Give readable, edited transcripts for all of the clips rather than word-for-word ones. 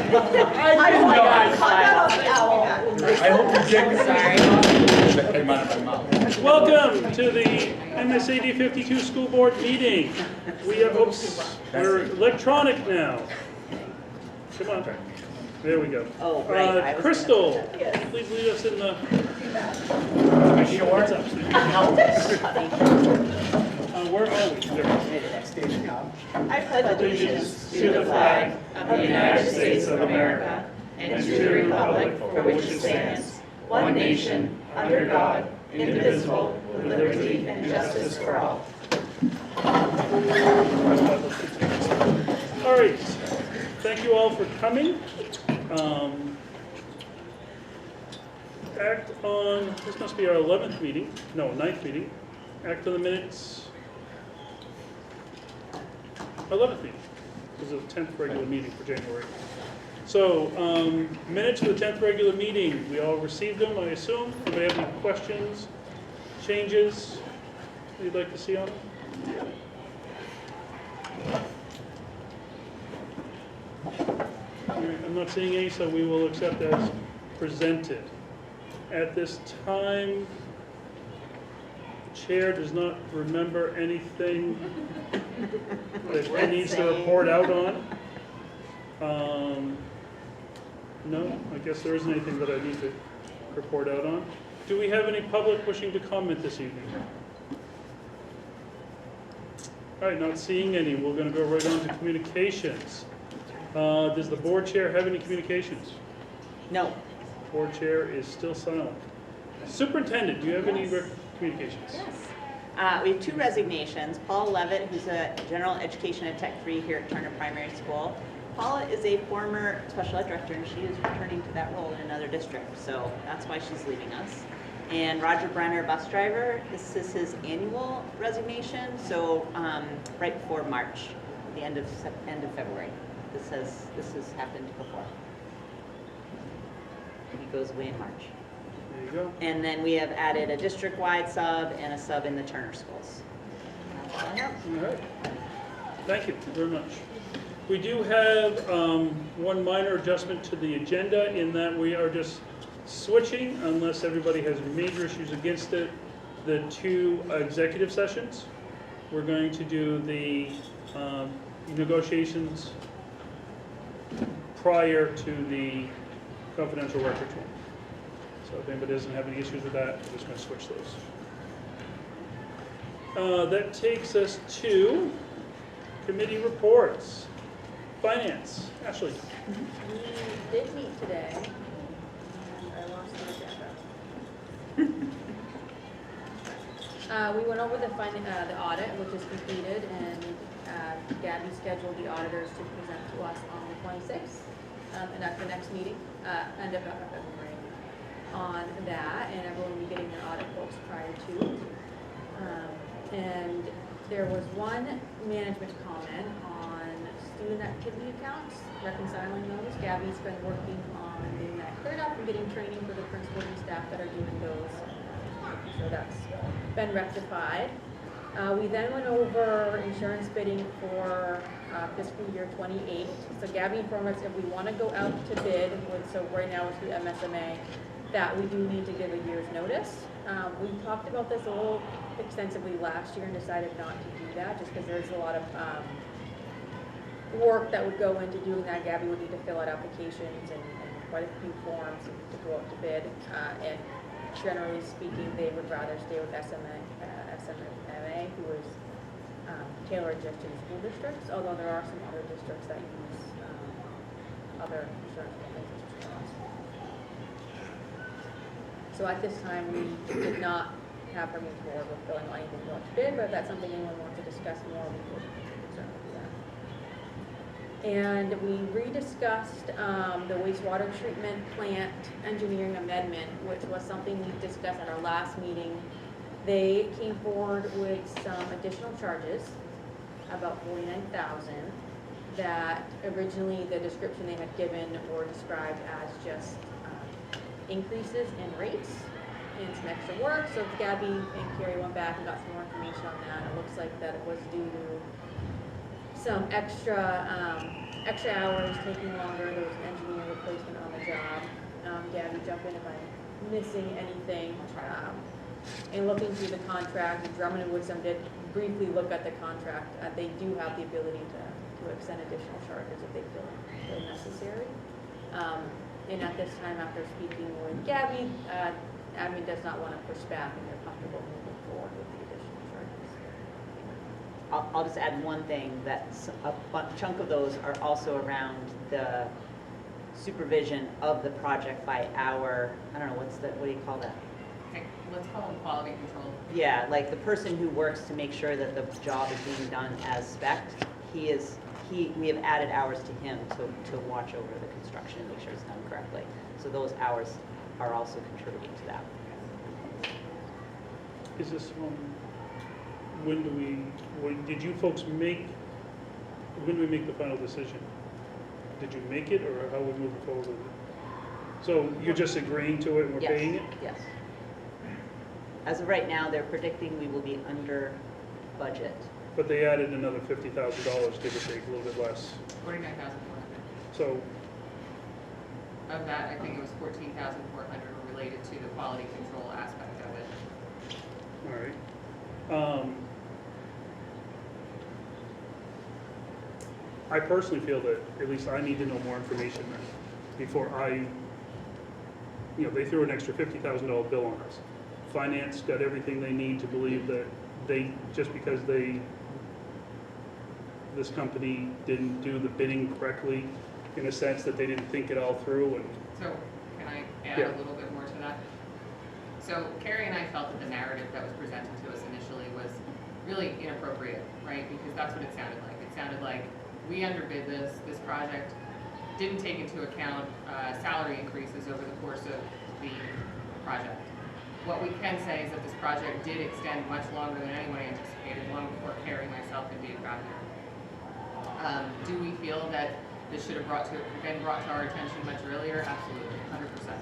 I hope you check the that came out of my mouth. Welcome to the MSAD52 School Board meeting. We're electronic now. Come on. There we go. Oh, right. Crystal, please lead us in the... Sure. Where are we? I pledge allegiance to the flag of the United States of America and to the republic for which it stands, one nation, under God, indivisible, with liberty and justice for all. All right. Thank you all for coming. Act on, this must be our 11th meeting, no, 9th meeting. Act on the minutes, 11th meeting, this is the 10th regular meeting for January. So, minutes for the 10th regular meeting, we all received them, I assume. Anybody have any questions, changes you'd like to see on them? I'm not seeing any, so we will accept as presented. At this time, the chair does not remember anything that he needs to report out on. No, I guess there isn't anything that I need to report out on. Do we have any public wishing to comment this evening? All right, not seeing any. We're going to go right on to communications. Does the board chair have any communications? No. Board chair is still silent. Superintendent, do you have any communications? Yes. We have two resignations. Paula Levitt, who's a general education at Tech 3 here at Turner Primary School. Paula is a former special ed director, and she is returning to that role in another district, so that's why she's leaving us. And Roger Brenner, bus driver, this is his annual resignation, so right before March, the end of February. This has happened before. He goes away in March. There you go. And then we have added a district-wide sub and a sub in the Turner schools. That's all I have. All right. Thank you very much. We do have one minor adjustment to the agenda in that we are just switching, unless everybody has major issues against it, the two executive sessions. We're going to do the negotiations prior to the confidential records one. So if anybody doesn't have any issues with that, we're just going to switch those. That takes us to committee reports. Finance, Ashley. We did meet today, and I lost the agenda. We went over the audit, which is completed, and Gabby scheduled the auditors to present to us on the 26th, and at the next meeting, end of February, on that, and everyone will be getting their audit books prior to. And there was one management comment on student activity accounts, reconciling those. Gabby's been working on getting that cleared up and getting training for the principals and staff that are doing those. So that's been rectified. We then went over insurance bidding for fiscal year 28. So Gabby informed us if we want to go out to bid, so right now it's through MSMA, that we do need to give a year's notice. We talked about this a little extensively last year and decided not to do that just because there's a lot of work that would go into doing that. Gabby would need to fill out applications and quite a few forms to go out to bid. And generally speaking, they would rather stay with SMMA, who is tailored just to the school districts, although there are some other districts that use other insurance companies as well. So at this time, we did not have her move forward with filling out anything to go out to bid, but if that's something anyone wants to discuss more, we could certainly do that. And we rediscussed the wastewater treatment plant engineering amendment, which was something we discussed at our last meeting. They came forward with some additional charges, about $49,000, that originally the description they had given were described as just increases in rates and some extra work. So Gabby and Carrie went back and got some more information on that. It looks like that it was due to some extra hours, taking longer. There was an placement on the job. Gabby, jump in if I'm missing anything. And looking through the contract, Drummond and Woodsum did briefly look at the contract. They do have the ability to extend additional charges if they feel necessary. And at this time, after speaking with Gabby, admin does not want to push back and they're comfortable moving forward with the additional charges. I'll just add one thing, that a chunk of those are also around the supervision of the project by our, I don't know, what do you call that? Let's call them quality control. Yeah, like the person who works to make sure that the job is being done as spec'd, we have added hours to him to watch over the construction and make sure it's done correctly. So those hours are also contributing to that. Is this when did you folks when do we make the final decision? Did you make it, or how are we moving forward with it? So you're just agreeing to it and we're Yes, paying it? yes. As of right now, they're predicting we will be under budget. But they added another $50,000, give or take, a little bit less. 49,400. So, Of that, I think it was 14,400 were related to the quality control aspect of it. all right. I personally feel that at least I need to know more information before they threw an extra $50,000 bill on us. Finance got everything they need to believe that just because this company didn't do the bidding correctly, in a sense that they didn't think it all through. And So can I add Yeah. a little bit more to that? So Carrie and I felt that the narrative that was presented to us initially was really inappropriate, right? Because that's what it sounded like. It sounded like we underbid this project, didn't take into account salary increases over the course of the project. What we can say is that this project did extend much longer than anyone anticipated, long before Carrie, myself, and Dave got here. Do we feel that this should have been brought to our attention much earlier? Absolutely, 100%.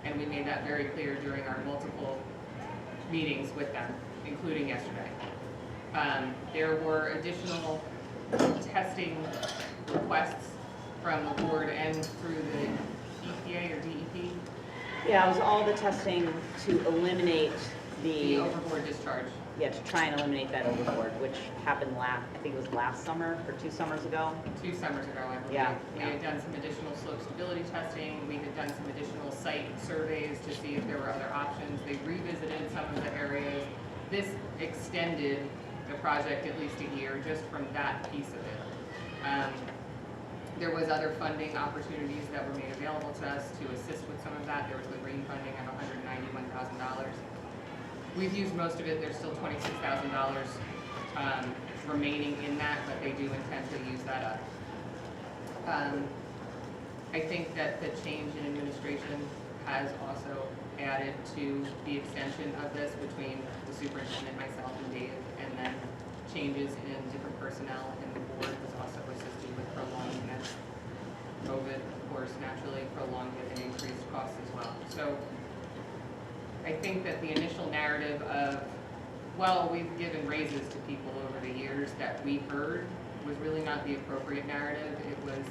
And we made that very clear during our multiple meetings with them, including yesterday. There were additional testing requests from the board and through the EPA or DEP, Yeah, it was all the testing to eliminate the overboard discharge. to try and eliminate that overboard, which happened I think it was last summer or 2 summers ago. 2 summers ago, I believe. Yeah, We yeah. had done some additional slope stability testing. We had done some additional site surveys to see if there were other options. They revisited some of the areas. This extended the project at least a year just from that piece of it. There was other funding opportunities that were made available to us to assist with some of that. There was the green funding of $191,000. We've used most of it. There's still $26,000 remaining in that, but they do intend to use that up. I think that the change in administration has also added to the extension of this between the superintendent, myself, and Dave, and then changes in different personnel in the board has also assisted with prolonging this. COVID, of course, naturally prolonged it and increased costs as well. So I think that the initial narrative of, well, we've given raises to people over the years that we heard was really not the appropriate narrative. It was,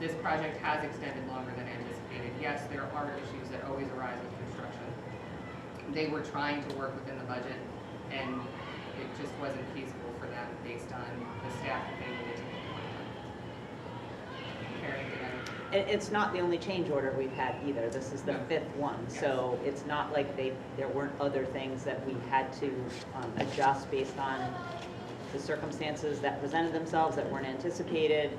this project has extended longer than anticipated. Yes, there are issues that always arise with construction. They were trying to work within the budget, and it just wasn't feasible for them based on the staff that they needed to make it. Carrie, did I- And it's not the only change order we've had either. This is the No. 5th one. Yes. So it's not like there weren't other things that we had to adjust based on the circumstances that presented themselves that weren't anticipated.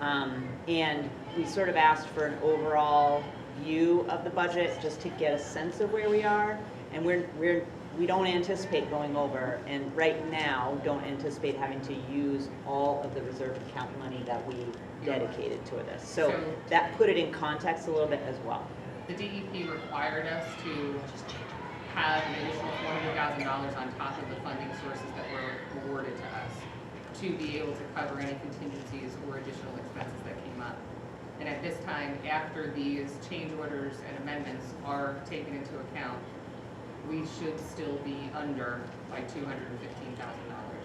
And we sort of asked for an overall view of the budget just to get a sense of where we are. And we don't anticipate going over, and right now don't anticipate having to use all of the reserve account money that we dedicated to this. So So- that put it in context a little bit as well. The DEP required us to have an additional $400,000 on top of the funding sources that were awarded to us to be able to cover any contingencies or additional expenses that came up. And at this time, after these change orders and amendments are taken into account, we should still be under by $215,000.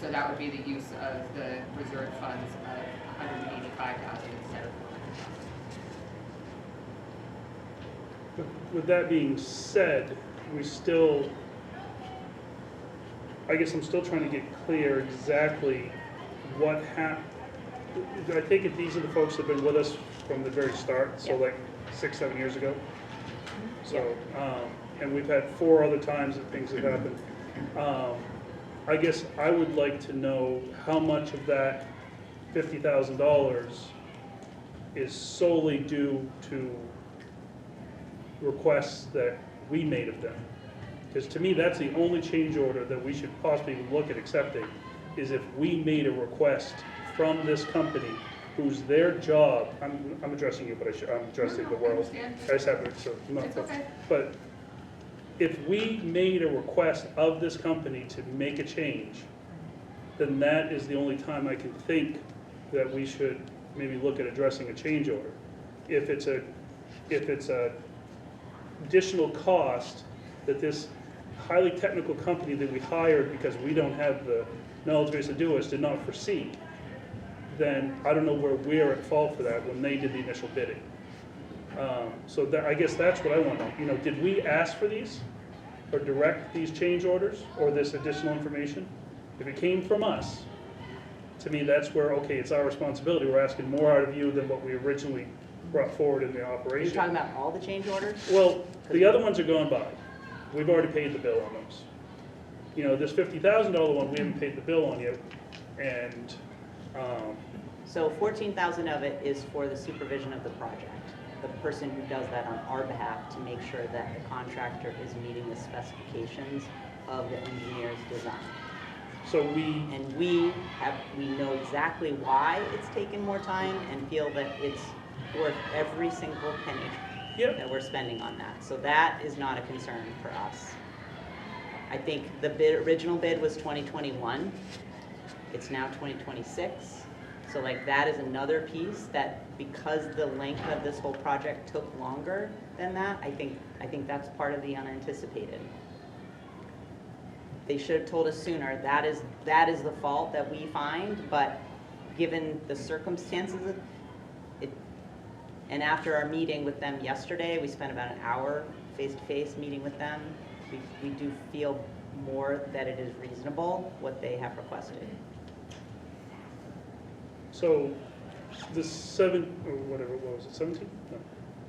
So that would be the use of the reserve funds of $185,000 instead of $400,000. With that being said, we still, I guess I'm still trying to get clear exactly what happened. I take it these are the folks that have been with us from the very start, so Yeah. like 6, 7 years ago. So, and we've had 4 other times that things have happened. I guess I would like to know how much of that $50,000 is solely due to requests that we made of them. Because to me, that's the only change order that we should possibly look at accepting, is if we made a request from this company whose their job, I'm addressing you, but I'm addressing the I world. understand. I just have to, so, no, It's okay. but if we made a request of this company to make a change, then that is the only time I can think that we should maybe look at addressing a change order. If it's a additional cost that this highly technical company that we hired because we don't have the knowledge base to do it did not foresee, then I don't know where we're at fault for that when they did the initial bidding. So that, I guess that's what I want to know. You know, did we ask for these or direct these change orders or this additional information? If it came from us, to me, that's where, okay, it's our responsibility. We're asking more out of you than what we originally brought forward in the Are you operation. talking about all the change orders? Well, the other ones are gone by. We've already paid the bill on those. You know, this $50,000 one, we haven't paid the bill on yet. And, So 14,000 of it is for the supervision of the project. The person who does that on our behalf to make sure that the contractor is meeting the specifications of the engineer's design. so we, And we know exactly why it's taken more time and feel that it's worth every single penny yep, that we're spending on that. So that is not a concern for us. I think the original bid was 2021. It's now 2026. So like that is another piece that because the length of this whole project took longer than that, I think that's part of the unanticipated. They should have told us sooner. That is the fault that we find, but given the circumstances, and after our meeting with them yesterday, we spent about an hour face-to-face meeting with them. We do feel more that it is reasonable what they have requested. so the 7, or whatever, what was it, 17? No.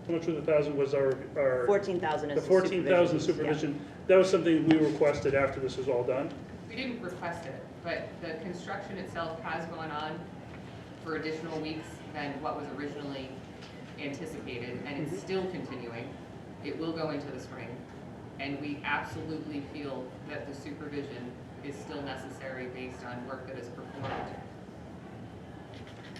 How much of the 1,000 was our 14,000 is the the 14,000 supervision. supervision? That was something we requested after this was all done? We didn't request it, but the construction itself has gone on for additional weeks than what was originally anticipated, and it's still continuing. It will go into the spring, and we absolutely feel that the supervision is still necessary based on work that is performed.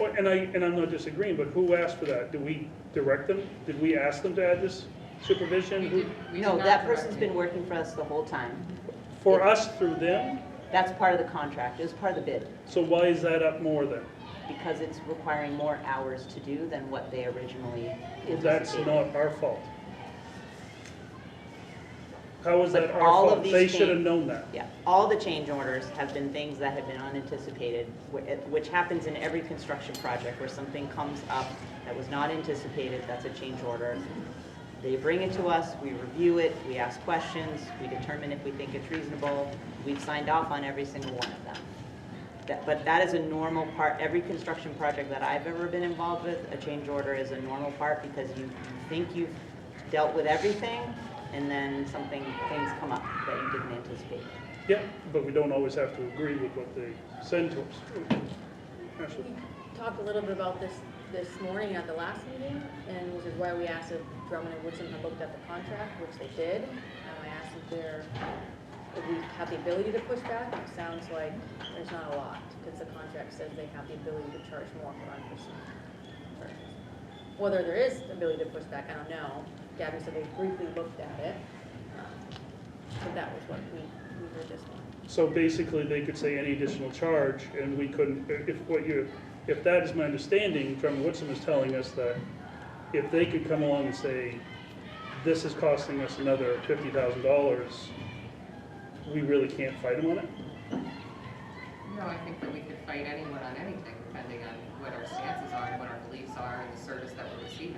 Well, and I'm not disagreeing, but who asked for that? Did we direct them? Did we ask them to add this supervision? We did No, not that direct person's it. been working for us the whole time. For us through them? That's part of the contract. It was part of the bid. So why is that up more then? Because it's requiring more hours to do than what they originally That's anticipated. not our fault. How is But that our all of fault? these They should have change- known that. Yeah, all the change orders have been things that have been unanticipated, which happens in every construction project where something comes up that was not anticipated, that's a change order. They bring it to us, we review it, we ask questions, we determine if we think it's reasonable. We've signed off on every single one of them. But that is a normal part, every construction project that I've ever been involved with, a change order is a normal part because you think you've dealt with everything and then things come up that you didn't anticipate. Yeah, but we don't always have to agree with what they send to us. Ashley? We talked a little bit about this morning at the last meeting, and which is why we asked if Drummond and Woodson had looked at the contract, which they did. I asked if we have the ability to push back. It sounds like there's not a lot, because the contract says they have the ability to charge more for unforeseen charges. Whether there is ability to push back, I don't know. Gabby said they briefly looked at it, but that was what we were just on. So basically, they could say any additional charge, and we couldn't, if that is my understanding, Drummond Woodson was telling us that if they could come along and say, this is costing us another $50,000, we really can't fight them on it? No, I think that we could fight anyone on anything, depending on what our stances are and what our beliefs are and the service that we're receiving.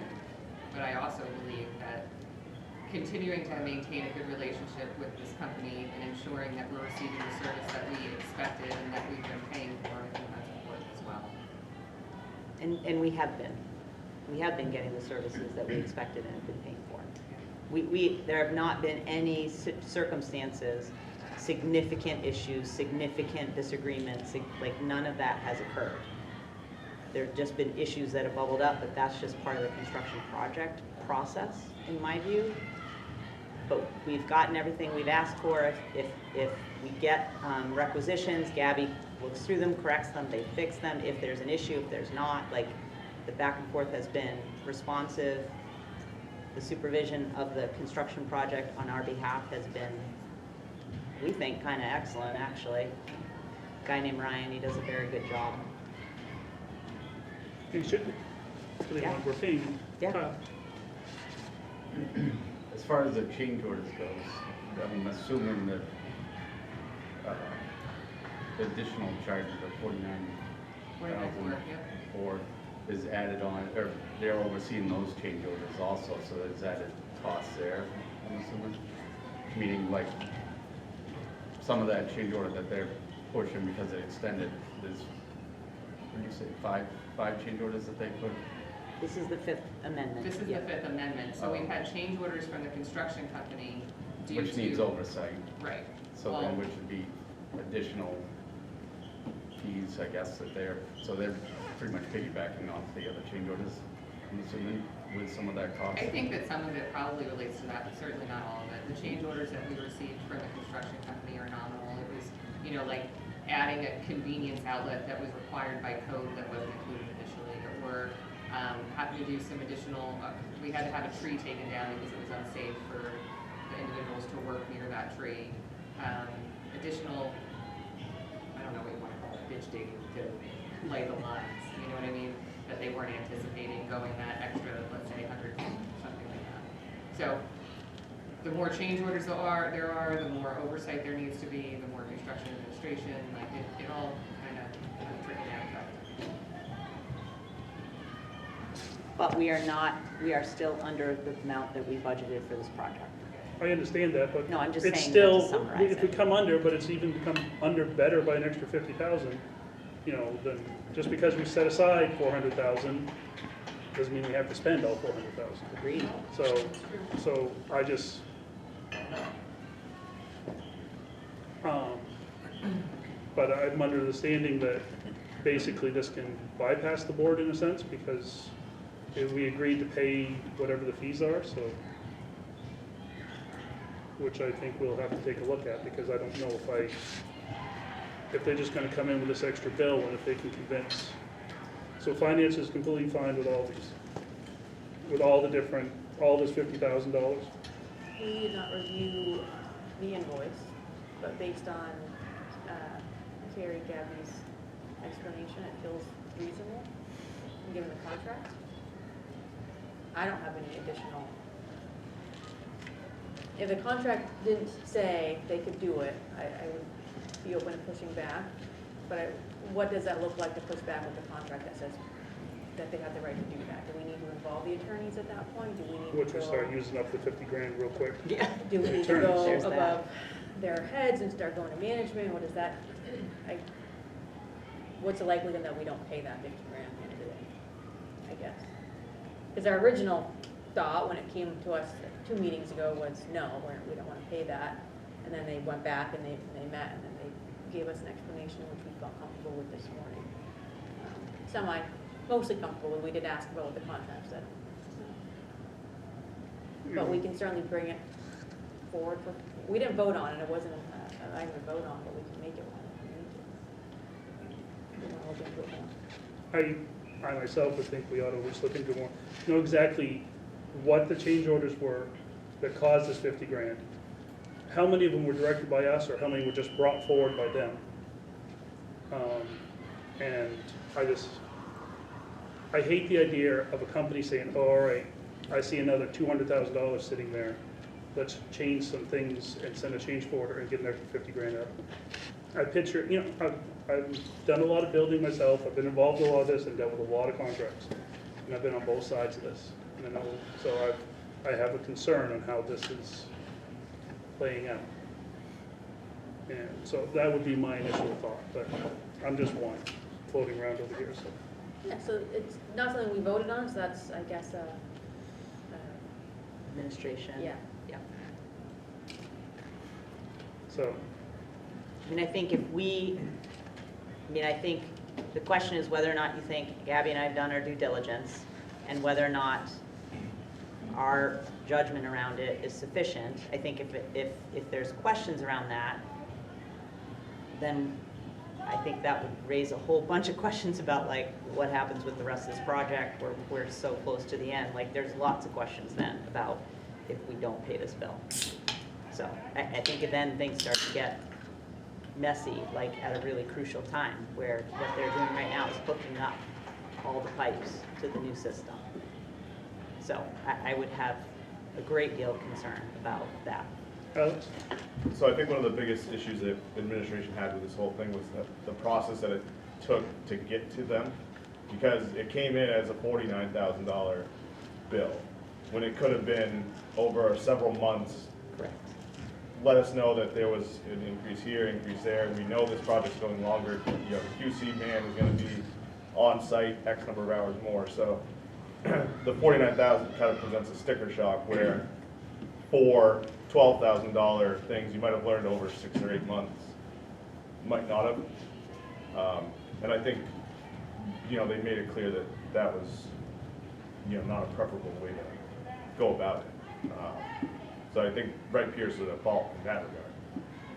But I also believe that continuing to maintain a good relationship with this company and ensuring that we're receiving the service that we expected and that we've been paying for. I think that's important as well. And we have been. We have been getting the services that we expected and have been paying for. There have not been any circumstances, significant issues, significant disagreements, like none of that has occurred. There have just been issues that have bubbled up, but that's just part of the construction project process, in my view. But we've gotten everything we've asked for. If we get requisitions, Gabby looks through them, corrects them, they fix them. If there's an issue, if there's not, like, the back and forth has been responsive. The supervision of the construction project on our behalf has been, we think, kind of excellent, actually. A guy named Ryan, he does a very good job. You should be. For the Yeah. amount we're paying. Yeah. As far as the change orders goes, I'm assuming that the additional charges of 49,000 or is added on, or they're overseeing those change orders also, so there's added costs there, I'm assuming? Meaning like some of that change order that they're pushing because it extended, there's, what do you say, five change orders that they put? This is the Fifth Amendment. This is the Fifth Amendment, so we've had change orders from the construction company due to. Which needs oversight. Right. So Well, then which would be additional fees, I guess, that they're pretty much piggybacking off the other change orders, I'm assuming, with some of that cost. I think that some of it probably relates to that, but certainly not all of it. The change orders that we received from the construction company are nominal. It was, like adding a convenience outlet that was required by code that wasn't included initially, or having to do some additional, we had to have a tree taken down because it was unsafe for the individuals to work near that tree. Additional, I don't know what you want to call it, ditch digging to lay the lines, you know what I mean? That they weren't anticipating going that extra, let's say 100 feet, something like that. So the more change orders there are, the more oversight there needs to be, the more construction administration, like it all kind of trickle down effect. But we are still under the amount that we budgeted for this project. I understand that, but No, I'm just it's saying still, to summarize if we it. come under, but it's even become under better by an extra 50,000, then just because we set aside 400,000 doesn't mean we have to spend all 400,000. Agreed. So I just, but I'm under the understanding that basically this can bypass the board in a sense, because we agreed to pay whatever the fees are, so, which I think we'll have to take a look at, because I don't know if they're just gonna come in with this extra bill, and if they can convince. So finance is completely fine with all these, with all this $50,000. We did not review the invoice, but based on Terry Gabby's explanation, it feels reasonable, given the contract. I don't have any additional. If the contract didn't say they could do it, I would be open to pushing back. But what does that look like to push back with the contract that says that they have the right to do that? Do we need to involve the attorneys at that point? Do we need Which to will go? start using up the 50 grand real quick. Yeah. Do we need to Attorneys. go There's that. above their heads and start going to management? What is that? What's the likelihood that we don't pay that 50 grand at the end of the day, I guess? Because our original thought when it came to us 2 meetings ago was, no, we don't want to pay that. And then they went back and they met and then they gave us an explanation which we felt comfortable with this morning. Mostly comfortable with. We did ask about what the contract said. But we can certainly bring it forward. We didn't vote on it. It wasn't an item to vote on, but we can make it one if we need to. We want to look into it more. I myself would think we ought to just look into more, know exactly what the change orders were that caused this 50 grand. How many of them were directed by us, or how many were just brought forward by them? And I hate the idea of a company saying, oh, all right, I see another $200,000 sitting there. Let's change some things and send a change order and get an extra 50 grand out. I picture, I've done a lot of building myself. I've been involved in a lot of this and dealt with a lot of contracts. And I've been on both sides of this. And I know, so I have a concern on how this is playing out. And so that would be my initial thought, but I'm just one floating around over here, so. Yeah, so it's not something we voted on, so that's, I guess, Administration. yeah. Yeah. So, I mean, I think I think the question is whether or not you think Gabby and I have done our due diligence and whether or not our judgment around it is sufficient. I think if there's questions around that, then I think that would raise a whole bunch of questions about like what happens with the rest of this project. We're so close to the end. Like there's lots of questions then about if we don't pay this bill. So I think then things start to get messy, like at a really crucial time where what they're doing right now is hooking up all the pipes to the new system. So I would have a great deal of concern about that. Alex? So I think one of the biggest issues that administration had with this whole thing was the process that it took to get to them, because it came in as a $49,000 bill, when it could have been over several months. Correct. Let us know that there was an increase here, increase there, and we know this project's going longer. You know, the QC man is gonna be on site X number of hours more, so the $49,000 kind of presents a sticker shock where for $12,000 things you might have learned over 6 or 8 months, might not have. And I think, you know, they made it clear that that was, you know, not a preferable way to go about it. So I think Wright Pierce was at fault in that regard.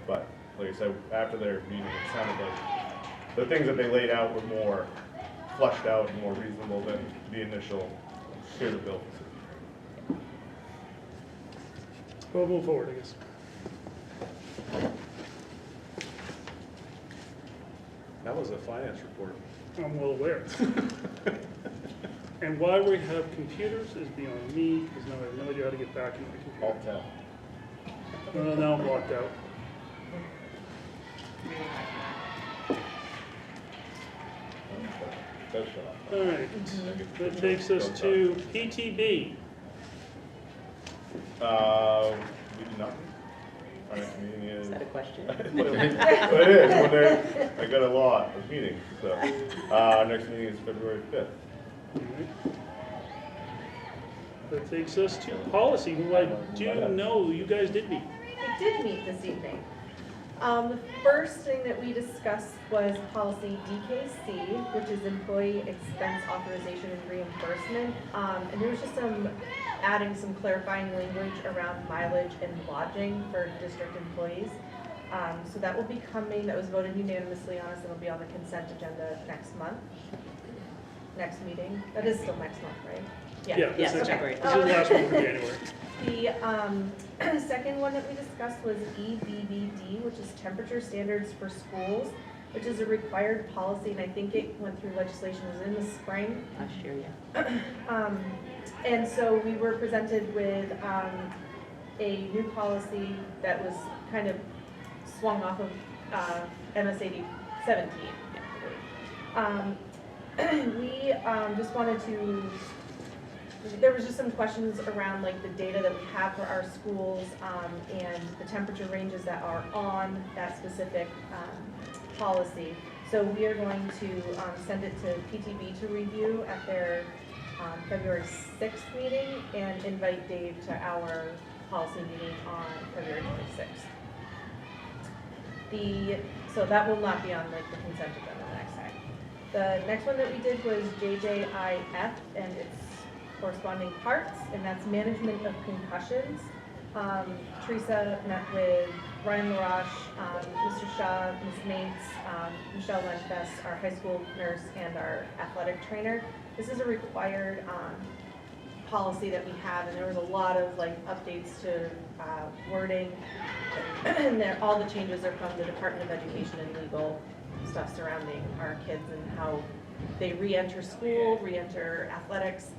But like I said, after their meeting, it sounded like the things that they laid out were more fleshed out and more reasonable than the initial here's a bill. We'll move forward, I guess. That was a finance report. I'm well aware. And why we have computers is beyond me, because now I have no idea how to get back into the computer. Alt-tab. Well, now I'm blocked out. Does show up. All right, that takes us to PTB. We did nothing. Our next meeting is. Is that a question? It is. Well, I got a lot of meetings, so, our next meeting is February 5th. All right. That takes us to policy, who I do know you guys did meet. We did meet this evening. The first thing that we discussed was policy DKC, which is employee expense authorization and reimbursement. And there was just adding some clarifying language around mileage and lodging for district employees. So that will be coming, that was voted unanimously on us, and it'll be on the consent agenda next month. Next meeting, that is still next month, right? Yeah, Yes, this is February. this is the last one for January. The second one that we discussed was EBBD, which is temperature standards for schools, which is a required policy, and I think it went through legislation, it was in the spring. Last year, yeah. And so we were presented with a new policy that was kind of swung off of MSAD52. We just wanted to, there was just some questions around like the data that we have for our schools and the temperature ranges that are on that specific policy. So we are going to send it to PTB to review at their February 6th meeting and invite Dave to our policy meeting on February 26th. So that will not be on like the consent agenda the next time. The next one that we did was JJIF and its corresponding parts, and that's management of concussions. Teresa met with Ryan LaRoche, Mr. Shaw, Ms. Mates, Michelle Lenfest, our high school nurse, and our athletic trainer. This is a required policy that we have, and there was a lot of like updates to wording. And all the changes are from the Department of Education and legal stuff surrounding our kids and how they re-enter school, re-enter athletics.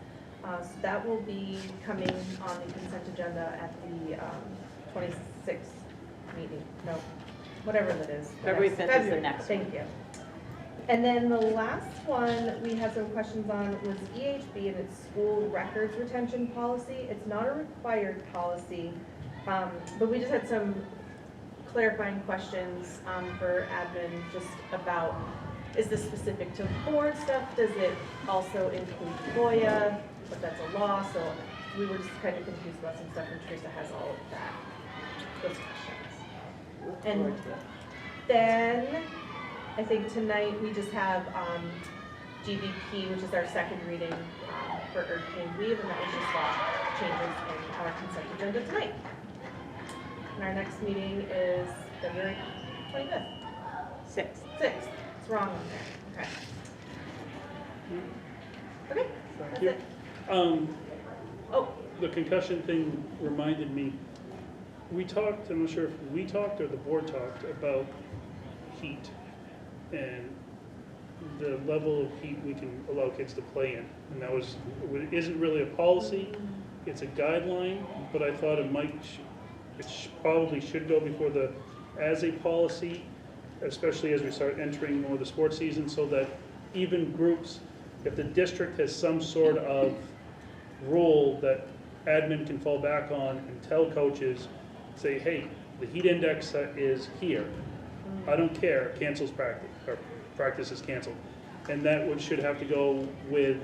So that will be coming on the consent agenda at the 26th meeting. No, whatever that is. February 5th is the next one. Thank you. And then the last one we had some questions on was EHB and its school records retention policy. It's not a required policy, but we just had some clarifying questions for admin just about, is this specific to board stuff? Does it also include FOIA? But that's a law, so we were just kind of confused about some stuff, and Teresa has all of that, those questions. And then, I think tonight we just have GVP, which is our second reading for earth pain leave, and that was just law changes in our consent agenda tonight. And our next meeting is February 25th. 6. 6th. It's wrong on there. Okay. Okay, Thank that's you. it. Oh, The concussion thing reminded me, we talked, I'm not sure if we talked or the board talked about heat and the level of heat we can allow kids to play in. And that was, it isn't really a policy, it's a guideline, but I thought it might, probably should go before the, as a policy, especially as we start entering more of the sports season, so that even groups, if the district has some sort of rule that admin can fall back on and tell coaches, say, hey, the heat index is here. I don't care, cancels practice, or practice is canceled. And that should have to go with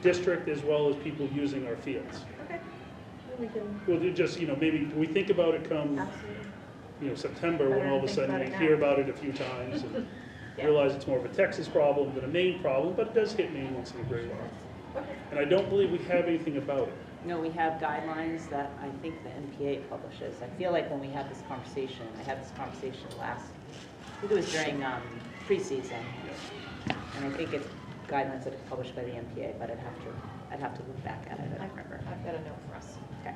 district as well as people using our fields. okay. We can, Well, just, maybe we think about it come, absolutely. September, when Better all of a think sudden about we it hear now. about it a few times and Yeah. realize it's more of a Texas problem than a Maine problem, but it does hit Maine once in a great while. Okay. And I don't believe we have anything about it. No, we have guidelines that I think the MPA publishes. I feel like when we had this conversation, I had this conversation last, I think it was during preseason. And I think it's guidelines that are published by the MPA, but I'd have to look back at it, I don't remember. I've got a note for us. Okay.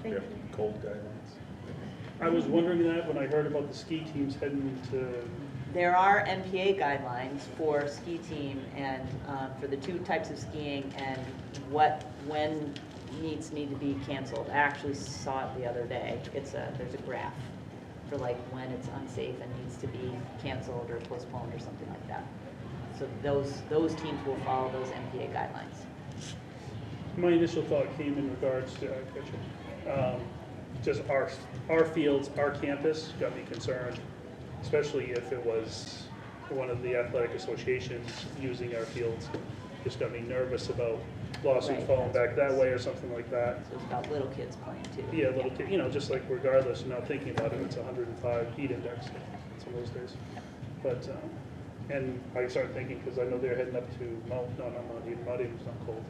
Thank Yeah, you. cold guidelines. I was wondering that when I heard about the ski teams heading to, There are MPA guidelines for ski team and for the two types of skiing and when meets need to be canceled. I actually saw it the other day. There's a graph for like when it's unsafe and needs to be canceled or postponed or something like that. So those teams will follow those MPA guidelines. my initial thought came in regards to, just our fields, our campus got me concerned, especially if it was one of the athletic associations using our fields. Just got me nervous about lawsuits Right, falling that's back that way or something like that. So it's about little kids playing too. Yeah, little kid, just like regardless, you're not thinking about it, it's 105 heat index some of those days. But, and I started thinking, because I know they're heading up to Mount Eden's not cold.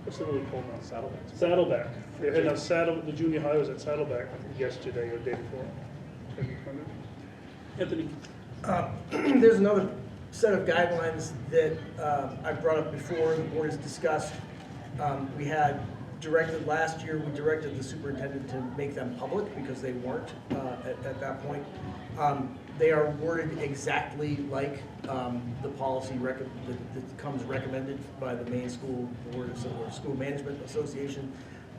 What's the really cold mountain? Saddleback. Saddleback. They're heading up the junior high was at Saddleback yesterday or the day before. Anthony? There's another set of guidelines that I brought up before, the board has discussed. We had directed last year, we directed the superintendent to make them public because they weren't at that point. They are worded exactly like the policy that comes recommended by the Maine School Board or School Management Association.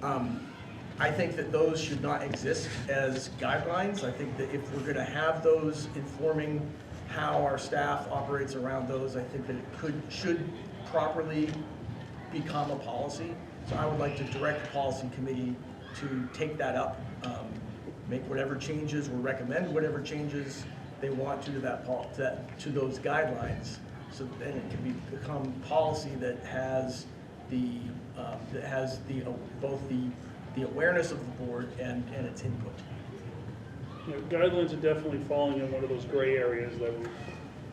I think that those should not exist as guidelines. I think that if we're going to have those informing how our staff operates around those, I think that it should properly become a policy. So I would like to direct the policy committee to take that up, make whatever changes or recommend whatever changes they want to to those guidelines, so then it can become policy that has both the awareness of the board and its input. Guidelines are definitely falling in one of those gray areas that we,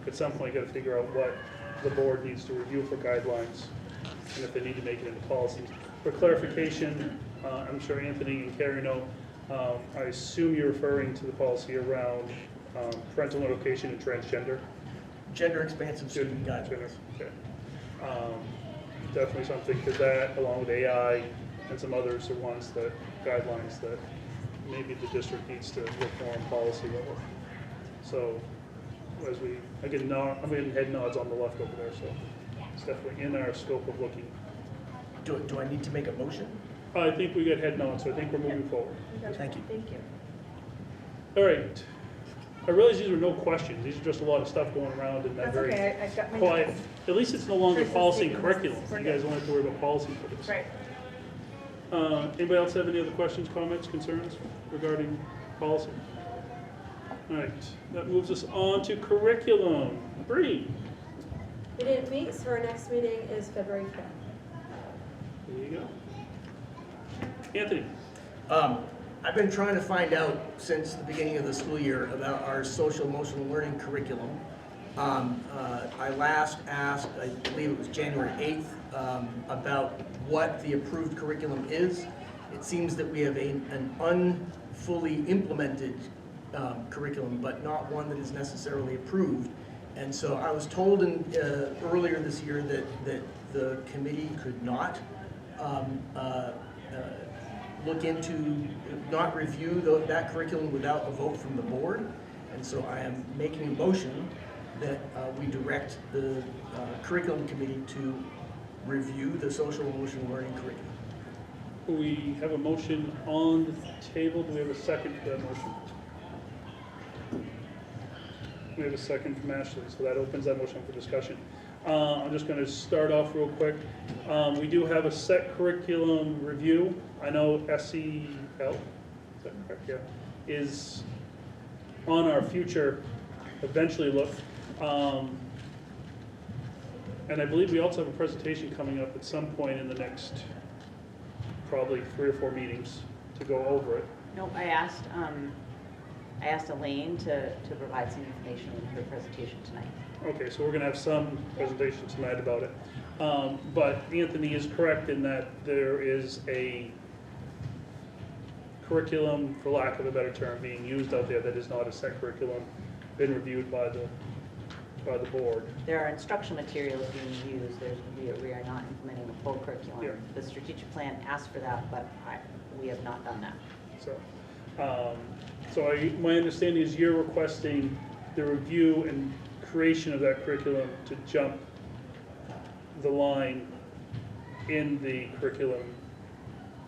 at some point, got to figure out what the board needs to review for guidelines, and if they need to make it into policies. For clarification, I'm sure Anthony and Carrie know, I assume you're referring to the policy around parental notification and transgender. Gender expansive student guidelines. Okay. Definitely something, because that, along with AI and some others, are ones that, guidelines that maybe the district needs to reform policy level. So, as we, I'm getting head nods on the left over there, so it's definitely in our scope of looking. Do I need to make a motion? I think we got head nods, so I think we're moving forward. Thank you. Thank you. All right. I realize these are no questions, these are just a lot of stuff going around in that That's very okay, I've got my quiet. notes. At least it's no longer Chris is policy and taking curriculum, this. you We're guys good. don't have to worry about policy for this. Right. Anybody else have any other questions, comments, concerns regarding policy? All right, that moves us on to curriculum. Bree, We didn't meet, so our next meeting is February 5th. there you go. Anthony, I've been trying to find out since the beginning of the school year about our social emotional learning curriculum. I last asked, I believe it was January 8th, about what the approved curriculum is. It seems that we have an unfully implemented curriculum, but not one that is necessarily approved. And so I was told earlier this year that the committee could not look into, not review that curriculum without a vote from the board. And so I am making a motion that we direct the curriculum committee to review the social emotional learning curriculum. we have a motion on the table. Do we have a second to that motion? We have a second from Ashley, so that opens that motion for discussion. I'm just going to start off real quick. We do have a set curriculum review. I know SEL, is that correct? Yeah, is on our future eventually look. And I believe we also have a presentation coming up at some point in the next probably 3 or 4 meetings to go over it. Nope, I asked Elaine to provide some information in her presentation tonight. Okay, so we're gonna have some presentation tonight about it. But Anthony is correct in that there is a curriculum, for lack of a better term, being used out there that is not a set curriculum, been reviewed by the board. There are instructional materials being used. We are not implementing a full curriculum. Yeah. The strategic plan asked for that, but we have not done that. So, my understanding is you're requesting the review and creation of that curriculum to jump the line in the curriculum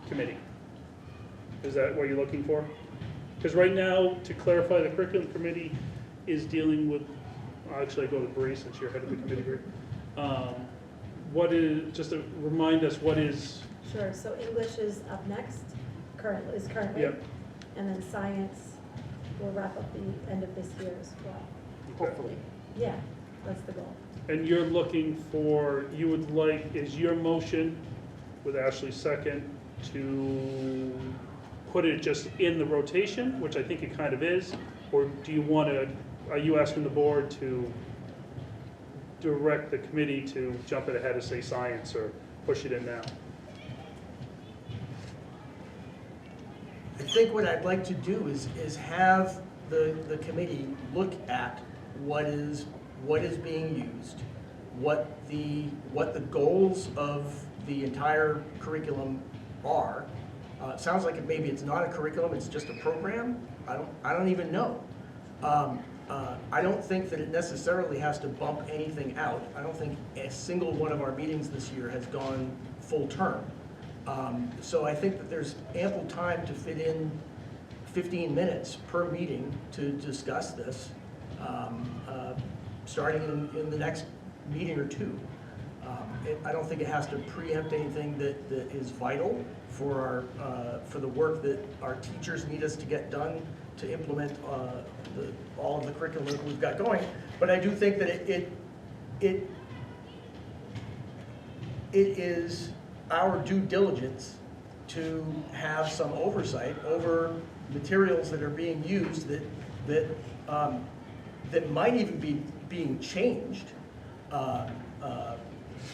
committee. Is that what you're looking for? Because right now, to clarify, the curriculum committee is dealing with, actually I go to Bree since you're head of the committee here. What is, just to remind us, what is? Sure, so English is up next, currently. Yep. And then science will wrap up the end of this year as well. Hopefully. Yeah, that's the goal. And you're looking for, you would like, is your motion, with Ashley's second, to put it just in the rotation, which I think it kind of is, or do you want to, are you asking the board to direct the committee to jump it ahead of, say, science, or push it in now? I think what I'd like to do is have the committee look at what is being used, what the goals of the entire curriculum are. It sounds like maybe it's not a curriculum, it's just a program. I don't even know. I don't think that it necessarily has to bump anything out. I don't think a single one of our meetings this year has gone full term. So I think that there's ample time to fit in 15 minutes per meeting to discuss this, starting in the next meeting or two. I don't think it has to preempt anything that is vital for the work that our teachers need us to get done to implement all of the curriculum that we've got going. But I do think that it is our due diligence to have some oversight over materials that are being used that might even be being changed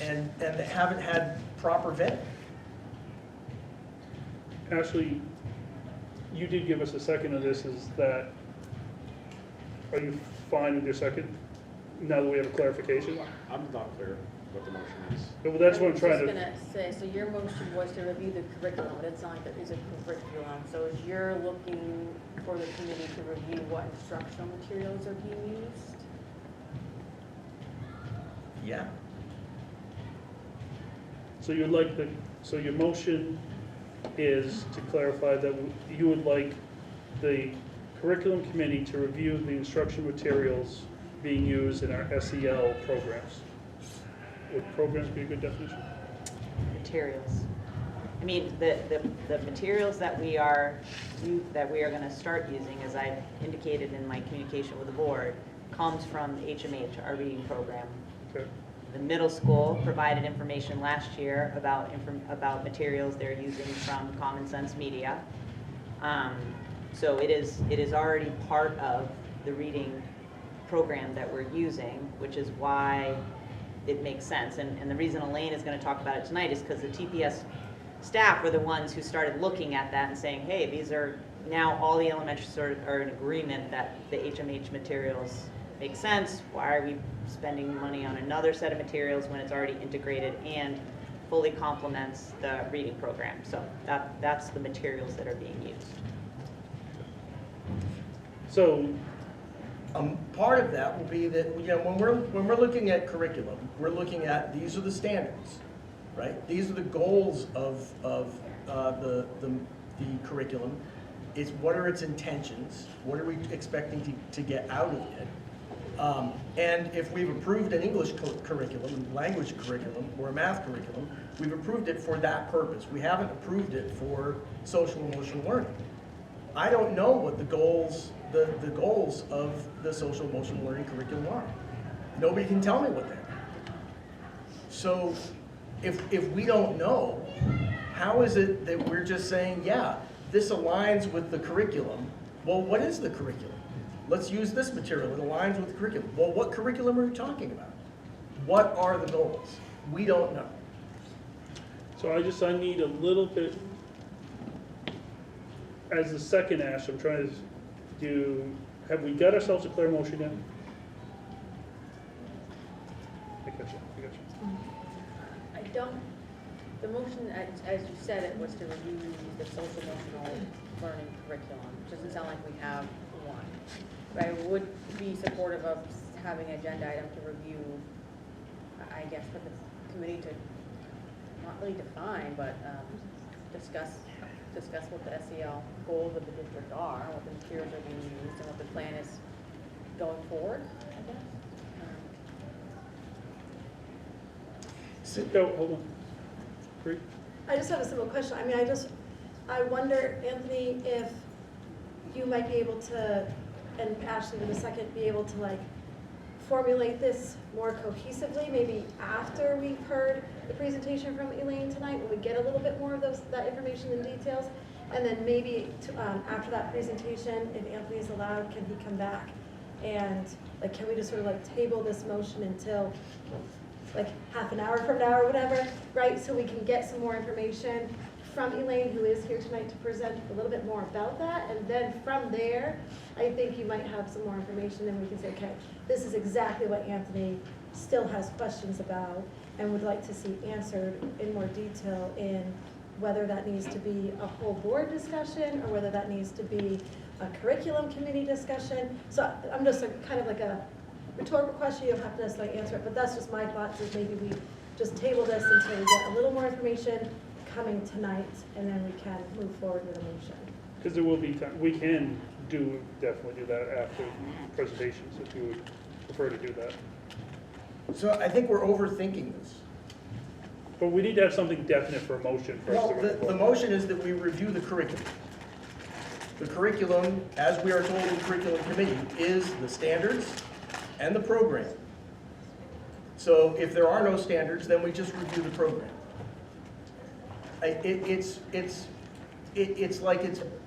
and that haven't had proper vetting. Ashley, you did give us a second of this, is that, are you fine with your second, now that we have a clarification? I'm not clear what the motion is. Well, that's what I'm I trying was to, just gonna say, so your motion was to review the curriculum, but it's not like there is a curriculum. So is you're looking for the committee to review what instructional materials are being used? Yeah. so you'd like so your motion is to clarify that you would like the curriculum committee to review the instruction materials being used in our SEL programs. Would programs be a good definition? Materials. I mean, the materials that we are going to start using, as I've indicated in my communication with the board, comes from HMH, our reading program. Okay. The middle school provided information last year about materials they're using from Common Sense Media. So it is already part of the reading program that we're using, which is why it makes sense. And the reason Elaine is going to talk about it tonight is because the TPS staff were the ones who started looking at that and saying, hey, these are now all the elementary are in agreement that the HMH materials make sense. Why are we spending money on another set of materials when it's already integrated and fully complements the reading program? So that's the materials that are being used. So, Part of that will be that, you know, when we're looking at curriculum, we're looking at, these are the standards, right? These are the goals of the curriculum. It's what are its intentions? What are we expecting to get out of it? And if we've approved an English curriculum, language curriculum, or a math curriculum, we've approved it for that purpose. We haven't approved it for social emotional learning. I don't know what the goals of the social emotional learning curriculum are. Nobody can tell me what they are. So if we don't know, how is it that we're just saying, yeah, this aligns with the curriculum? Well, what is the curriculum? Let's use this material, it aligns with the curriculum. Well, what curriculum are you talking about? What are the goals? We don't know. so I need a little bit, as the second ask, I'm trying to do, have we got ourselves a clear motion yet? I got you. I don't, the motion, as you said, it was to review the social emotional learning curriculum. Doesn't sound like we have one. But I would be supportive of having an agenda item to review, I guess, for the committee to, not really define, but discuss what the SEL goals of the district are, what the materials are being used, and what the plan is going forward, I guess. No, hold on. Bree? I just have a simple question. I mean, I wonder, Anthony, if you might be able to, and Ashley in a second, be able to like formulate this more cohesively, maybe after we've heard the presentation from Elaine tonight, when we get a little bit more of that information and details, and then maybe after that presentation, if Anthony's allowed, can he come back and like, can we just sort of like table this motion until like half an hour from now or whatever, right? So we can get some more information from Elaine, who is here tonight to present a little bit more about that, and then from there, I think you might have some more information, and we can say, okay, this is exactly what Anthony still has questions about and would like to see answered in more detail, in whether that needs to be a whole board discussion or whether that needs to be a curriculum committee discussion. So I'm just kind of like a rhetorical question, you don't have to necessarily answer it, but that's just my thoughts, is maybe we just table this until we get a little more information coming tonight, and then we can move forward with a motion. Because there will be time, we can definitely do that after presentations, if you would prefer to do that. So I think we're overthinking this. But we need to have something definite for a motion for us Well, to move the forward. motion is that we review the curriculum. The curriculum, as we are told in the curriculum committee, is the standards and the program. So if there are no standards, then we just review the program. It's like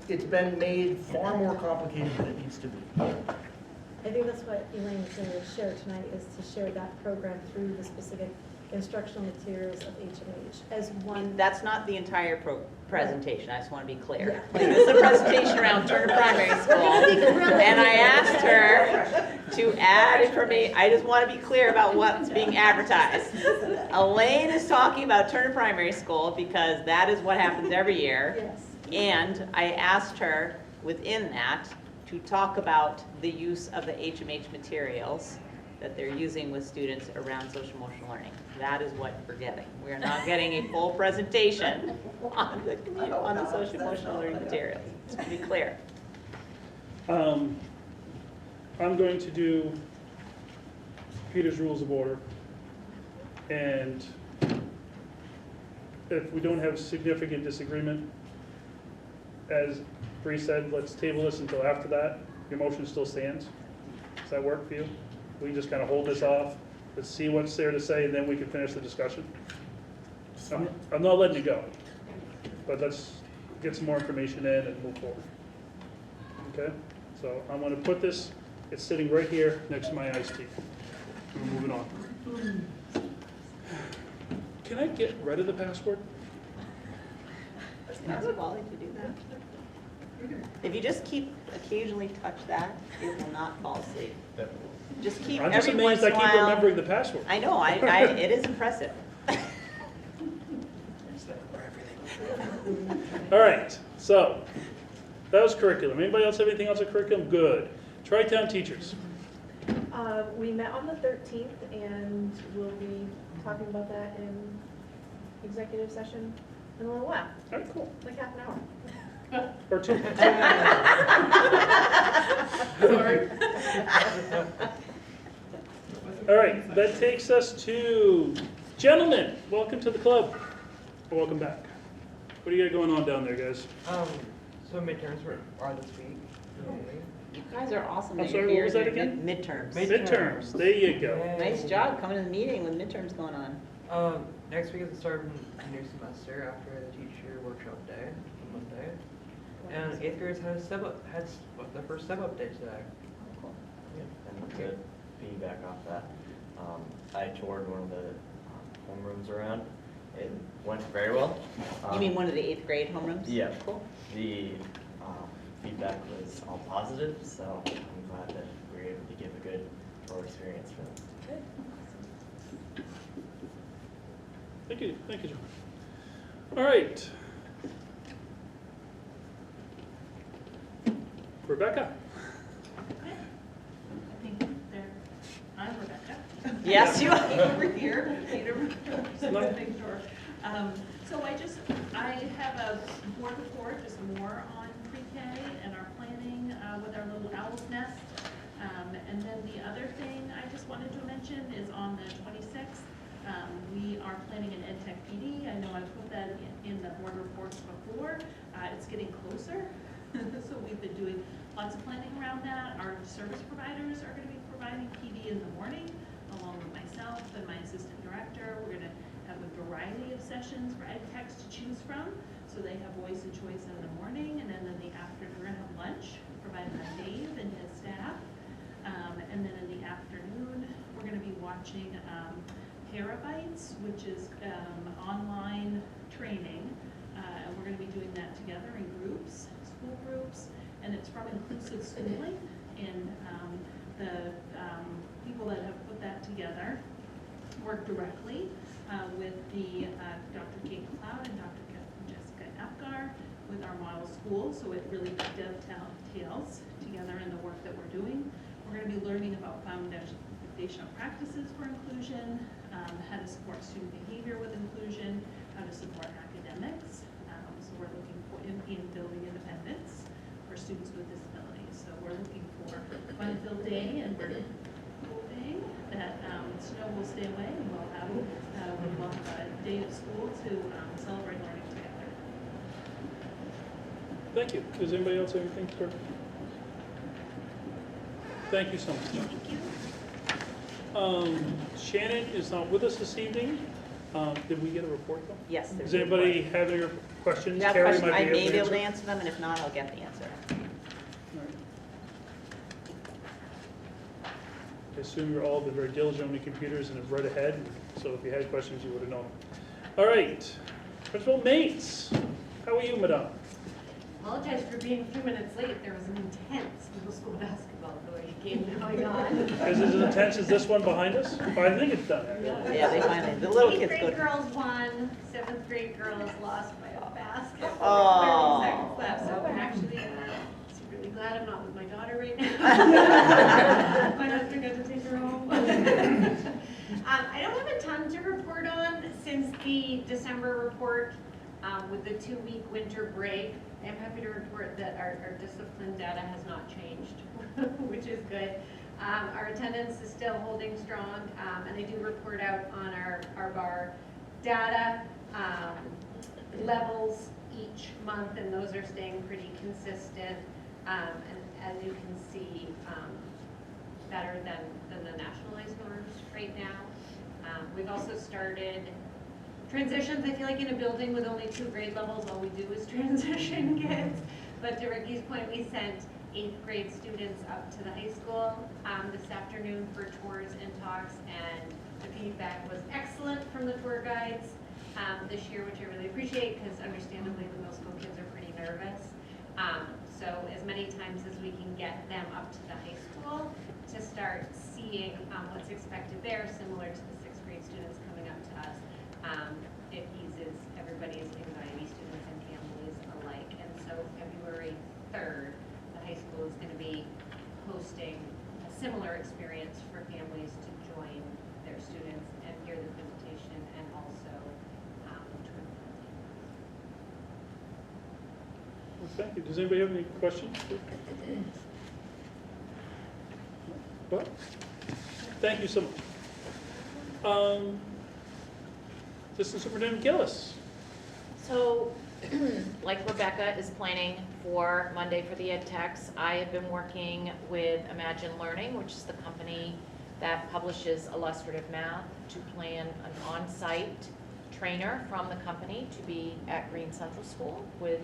it's been made far more complicated than it needs to be. I think that's what Elaine was going to share tonight, is to share that program through the specific instructional materials of HMH as one. That's not the entire presentation, I just want to be clear. Yeah. Like, this is a presentation around Turner Primary School, and I asked her to add information. I just want to be clear about what's being advertised. Elaine is talking about Turner Primary School because that is what happens every year. Yes. And I asked her within that to talk about the use of the HMH materials that they're using with students around social emotional learning. That is what we're getting. We are not getting a full presentation on the social emotional learning materials, just to be clear. I'm going to do Peter's Rules of Order. And if we don't have significant disagreement, as Bree said, let's table this until after that. Your motion still stands. Does that work for you? We just kind of hold this off, let's see what's there to say, and then we can finish the discussion. I'm not letting you go, but let's get some more information in and move forward. Okay, so I'm gonna put this, it's sitting right here next to my iced tea. We're moving on. Can I get rid of the password? Ask Wally to do that. If you just keep occasionally touch that, it will not fall asleep. Just keep I'm just every once amazed I in a keep while. remembering the password. I know, it is impressive. All right, so that was curriculum. Anybody else have anything else on curriculum? Good. Tri-Town teachers. We met on the 13th and we'll be talking about that in executive session in a little while, All right, cool. like half an hour. Or two. Sorry. All right, that takes us to, gentlemen, welcome to the club. Welcome back. What do you got going on down there, guys? So midterms are this week. You guys are awesome I'm that sorry, you're what here was that during again? midterms. Midterms, there you go. Yay. Nice job coming to the meeting with midterms going on. Next week is the start of a new semester after the teacher workshop day on Monday. And 8th graders had their first step update today. Cool. And to piggyback off that, I toured one of the homerooms around. It went very well. You mean one of the 8th grade homerooms? Yeah. Cool. The feedback was all positive, so I'm glad that we were able to give a good tour experience for them. Good. Thank you, John. All right. Rebecca. I think I'm Rebecca. Yes, you are. Over here, Peter, just No. to make sure. So I have a board report, just more on pre-K and our planning with our little owl's nest. And then the other thing I just wanted to mention is on the 26th, we are planning an EdTech PD. I know I put that in the board reports before. It's getting closer. So we've been doing lots of planning around that. Our service providers are going to be providing PD in the morning, along with myself and my assistant director. We're going to have a variety of sessions for ed techs to choose from. So they have voice and choice in the morning, and then in the afternoon we're going to have lunch provided by Dave and his staff. And then in the afternoon, we're going to be watching Terabytes, which is online training. And we're going to be doing that together in groups, school groups, and it's from Inclusive Schooling. And the people that have put that together work directly with the Dr. Kate McLeod and Dr. Jessica Apgar with our model school. So it really dovetails together in the work that we're doing. We're going to be learning about foundational practices for inclusion, how to support student behavior with inclusion, how to support academics. So we're looking for in building independence for students with disabilities. So we're looking for a fun-filled day, and we're hoping that snow will stay away and we'll have a day of school to celebrate learning together. Thank you. Does anybody else have anything for? Thank you so much. Thank you. Shannon is not with us this evening. Did we get a report though? Yes. Does anybody have any questions? You have Carrie questions? I might may be able to answer. answer them, and if not, I'll get the answer. All right. I assume you're all been very diligent on your computers and have read ahead, so if you had questions, you would have known. All right, Principal Mates, how are you, madame? Apologize for being a few minutes late. There was an intense middle school basketball game going on. Is it as intense as this one behind us? Oh, I think it's done. Yeah, they finally, the little 8th kids grade go. girls won, 7th grade girls lost by a basket. Oh. 30 seconds left, so I'm actually really glad I'm not with my daughter right now. My husband got to take her home. I don't have a ton to report on since the December report With the 2-week winter break, I'm happy to report that our discipline data has not changed, which is good. Our attendance is still holding strong, and I do report out on our bar data levels each month, and those are staying pretty consistent. And as you can see, better than the nationalized norms right now. We've also started transitions. I feel like in a building with only 2 grade levels, all we do is transition kids. But to Ricky's point, we sent 8th grade students up to the high school this afternoon for tours and talks, and the feedback was excellent from the tour guides this year, which I really appreciate, because understandably the middle school kids are pretty nervous. So as many times as we can get them up to the high school to start seeing what's expected there, similar to the 6th grade students coming up to us, it eases everybody's anxiety, students and families alike. And so February 3rd, the high school is going to be hosting a similar experience for families to join their students and hear the presentation and also tour. Well, thank you. Does anybody have any questions? Well, thank you so much. Assistant Superintendent Gillis. So, like Rebecca is planning for Monday for the ed techs, I have been working with Imagine Learning, which is the company that publishes illustrative math, to plan an on-site trainer from the company to be at Green Central School with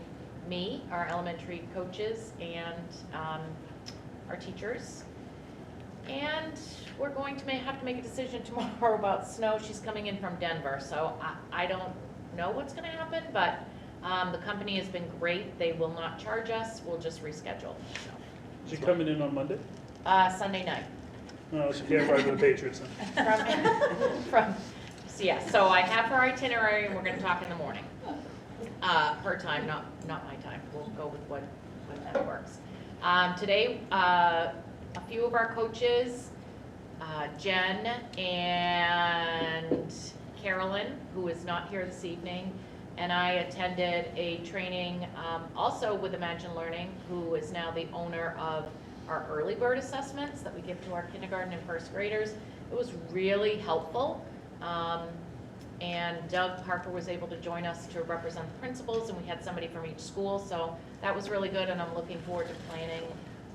me, our elementary coaches, and our teachers. And we're going to have to make a decision tomorrow about snow. She's coming in from Denver, so I don't know what's going to happen, but the company has been great. They will not charge us. We'll just reschedule. So, Is she coming in on Monday? Sunday night. No, she can't ride with the Patriots then. So I have her itinerary, and we're going to talk in the morning. Her time, not my time. We'll go with what that works. Today, a few of our coaches, Jen and Carolyn, who is not here this evening, and I attended a training also with Imagine Learning, who is now the owner of our early bird assessments that we give to our kindergarten and first graders. It was really helpful. And Doug Parker was able to join us to represent the principals, and we had somebody from each school, so that was really good, and I'm looking forward to planning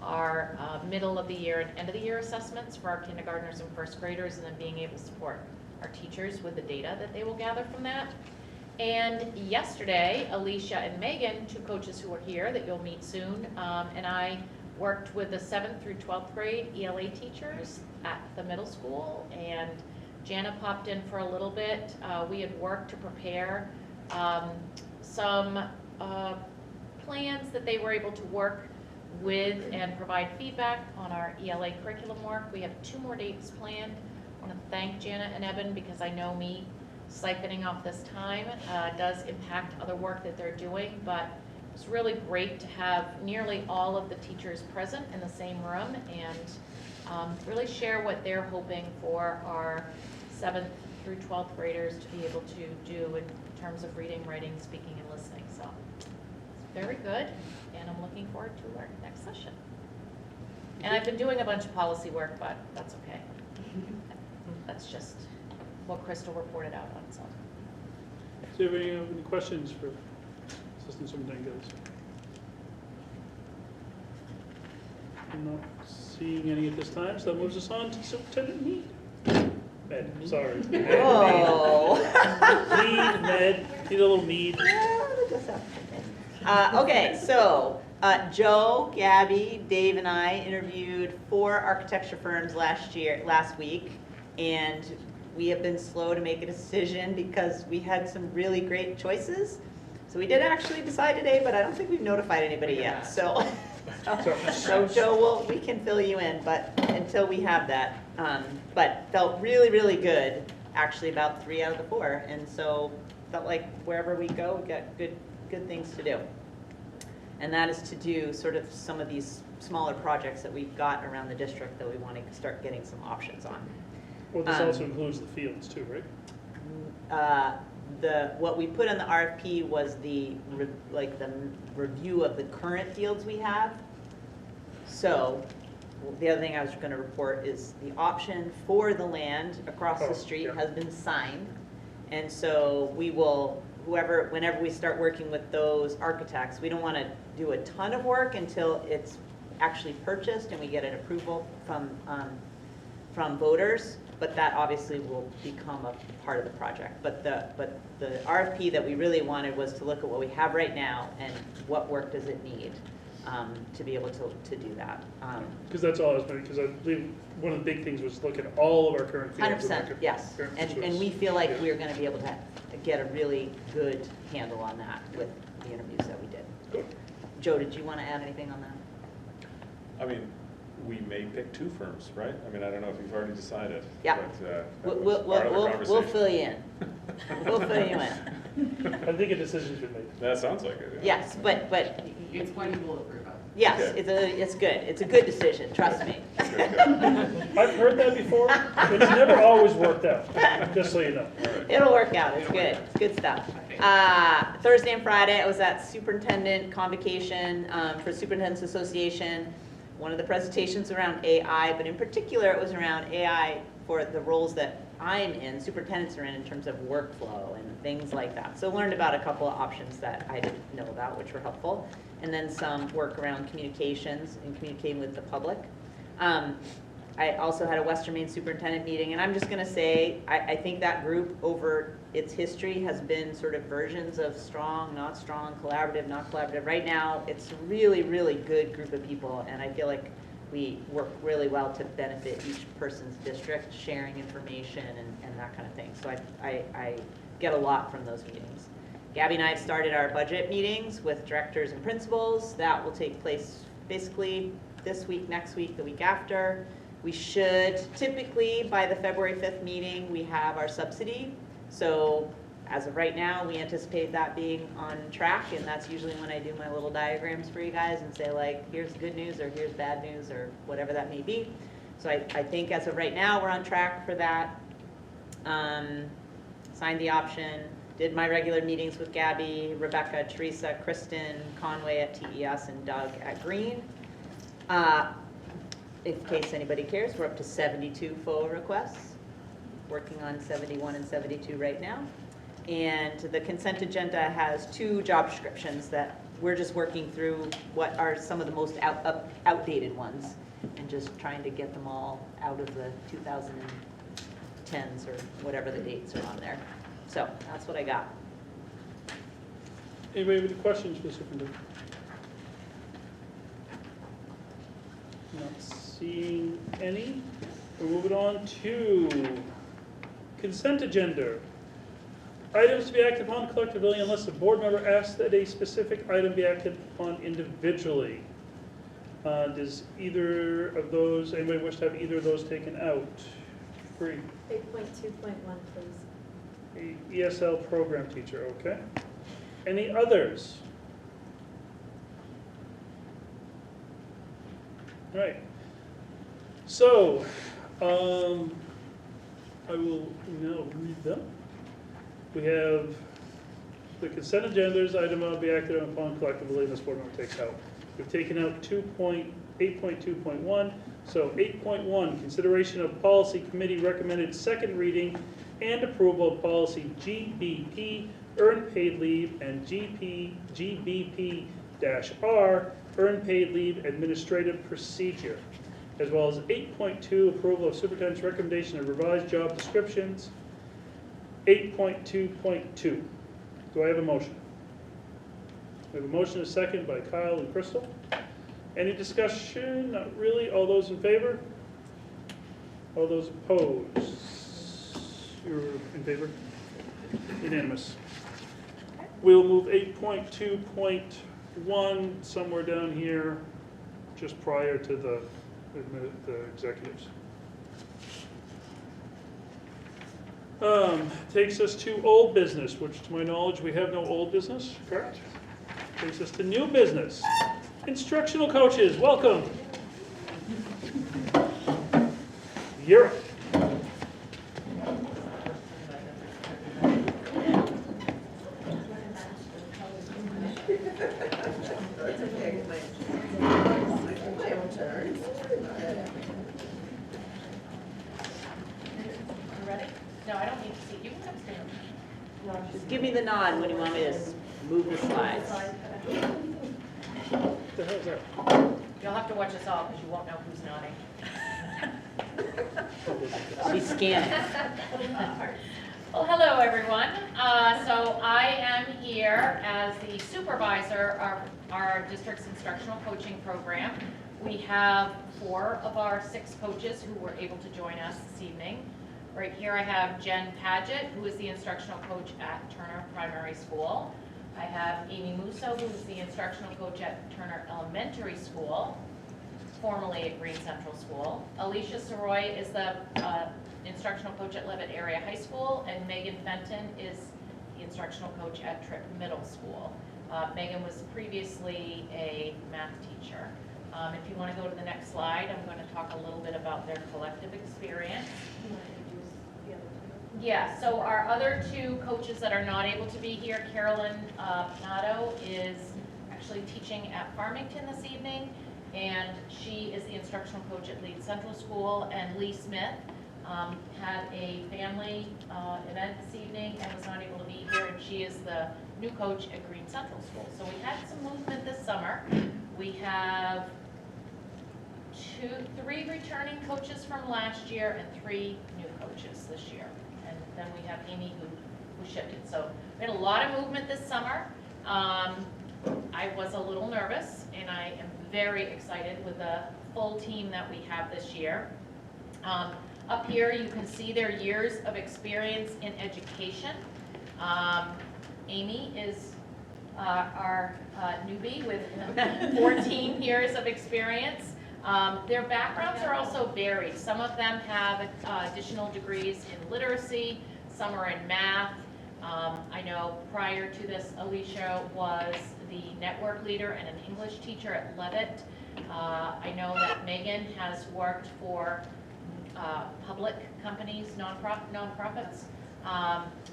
our middle of the year and end of the year assessments for our kindergartners and first graders, and then being able to support our teachers with the data that they will gather from that. And yesterday, Alicia and Megan, 2 coaches who are here that you'll meet soon, and I worked with the 7th through 12th grade ELA teachers at the middle school, and Jana popped in for a little bit. We had worked to prepare some plans that they were able to work with and provide feedback on our ELA curriculum work. We have 2 more dates planned. I want to thank Jana and Eben, because I know me siphoning off this time does impact other work that they're doing, but it's really great to have nearly all of the teachers present in the same room and really share what they're hoping for our 7th through 12th graders to be able to do in terms of reading, writing, speaking, and listening. So it's very good, and I'm looking forward to our next session. And I've been doing a bunch of policy work, but that's okay. That's just what Crystal reported out on. So. Do you have any questions for Assistant Superintendent Gillis? I'm not seeing any at this time, so that moves us on to Superintendent Mead. Med, sorry. Whoa. Mead, Med, need a little mead. Okay, so Joe, Gabby, Dave, and I interviewed 4 architecture firms last week, and we have been slow to make a decision because we had some really great choices. So we did actually decide today, but I don't think we've notified anybody yet. So Joe, we can fill you in, but until we have that. But felt really, really good, actually, about 3 out of the 4. And so felt like wherever we go, we got good things to do. And that is to do sort of some of these smaller projects that we've got around the district that we want to start getting some options on. Well, this also includes the fields too, right? what we put on the RFP was the review of the current fields we have. So, the other thing I was gonna report is the option for the land across the street has been signed. And so we will, whenever we start working with those architects, we don't wanna do a ton of work until it's actually purchased and we get an approval from voters, but that obviously will become a part of the project. But the RFP that we really wanted was to look at what we have right now and what work does it need to be able to do that. Because that's all I was wondering, because I believe one of the big things was look at all of our current fields. 100%, yes. And we feel like we're gonna be able to get a really good handle on that with the interviews that we did. Good. Joe, did you wanna add anything on that? I mean, we may pick 2 firms, right? I mean, I don't know if you've already decided. Yeah. But that We'll was part of the we'll conversation. fill you in. We'll fill you in. I think a decision's been made. That sounds like it. Yeah. Yes, but It's one you will approve of. yes, Okay. it's good. It's a good decision, trust me. I've heard that before. It's never always worked out, just so you know. It'll work out, it's good, it's good stuff. Thursday and Friday, I was at superintendent convocation for Superintendent's Association. One of the presentations around AI, but in particular, it was around AI for the roles that I'm in, superintendents are in terms of workflow and things like that. So learned about a couple of options that I didn't know about, which were helpful. And then some work around communications and communicating with the public. I also had a Western Maine superintendent meeting, and I'm just gonna say, I think that group over its history has been sort of versions of strong, not strong, collaborative, not collaborative. Right now, it's a really, really good group of people, and I feel like we work really well to benefit each person's district, sharing information and that kind of thing. So I get a lot from those meetings. Gabby and I have started our budget meetings with directors and principals. That will take place basically this week, next week, the week after. We should typically, by the February 5th meeting, we have our subsidy. So as of right now, we anticipate that being on track, and that's usually when I do my little diagrams for you guys and say like, here's good news or here's bad news or whatever that may be. So I think as of right now, we're on track for that. Signed the option, did my regular meetings with Gabby, Rebecca, Teresa, Kristen, Conway at TES, and Doug at Green. In case anybody cares, we're up to 72 FOA requests. Working on 71 and 72 right now. And the consent agenda has 2 job descriptions that we're just working through what are some of the most outdated ones and just trying to get them all out of the 2010s or whatever the dates are on there. So that's what I got. Anybody with any questions for the superintendent? Not seeing any. We're moving on to consent agenda. Items to be acted upon collectively unless the board member asks that a specific item be acted upon individually. Does either of those, anybody wish to have either of those taken out? Free. 8.2.1, please. A ESL program teacher, okay. Any others? All right. So, I will now read them. We have the consent agendas, item to be acted upon collectively, and this board member takes out. We've taken out 8.2.1. So 8.1, consideration of policy committee recommended second reading and approval of policy GBP, earned paid leave, and GBP-R, earned paid leave administrative procedure, as well as 8.2, approval of superintendent's recommendation of revised job descriptions. 8.2.2. Do I have a motion? We have a motion, a second by Kyle and Crystal. Any discussion? Not really. All those in favor? All those opposed? You're in favor? Unanimous. We'll move 8.2.1 somewhere down here, just prior to the executives. Takes us to old business, which to my knowledge, we have no old business, correct? Takes us to new business. Instructional coaches, welcome. You're up. It's okay, my own turn. You ready? No, I don't need to see. You can come stand. Just give me the nod when you want me to move the slides. What the hell is that? You'll have to watch us all because you won't know who's nodding. She's scanning. Well, hello, everyone. So I am here as the supervisor of our district's instructional coaching program. We have 4 of our 6 coaches who were able to join us this evening. Right here I have Jen Paget, who is the instructional coach at Turner Primary School. I have Amy Musso, who is the instructional coach at Turner Elementary School, formerly at Green Central School. Alicia Soroy is the instructional coach at Levitt Area High School, and Megan Fenton is the instructional coach at Tripp Middle School. Megan was previously a math teacher. If you want to go to the next slide, I'm going to talk a little bit about their collective experience. Yeah, so our other 2 coaches that are not able to be here, Carolyn Panato is actually teaching at Farmington this evening, and she is the instructional coach at Leeds Central School, and Lee Smith had a family event this evening and was not able to be here, and she is the new coach at Green Central School. So we had some movement this summer. We have 3 returning coaches from last year and 3 new coaches this year. And then we have Amy who shifted. So we had a lot of movement this summer. I was a little nervous, and I am very excited with the full team that we have this year. Up here you can see their years of experience in education. Amy is our newbie with 14 years of experience. Their backgrounds are also varied. Some of them have additional degrees in literacy, some are in math. I know prior to this, Alicia was the network leader and an English teacher at Levitt. I know that Megan has worked for public companies, nonprofits.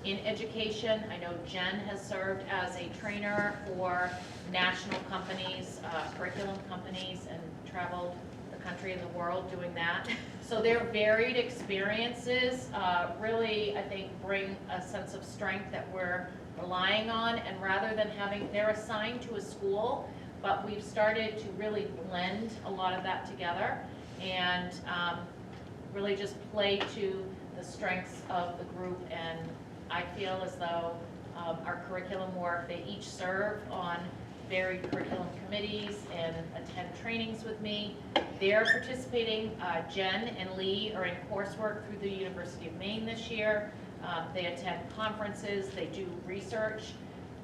In education, I know Jen has served as a trainer for national companies, curriculum companies, and traveled the country and the world doing that. So their varied experiences really, I think, bring a sense of strength that we're relying on, and rather than having, they're assigned to a school, but we've started to really blend a lot of that together and really just play to the strengths of the group. And I feel as though our curriculum work, they each serve on varied curriculum committees and attend trainings with me. They're participating. Jen and Lee are in coursework through the University of Maine this year. They attend conferences, they do research,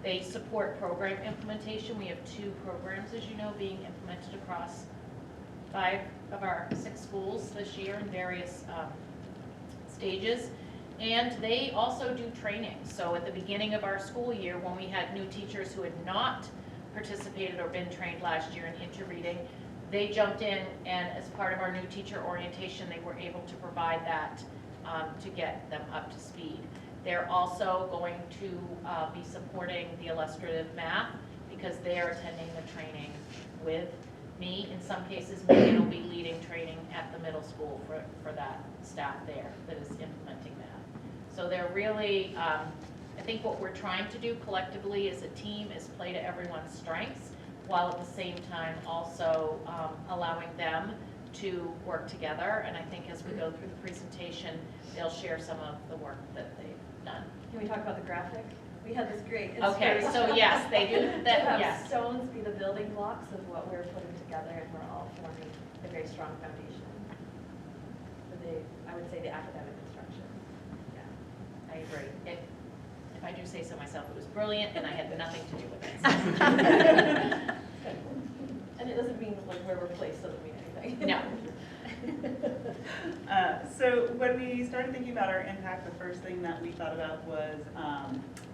they support program implementation. We have 2 programs, as you know, being implemented across 5 of our 6 schools this year in various stages. And they also do training. So at the beginning of our school year, when we had new teachers who had not participated or been trained last year in interreading, they jumped in, and as part of our new teacher orientation, they were able to provide that to get them up to speed. They're also going to be supporting the illustrative math because they're attending the training with me. In some cases, Megan will be leading training at the middle school for that staff there that is implementing that. So they're really, I think what we're trying to do collectively as a team is play to everyone's strengths, while at the same time also allowing them to work together. And I think as we go through the presentation, they'll share some of the work that they've done. Can we talk about the graphic? We had this great Okay, so yes, they do that, to have yes. stones be the building blocks of what we're putting together, and we're all forming a very strong foundation for the, I would say, the academic instruction. Yeah, I agree. If I do say so myself, it was brilliant, and I had nothing to do with it. And it doesn't mean like where we're placed doesn't mean anything. No. So when we started thinking about our impact, the first thing that we thought about was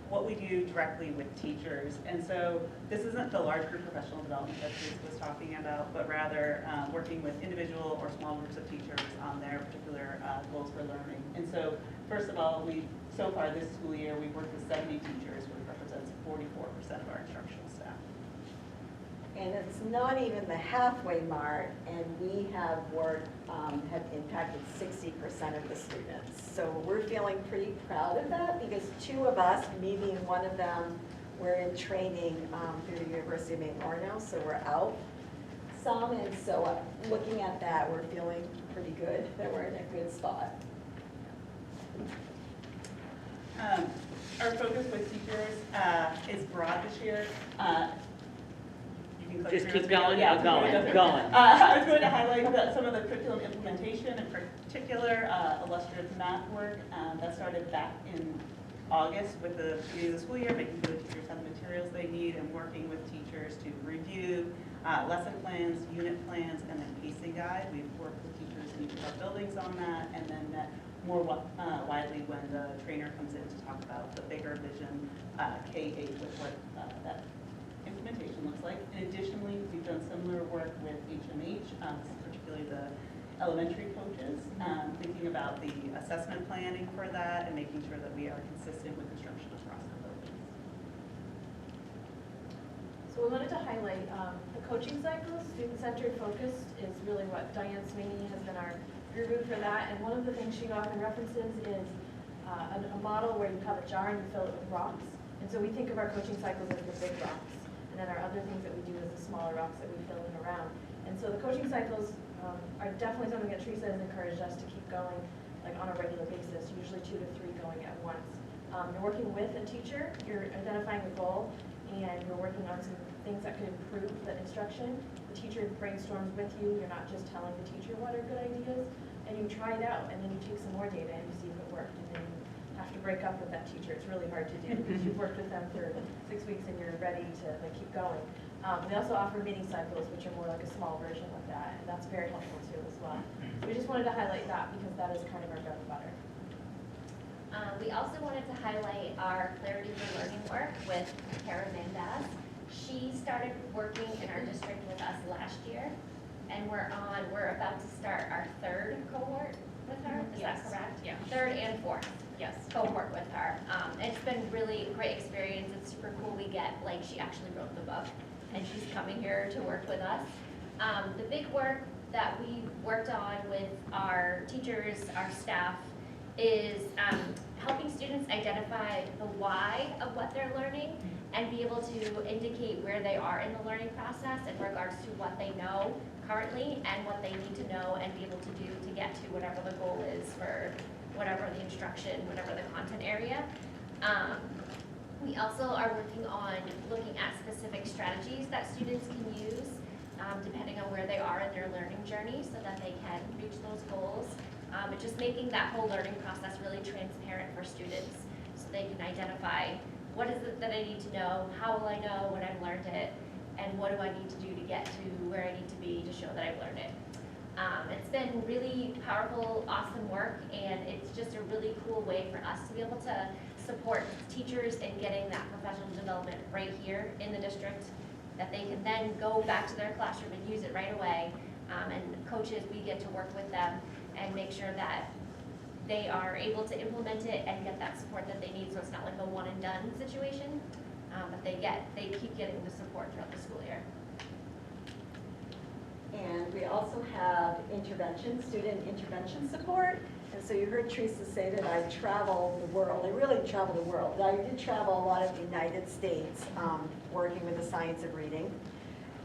what we do directly with teachers. And so this isn't the large group professional development that Bruce was talking about, but rather working with individual or small groups of teachers on their particular goals for learning. And so first of all, so far this school year, we've worked with 70 teachers, which represents 44% of our instructional staff. And it's not even the halfway mark, and we have impacted 60% of the students. So we're feeling pretty proud of that, because 2 of us, me being one of them, we're in training through the University of Maine Orono, so we're out some, and so looking at that, we're feeling pretty good that we're in a good spot. Our focus with teachers is broad this year. You can click Just through keep as we go. going, Yeah, I'm going, keep I'm going. I was going to highlight some of the curriculum implementation, in particular, illustrative math work that started back in August with the beginning of the school year, making sure the teachers have the materials they need and working with teachers to review lesson plans, unit plans, and then pacing guide. We've worked with teachers in each of our buildings on that, and then met more widely when the trainer comes in to talk about the bigger vision K-8 with what that implementation looks like. And additionally, we've done similar work with HMH, particularly the elementary coaches, thinking about the assessment planning for that and making sure that we are consistent with instruction across the buildings. So we wanted to highlight the coaching cycles. Student-centered focused is really what Diane Sweeney has been our guru for that. And one of the things she often references is a model where you have a jar and you fill it with rocks. And so we think of our coaching cycles as the big rocks. And then our other things that we do is the smaller rocks that we fill in around. And so the coaching cycles are definitely something that Teresa has encouraged us to keep going like on a regular basis, usually 2 to 3 going at once. You're working with a teacher, you're identifying a goal, and you're working on some things that could improve the instruction. The teacher brainstorms with you, you're not just telling the teacher what are good ideas, and you try it out, and then you take some more data and you see if it worked, and then you have to break up with that teacher. It's really hard to do because you've worked with them for 6 weeks and you're ready to like keep going. We also offer mini cycles, which are more like a small version of that, and that's very helpful too as well. So we just wanted to highlight that because that is kind of our bread and butter. We also wanted to highlight our Clarity for Learning work with Kara Mendaz. She started working in our district with us last year, and we're about to start our 3rd cohort with her. Is that correct? Yeah. 3rd and 4th. Yes. Cohort with her. It's been really a great experience. It's super cool. We get, like, she actually wrote the book, and she's coming here to work with us. The big work that we worked on with our teachers, our staff, is helping students identify the why of what they're learning and be able to indicate where they are in the learning process in regards to what they know currently and what they need to know and be able to do to get to whatever the goal is for whatever the instruction, whatever the content area. We also are working on looking at specific strategies that students can use depending on where they are in their learning journey so that they can reach those goals. And just making that whole learning process really transparent for students so they can identify what is it that I need to know, how will I know when I've learned it, and what do I need to do to get to where I need to be to show that I've learned it. It's been really powerful, awesome work, and it's just a really cool way for us to be able to support teachers in getting that professional development right here in the district, that they can then go back to their classroom and use it right away. And coaches, we get to work with them and make sure that they are able to implement it and get that support that they need, so it's not like a one and done situation, but they keep getting the support throughout the school year. And we also have student intervention support. And so you heard Teresa say that I travel the world. I really travel the world. I did travel a lot of the United States working with the science of reading.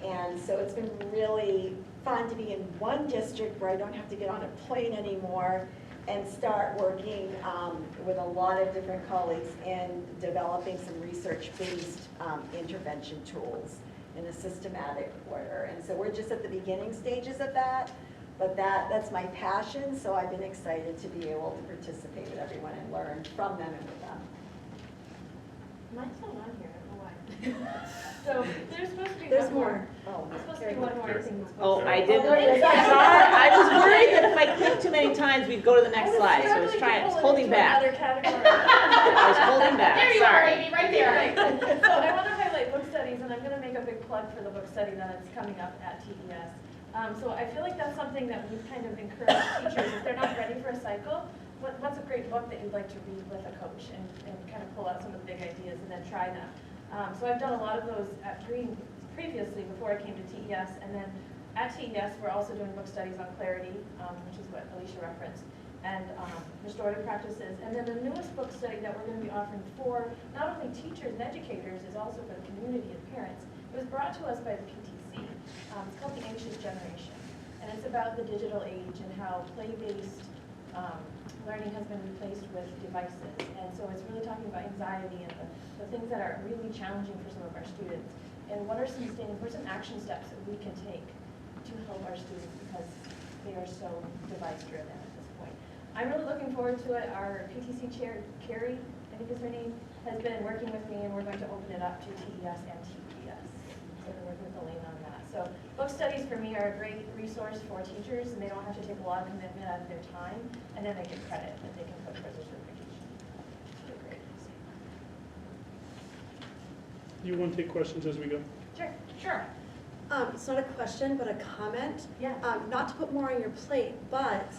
And so it's been really fun to be in one district where I don't have to get on a plane anymore and start working with a lot of different colleagues and developing some research-based intervention tools in a systematic order. And so we're just at the beginning stages of that, but that's my passion, so I've been excited to be able to participate with everyone and learn from them and with them. Mine's not on here, I don't know why. So there's supposed to be There's one more. Oh, There's supposed to be one more thing. that's Oh, supposed to- I didn't. Oh, there it is. I was worried that if I clicked too many times, we'd go to the next slide, so I was holding back. Another category. I was holding back, There you are, sorry. Amy, right there. So I want to highlight book studies, and I'm going to make a big plug for the book study that is coming up at TES. So I feel like that's something that we've kind of encouraged teachers, if they're not ready for a cycle, what's a great book that you'd like to read with a coach and kind of pull out some of the big ideas and then try them. So I've done a lot of those at Green previously, before I came to TES, and then at TES, we're also doing book studies on clarity, which is what Alicia referenced, and restorative practices. And then the newest book study that we're going to be offering for not only teachers and educators, is also for the community and parents. It was brought to us by the PTC. It's called The Anxious Generation, and it's about the digital age and how play-based learning has been replaced with devices. And so it's really talking about anxiety and the things that are really challenging for some of our students. And what are some action steps that we can take to help our students, because they are so device-driven at this point. I'm really looking forward to it. Our PTC chair, Carrie, I think is her name, has been working with me, and we're going to open it up to TES and TPS. So we're working with Elaine on that. So book studies for me are a great resource for teachers, and they don't have to take a lot of commitment out of their time, and then they get credit that they can put towards their certification. They're great. You want to take questions as we go? Sure. It's not a question, but a comment. Yeah. Not to put more on your plate, but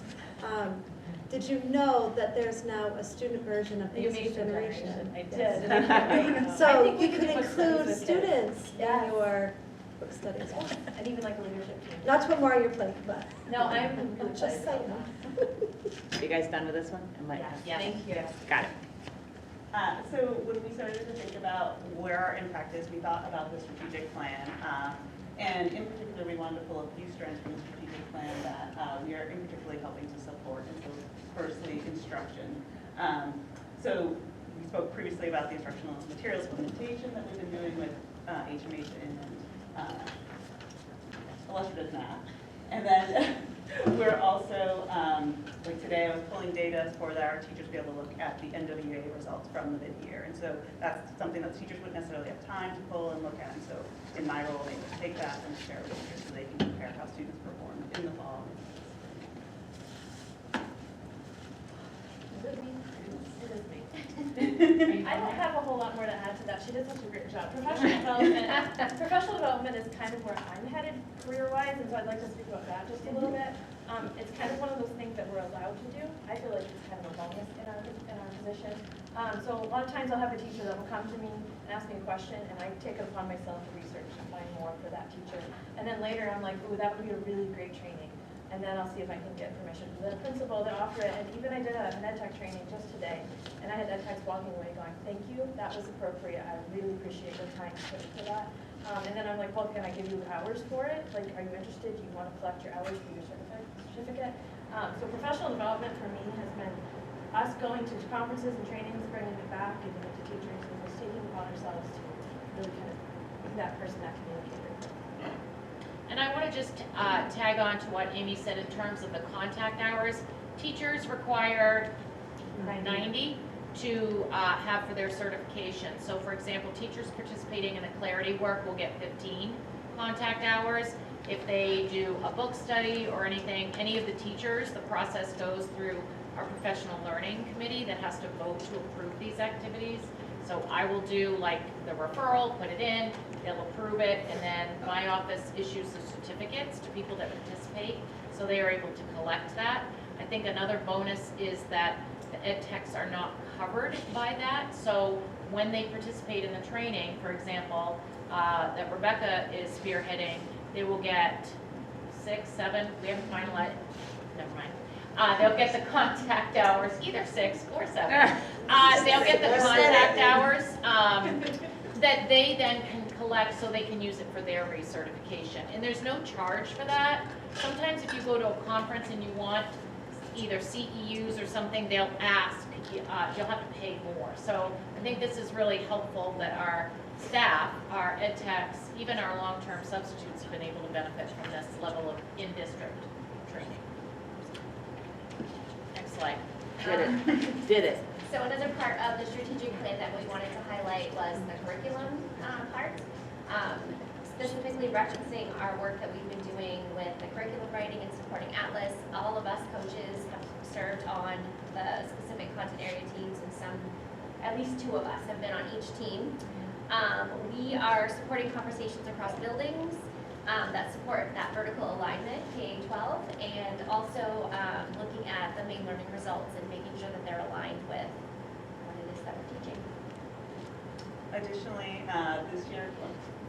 did you know that there's now a student version of the Anxious Generation? I did. And I can't wait. I So think we you can could do book studies include with kids. students Yes. in your book studies. And even like a leadership team. Not to put more on your plate, but. No, I'm really Just excited about saying. Are you guys done with this one? Yeah, thank you. Got it. So when we started to think about where our impact is, we thought about the strategic plan. And in particular, we wanted to pull a few strands from the strategic plan that we are in particularly helping to support. And so firstly, instruction. So we spoke previously about the instructional materials implementation that we've been doing with HMH and illustrative math. And then we're also, like today I was pulling data for that our teachers be able to look at the NWA results from the mid-year. And so that's something that teachers wouldn't necessarily have time to pull and look at. And so in my role, they would take that and share it with teachers so they can compare how students perform in the fall. Is it me? It is me. I don't have a whole lot more to add to that. She did such a great job. Professional development is kind of where I'm headed career-wise, and so I'd like to speak about that just a little bit. It's kind of one of those things that we're allowed to do. I feel like it's kind of a bonus in our position. So a lot of times I'll have a teacher that will come to me and ask me a question, and I take it upon myself to research and find more for that teacher. And then later I'm like, ooh, that would be a really great training. And then I'll see if I can get permission from the principal to offer it. And even I did an EdTech training just today, and I had EdTechs walking away going, thank you, that was appropriate. I really appreciate the time put into that. And then I'm like, well, can I give you hours for it? Like, are you interested? Do you want to collect your hours for your certificate? So professional development for me has been us going to conferences and trainings, bringing it back, giving it to teachers, and just taking it upon ourselves to really kind of be that person, that communicator. And I want to just tag on to what Amy said in terms of the contact hours. Teachers require 90 to have for their certification. So for example, teachers participating in the clarity work will get 15 contact hours. If they do a book study or anything, any of the teachers, the process goes through our professional learning committee that has to vote to approve these activities. So I will do like the referral, put it in, they'll approve it, and then my office issues the certificates to people that participate, so they are able to collect that. I think another bonus is that the ed techs are not covered by that, so when they participate in the training, for example, that Rebecca is spearheading, they will get 6, 7, we haven't finalized, never mind. They'll get the contact hours, either 6 or 7. They'll get the contact hours that they then can collect so they can use it for their recertification. And there's no charge for that. Sometimes if you go to a conference and you want either CEUs or something, they'll ask, you'll have to pay more. So I think this is really helpful that our staff, our ed techs, even our long-term substitutes have been able to benefit from this level of in-district training. Next slide. Did it. So another part of the strategic plan that we wanted to highlight was the curriculum part, specifically referencing our work that we've been doing with the curriculum writing and supporting Atlas. All of us coaches have served on the specific content area teams, and at least 2 of us have been on each team. We are supporting conversations across buildings that support that vertical alignment, K-12, and also looking at the main learning results and making sure that they're aligned with what it is that we're teaching. Additionally, this year,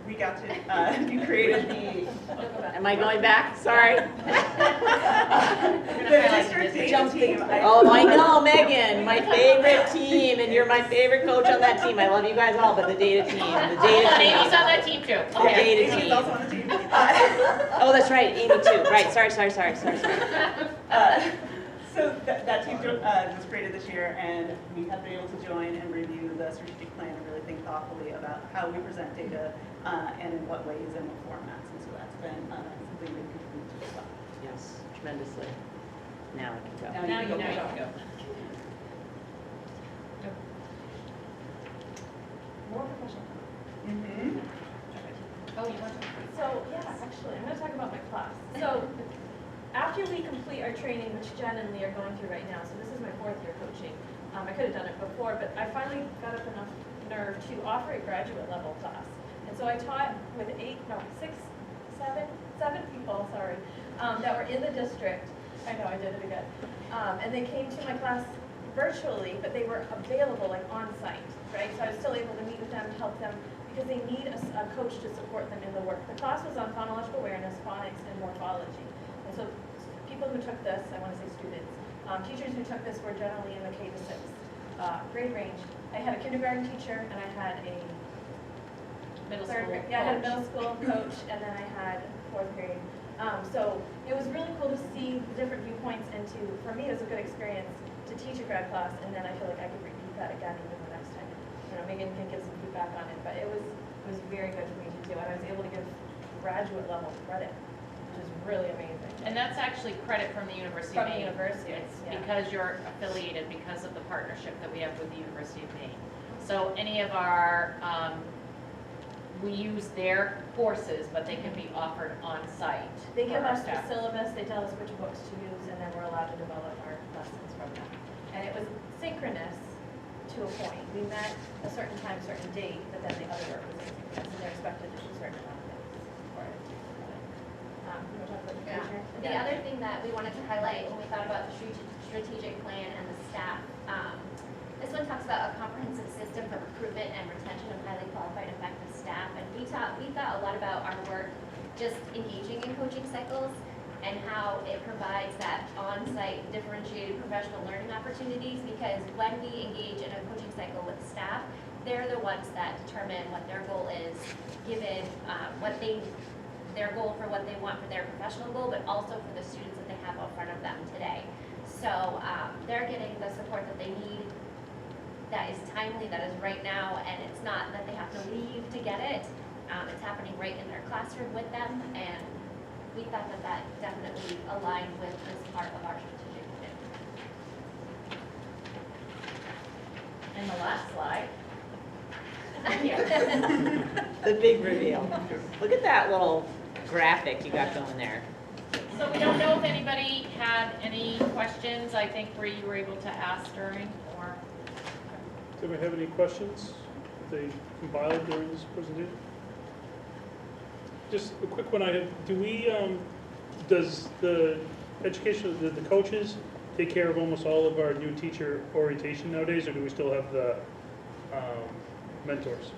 we got to, you created the. Am I going back? Sorry. The district data team. Oh, I know, Megan, my favorite team, and you're my favorite coach on that team. I love you guys all, but the data team, the data team. Amy's on that team too. The data team. also on the team. Oh, that's right, Amy too. Right, sorry. So that team was created this year, and we have been able to join and review the strategic plan and really think thoughtfully about how we present data and in what ways and what formats. And so that's been something we continue to as well. Yes, tremendously. Now I can go. Now you can go. More professional. Mm-hmm. Oh, you want to? So, yeah, actually, I'm gonna talk about my class. So, after we complete our training, which Jen and Lee are going through right now, so this is my 4th year coaching. I could have done it before, but I finally got up enough nerve to offer a graduate level class. And so I taught with 7 people, sorry, that were in the district. I know, I did it again. And they came to my class virtually, but they were available, like on site, right? So I was still able to meet with them, help them, because they need a coach to support them in the work. The class was on phonological awareness, phonics, and morphology. And so people who took this, I want to say students, teachers who took this were generally in the K to 6 grade range. I had a kindergarten teacher, and I had a Middle third school grade. Yeah, I had a coach. middle school coach, and then I had 4th grade. So it was really cool to see the different viewpoints, and for me, it was a good experience to teach a grad class, and then I feel like I could repeat that again even the next time. You know, Megan can give some feedback on it, but it was very good for me to do, and I was able to give graduate level credit, which is really amazing. And that's actually credit from the University of From the Maine. university, It's yeah. because you're affiliated, because of the partnership that we have with the University of Maine. So any of our, we use their courses, but they can be offered on site. They give for our us the staff. syllabus, they tell us which books to use, and then we're allowed to develop our lessons from them. And it was synchronous to a point. We met a certain time, certain date, but then the other work was asynchronous, and they're expected to do certain amount of things for it. You want to talk about the Yeah. future? The other thing that we wanted to highlight when we thought about the strategic plan and the staff, this one talks about a comprehensive system for recruitment and retention of highly qualified, effective staff. And we thought a lot about our work just engaging in coaching cycles and how it provides that on-site differentiated professional learning opportunities, because when we engage in a coaching cycle with staff, they're the ones that determine what their goal is, given their goal for what they want for their professional goal, but also for the students that they have in front of them today. So they're getting the support that they need, that is timely, that is right now, and it's not that they have to leave to get it. It's happening right in their classroom with them, and we thought that definitely aligned with this part of our strategic plan. And the last slide. The big reveal. Look at that little graphic you got going there. So we don't know if anybody had any questions, I think, where you were able to ask during, or? Do we have any questions that they compiled during this presentation? Just a quick one I had. Does the education, the coaches take care of almost all of our new teacher orientation nowadays, or do we still have the mentors?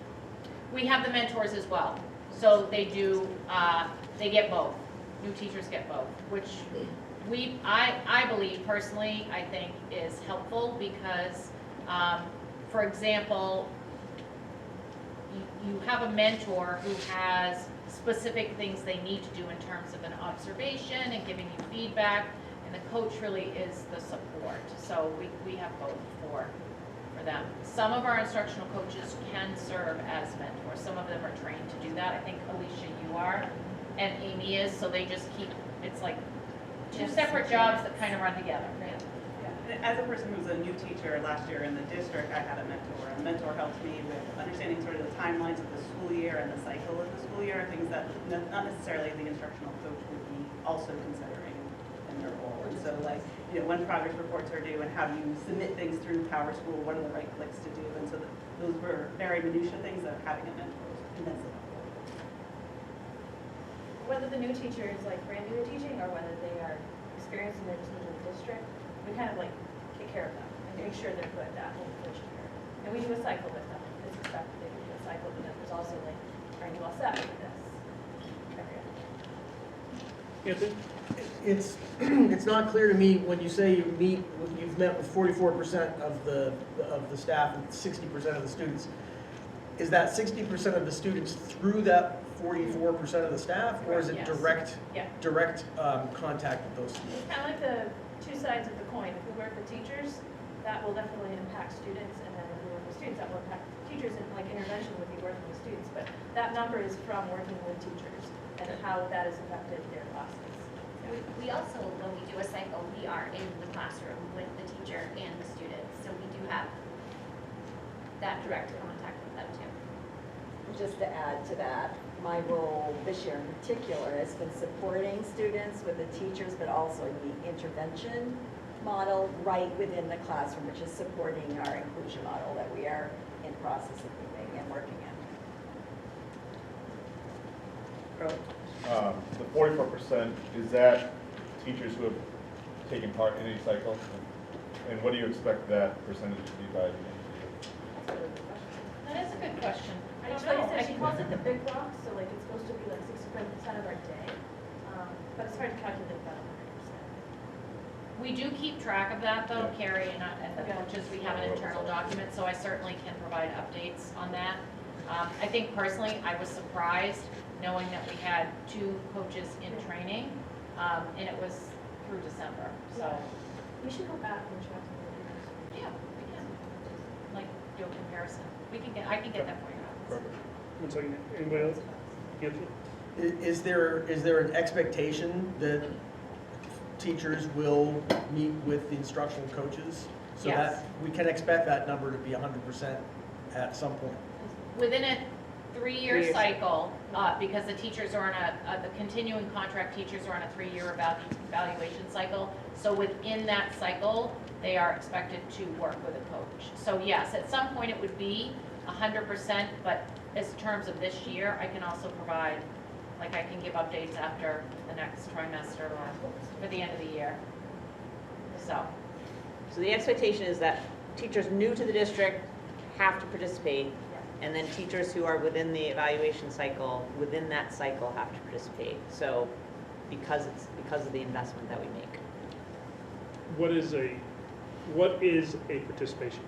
We have the mentors as well. So they do, they get both. New teachers get both, which I believe personally, I think is helpful because, for example, you have a mentor who has specific things they need to do in terms of an observation and giving you feedback, and the coach really is the support. So we have both for them. Some of our instructional coaches can serve as mentors. Some of them are trained to do that. I think Alicia, you are, and Amy is, so they just keep, it's like two separate jobs that kind of run together. And as a person who was a new teacher last year in the district, I had a mentor. And the mentor helped me with understanding sort of the timelines of the school year and the cycle of the school year, things that not necessarily the instructional coach would be also considering in their role. And so like, you know, when progress reports are due and how do you submit things through Power School, what are the right clicks to do? And so those were very minutiae things that having a mentor was immensely helpful. Whether the new teacher is like brand new to teaching or whether they are experienced and they're just new to the district, we kind of like take care of them and make sure they're good that whole first year. And we do a cycle with them. It's expected they do a cycle, but then there's also like, are you all set with this area? Anthony? It's not clear to me when you say you've met with 44% of the staff and 60% of the students. Is that 60% of the students through that 44% of the staff, or is it Yes. direct contact with those students? It's kind of like the two sides of the coin. If we work with teachers, that will definitely impact students, and then if we work with students, that will impact teachers, and like intervention would be working with students. But that number is from working with teachers and how that has affected their classes. We also, when we do a cycle, we are in the classroom with the teacher and the students, so we do have that direct contact with them too. Just to add to that, my role this year in particular has been supporting students with the teachers, but also the intervention model right within the classroom, which is supporting our inclusion model that we are in process of moving and working in. The 44%, is that teachers who have taken part in any cycle? And what do you expect that percentage to be by the end of the year? That is a good question. I don't Like I know. said, she calls it the big block, so like it's supposed to be like 65% of our day. But it's hard to calculate that 100%. We do keep track of that though, Yeah. Carrie, and the Okay. coaches, we have an internal document, so I certainly can provide updates on that. I think personally, I was surprised knowing that we had 2 coaches in training, and it was through December, so. We should go back and check. Yeah, we can, like, do a comparison. I can get that for you. Perfect. 1 second, anybody else? Anthony? Is there an expectation that teachers will meet with the instructional coaches? So Yes. that we can expect that number to be 100% at some point? Within a 3-year 3 years. cycle, because the teachers are on the continuing contract teachers are on a 3-year evaluation cycle. So within that cycle, they are expected to work with a coach. So yes, at some point it would be 100%, but as terms of this year, I can also provide, like I can give updates after the next trimester or for the end of the year. So, the expectation is that teachers new to the district have to participate, and then teachers who are within the evaluation cycle, within that cycle, have to participate. So, because of the investment that we make. What is a participation?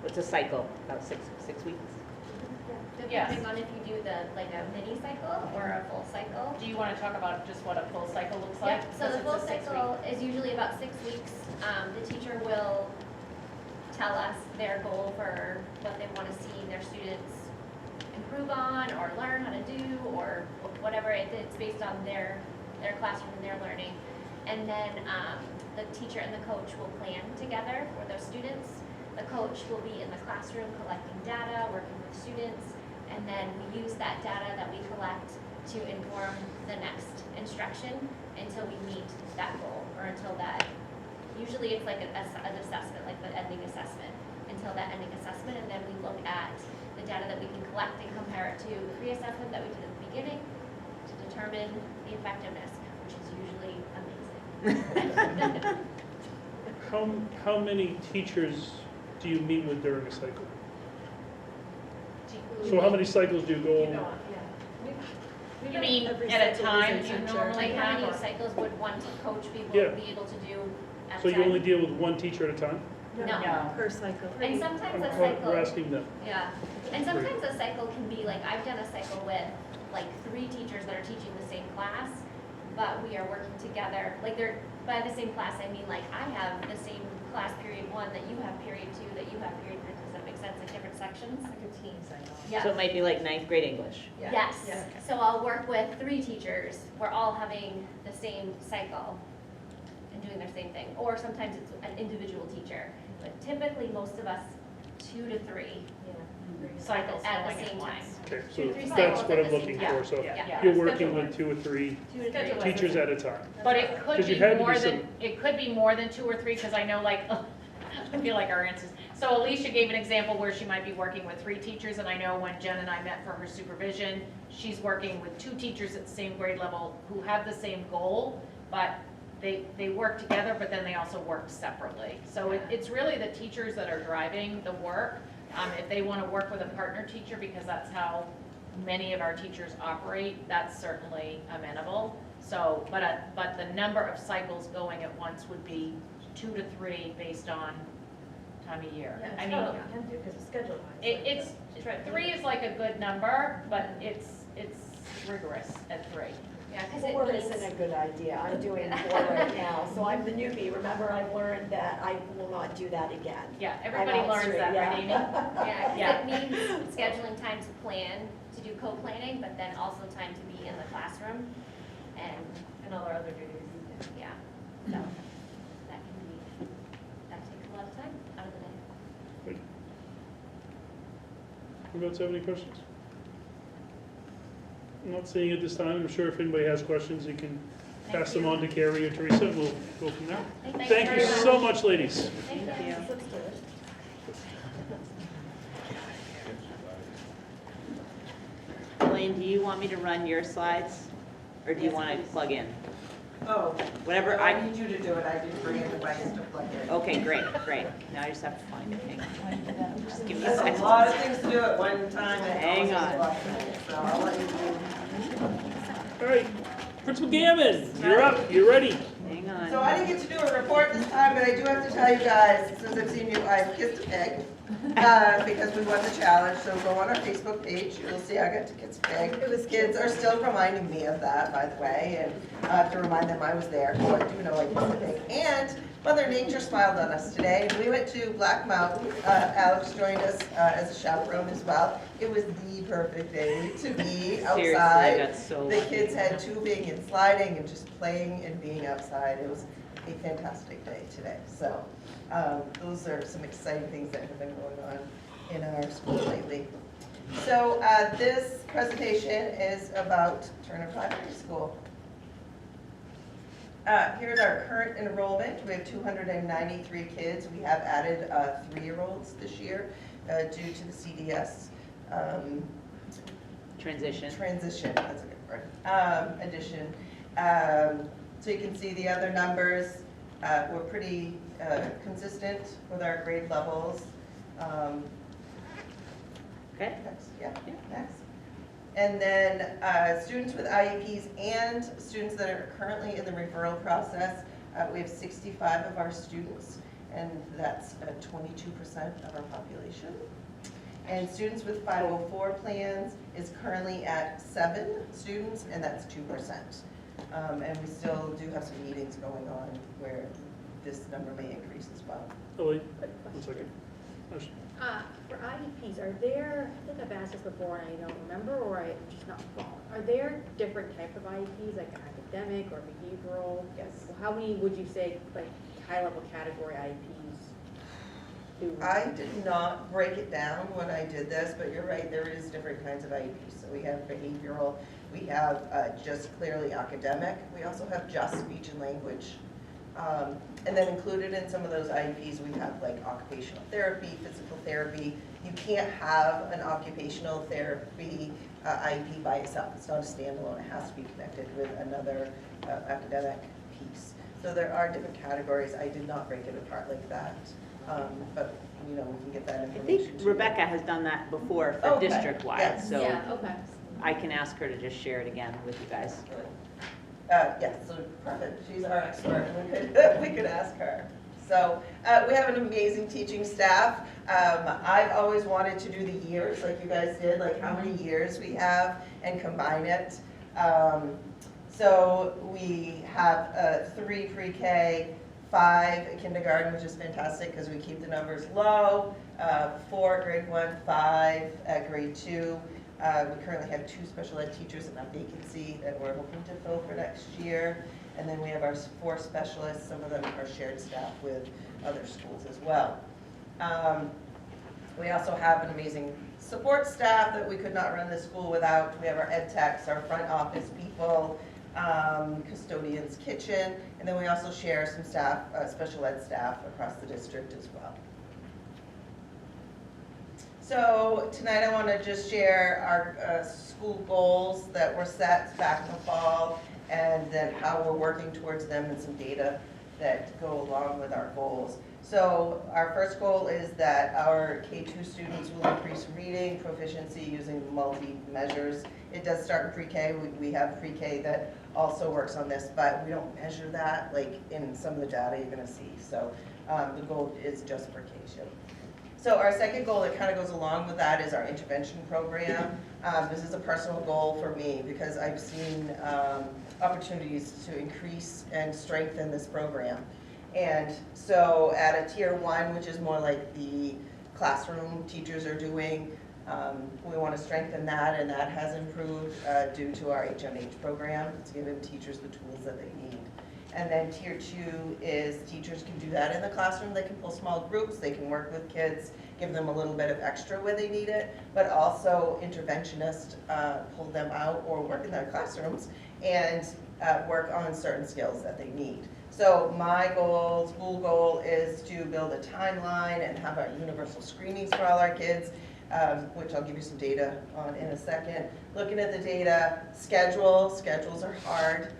It's a cycle, about six weeks. Depending on if you do like a mini cycle or a full cycle. do you want to talk about just what a full cycle looks like? Yep, so the full cycle is usually about 6 weeks. The teacher will tell us their goal for what they want to see their students improve on or learn how to do or whatever. It's based on their classroom and their learning. And then the teacher and the coach will plan together for those students. The coach will be in the classroom collecting data, working with students, and then we use that data that we collect to inform the next instruction until we meet that goal, or until that, usually it's like an assessment, like the ending assessment, until that ending assessment, and then we look at the data that we can collect and compare it to the pre-assessment that we did at the beginning to determine the effectiveness, which is usually amazing. How many teachers do you meet with during a cycle? So how many cycles do you go over? You mean at a time you normally Like how have? many or- cycles would one coach be Yeah. able to do at a So you time? only deal with 1 teacher at a time? No. Per cycle. And sometimes a We're cycle, asking them. yeah, and sometimes a cycle can be like, I've done a cycle with like 3 teachers that are teaching the same class, but we are working together, like they're, by the same class, I mean like I have the same class period 1 that you have period 2, that you have period 3, does that make sense, like different sections? Like a team cycle. Yes. So it might be like 9th grade English. Yes, Yeah. so I'll work with 3 teachers, we're all having the same cycle and doing their same thing, or sometimes it's an individual teacher, but typically most of us 2 to 3 cycles at the going same time. Okay, so 2 to 3 that's cycles what at I'm the same looking time. for, so Yeah. you're working with 2 or 3 2 to 3. teachers at a time. But it could Because you be had to be more some- than, it could be more than 2 or 3, because I know like, I feel like our answers. So Alicia gave an example where she might be working with 3 teachers, and I know when Jen and I met for her supervision, she's working with 2 teachers at the same grade level who have the same goal, but they work together, but then they also work separately. So it's really the teachers that are driving the work, If they want to work with a partner teacher, because that's how many of our teachers operate, that's certainly amenable. So, but the number of cycles going at once would be 2 to 3 based on time of year. I mean, can do, because it's scheduled. it's 3 is like a good number, but it's rigorous at 3. Yeah, because 4 isn't a good idea. I'm doing 4 right now, so I'm the newbie. Remember, I've learned that I will not do that again. Yeah, everybody learns that, right, Amy? Yeah, because it means scheduling time to plan, to do co-planning, but then also time to be in the classroom and all our other duties. Yeah, so that takes a lot of time out of the day. Anybody else have any questions? I'm not seeing it this time. I'm sure if anybody has questions, you can pass them on to Carrie or Teresa, and we'll go from there. Thank you so much, ladies. Thank you. Elaine, do you want me to run your slides, or do you want to plug in? Oh, Whatever I need you to do it, I didn't bring a device to plug in. Okay, great. Now I just have to find it. Hang on. Just give me a There's second. a lot of things to do at one time, and Hang also on. a lot of things, so I'll let you do. All right, Principal Gammon, you're up, you're ready. Hang on. So I didn't get to do a report this time, but I do have to tell you guys, since I've seen you, I've kissed a pig, because we won the challenge, so go on our Facebook page, you'll see I got to kiss a pig. Kids are still reminding me of that, by the way, and I have to remind them I was there, so I do know I kissed a pig. And Mother Nature smiled on us today. We went to Black Mountain, Alex joined us as a chaperone as well. It was the perfect day to be outside. Seriously, I got so The lucky. kids had tubing and sliding and just playing and being outside. It was a fantastic day today. So those are some exciting things that have been going on in our school lately. So this presentation is about Turner Primary School. Here's our current enrollment. We have 293 kids. We have added 3-year-olds this year due to the CDS Transition, that's a good word, addition. So you can see the other numbers. We're pretty consistent with our grade levels. Okay. Next, yeah, next. And then students with IEPs and students that are currently in the referral process, we have 65 of our students, and that's 22% of our population. And students with 504 plans is currently at 7 students, and that's 2%. And we still do have some meetings going on where this number may increase as well. Elaine, 1 second. For IEPs, are there, I think I've asked this before and I don't remember, or I'm just not following. Are there different types of IEPs, like academic or behavioral? Yes. Well, how many would you say, like, high-level category IEPs do? I did not break it down when I did this, but you're right, there is different kinds of IEPs. So we have behavioral, we have just clearly academic, we also have just speech and language. And then included in some of those IEPs, we have like occupational therapy, physical therapy. You can't have an occupational therapy IEP by itself. It's not a standalone, it has to be connected with another academic piece. So there are different categories. I did not break it apart like that, but you know, we can get that I information. think to you. Rebecca has done that before for Okay, district-wide, yes. so Yeah, okay. I can ask her to just share it again with you guys. Yeah, so perfect, she's our expert, we could ask her. So we have an amazing teaching staff. I've always wanted to do the years like you guys did, like how many years we have and combine it. So we have 3 pre-K, 5 kindergarten, which is fantastic because we keep the numbers low, 4 grade 1, 5 at grade 2. We currently have 2 special ed teachers in a vacancy that we're hoping to fill for next year. And then we have our 4 specialists. Some of them are shared staff with other schools as well. We also have an amazing support staff that we could not run this school without. We have our ed techs, our front office people, custodians, kitchen, and then we also share some staff, special ed staff across the district as well. So tonight I want to just share our school goals that were set back in the fall and then how we're working towards them and some data that go along with our goals. So our first goal is that our K-2 students will increase reading proficiency using multi-measures. It does start in pre-K. We have pre-K that also works on this, but we don't measure that like in some of the data you're going to see. So the goal is just for K-2. So our second goal that kind of goes along with that is our intervention program. This is a personal goal for me because I've seen opportunities to increase and strengthen this program. And so at a tier 1, which is more like the classroom teachers are doing, we want to strengthen that, and that has improved due to our HMH program. It's given teachers the tools that they need. And then tier 2 is teachers can do that in the classroom. They can pull small groups, they can work with kids, give them a little bit of extra where they need it, but also interventionists pull them out or work in their classrooms and work on certain skills that they need. So my goal, school goal, is to build a timeline and have our universal screenings for all our kids, which I'll give you some data on in a second. Looking at the data, schedules are hard.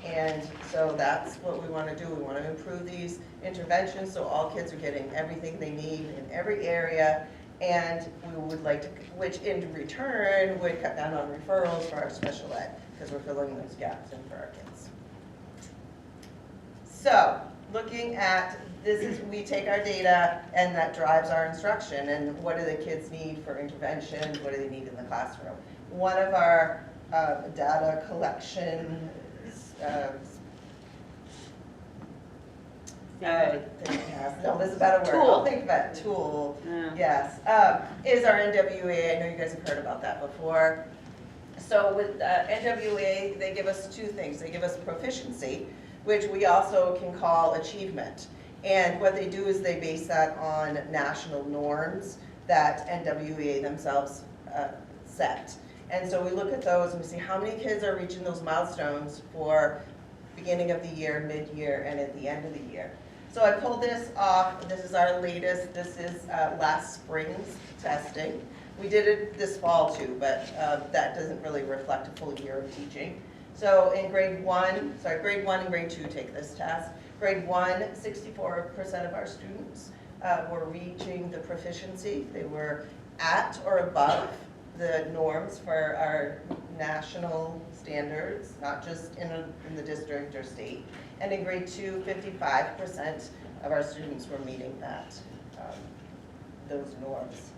And so that's what we want to do. We want to improve these interventions so all kids are getting everything they need in every area. And we would like to, which in return would cut down on referrals for our special ed because we're filling those gaps in for our kids. So looking at this is, we take our data and that drives our instruction and what do the kids need for intervention, what do they need in the classroom. One of our data collection no, this is a better word. I'll think about tool. Yes, is our NWA. I know you guys have heard about that before. So with NWA, they give us two things. They give us proficiency, which we also can call achievement. And what they do is they base that on national norms that NWA themselves set. And so we look at those and we see how many kids are reaching those milestones for beginning of the year, mid-year, and at the end of the year. So I pulled this off. This is our latest. This is last spring's testing. We did it this fall too, but that doesn't really reflect a full year of teaching. So in grade 1 and grade 2 take this test. Grade 1, 64% of our students were reaching the proficiency. They were at or above the norms for our national standards, not just in the district or state. And in grade 2, 55% of our students were meeting that, those norms.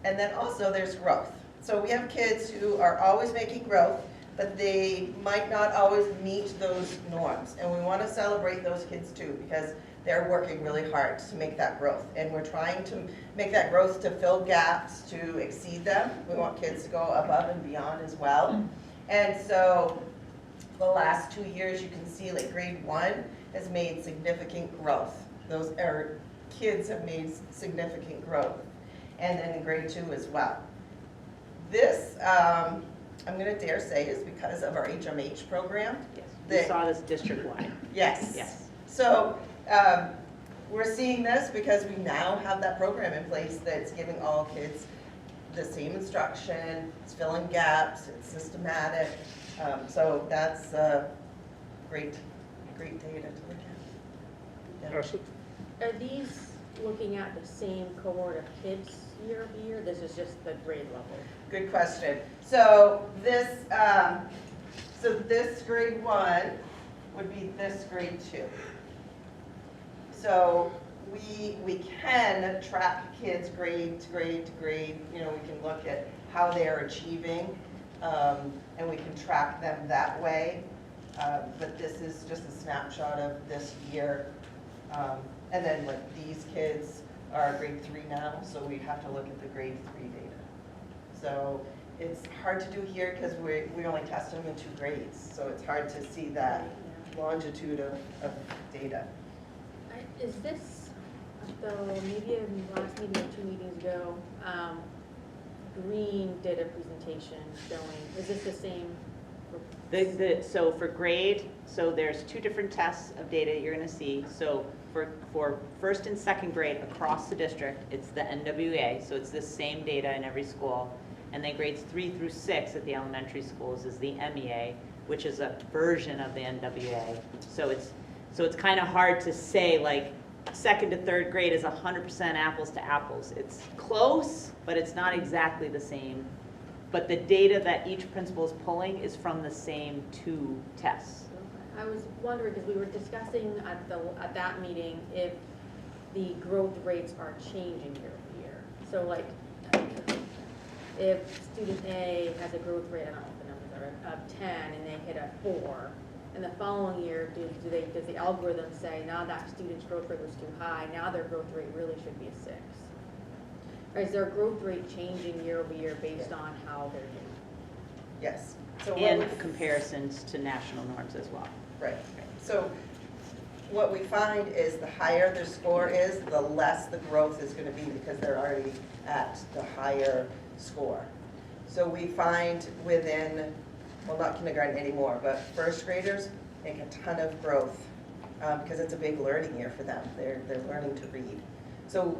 And then also there's growth. So we have kids who are always making growth, but they might not always meet those norms. And we want to celebrate those kids too, because they're working really hard to make that growth. And we're trying to make that growth to fill gaps, to exceed them. We want kids to go above and beyond as well. And so the last 2 years, you can see like grade 1 has made significant growth. Those kids have made significant growth. And then in grade 2 as well. This, I'm going to dare say, is because of our HMH program. Yes, we saw this district-wide. Yes. Yes. So we're seeing this because we now have that program in place that's giving all kids the same instruction, it's filling gaps, it's systematic. So that's great data to look at. Yeah. Are these looking at the same cohort of kids year over year? This is just the grade level. Good question. So this grade 1 would be this grade 2. So we can track kids grade to grade to grade. You know, we can look at how they are achieving, and we can track them that way. But this is just a snapshot of this year. And then like these kids are grade 3 now, so we have to look at the grade 3 data. So it's hard to do here because we only test them in 2 grades. So it's hard to see that longitude of data. Is this, though, maybe in the last meeting or 2 meetings ago, Green did a presentation showing, is this the same? So for grade, so there's 2 different tests of data you're going to see. So for first and second grade across the district, it's the NWA, so it's the same data in every school. And then grades 3 through 6 at the elementary schools is the MEA, which is a version of the NWA. So it's kind of hard to say like second to third grade is 100% apples to apples. It's close, but it's not exactly the same. But the data that each principal is pulling is from the same 2 tests. I was wondering, because we were discussing at that meeting if the growth rates are changing year over year. So like, if student A has a growth rate, I don't know what the numbers are, of 10 and they hit a 4, and the following year, does the algorithm say, now that student's growth rate was too high, now their growth rate really should be a 6? Or is their growth rate changing year over year based on how they're doing? Yes. So And comparisons to national norms as well. Right. So what we find is the higher their score is, the less the growth is going to be because they're already at the higher score. So we find within, well, not kindergarten anymore, but first graders make a ton of growth because it's a big learning year for them. They're learning to read. So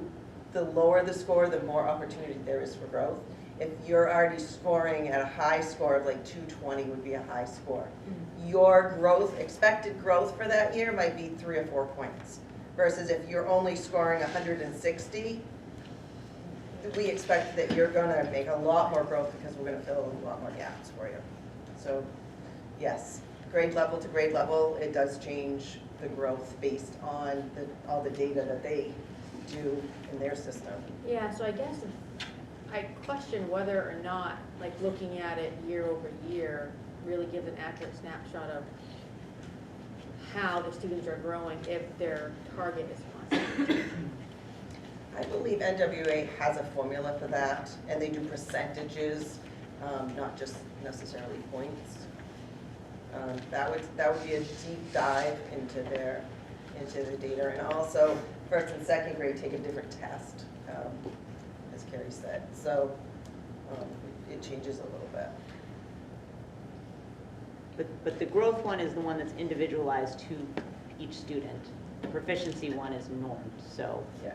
the lower the score, the more opportunity there is for growth. If you're already scoring at a high score of like 220 would be a high score. Your growth, expected growth for that year might be 3 or 4 points. Versus if you're only scoring 160, we expect that you're gonna make a lot more growth because we're gonna fill a lot more gaps for you. So yes, grade level to grade level, it does change the growth based on all the data that they do in their system. Yeah, so I guess I question whether or not, like, looking at it year over year really gives an accurate snapshot of how the students are growing if their target is constant. I believe NWA has a formula for that, and they do percentages, not just necessarily points. That would be a deep dive into the data, and also first and second grade take a different test, as Carrie said. So it changes a little bit. But the growth one is the one that's individualized to each student. The proficiency one is normed. So yeah.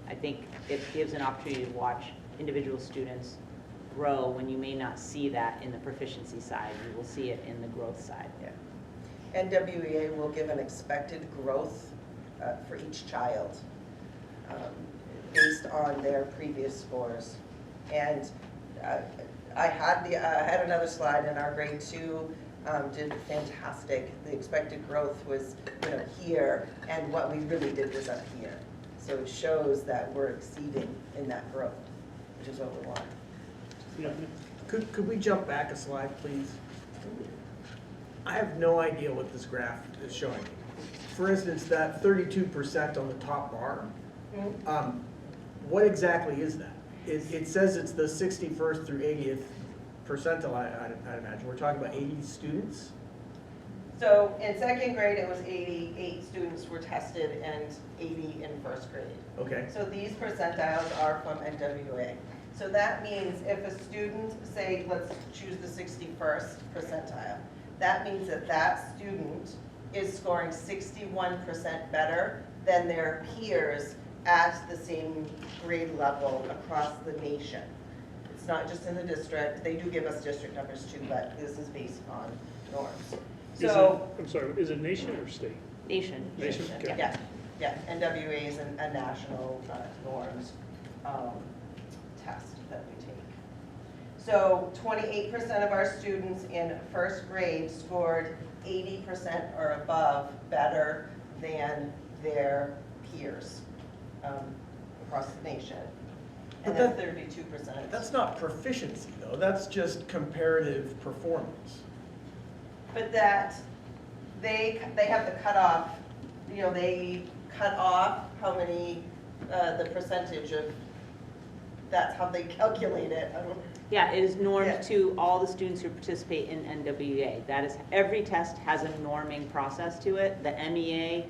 I think it gives an opportunity to watch individual students grow when you may not see that in the proficiency side. You will see it in the growth side. Yeah. NWEA will give an expected growth for each child based on their previous scores. And I had another slide in our grade 2. Did fantastic. The expected growth was, here, and what we really did was up here. So it shows that we're exceeding in that growth, which is what we want. Yeah. Could we jump back a slide, please? I have no idea what this graph is showing. For instance, that 32% on the top bar, what exactly is that? It says it's the 61st through 80th percentile, I'd imagine. We're talking about 80 students? So in second grade, it was 88 students were tested and 80 in first grade. Okay. So these percentiles are from NWA. So that means if a student, say, let's choose the 61st percentile, that means that that student is scoring 61% better than their peers at the same grade level across the nation. It's not just in the district. They do give us district numbers too, but this is based on norms. So, I'm sorry, is it nation or state? Nation. Nation, okay. yeah, NWA is a national norms test that we take. So 28% of our students in first grade scored 80% or above better than their peers across the nation. And then 32%. That's not proficiency, though. That's just comparative performance. But that they have the cutoff, they cut off how many, the percentage of, that's how they calculate it. Yeah, it is normed to all the students who participate in NWA. That is, every test has a norming process to it. The MEA,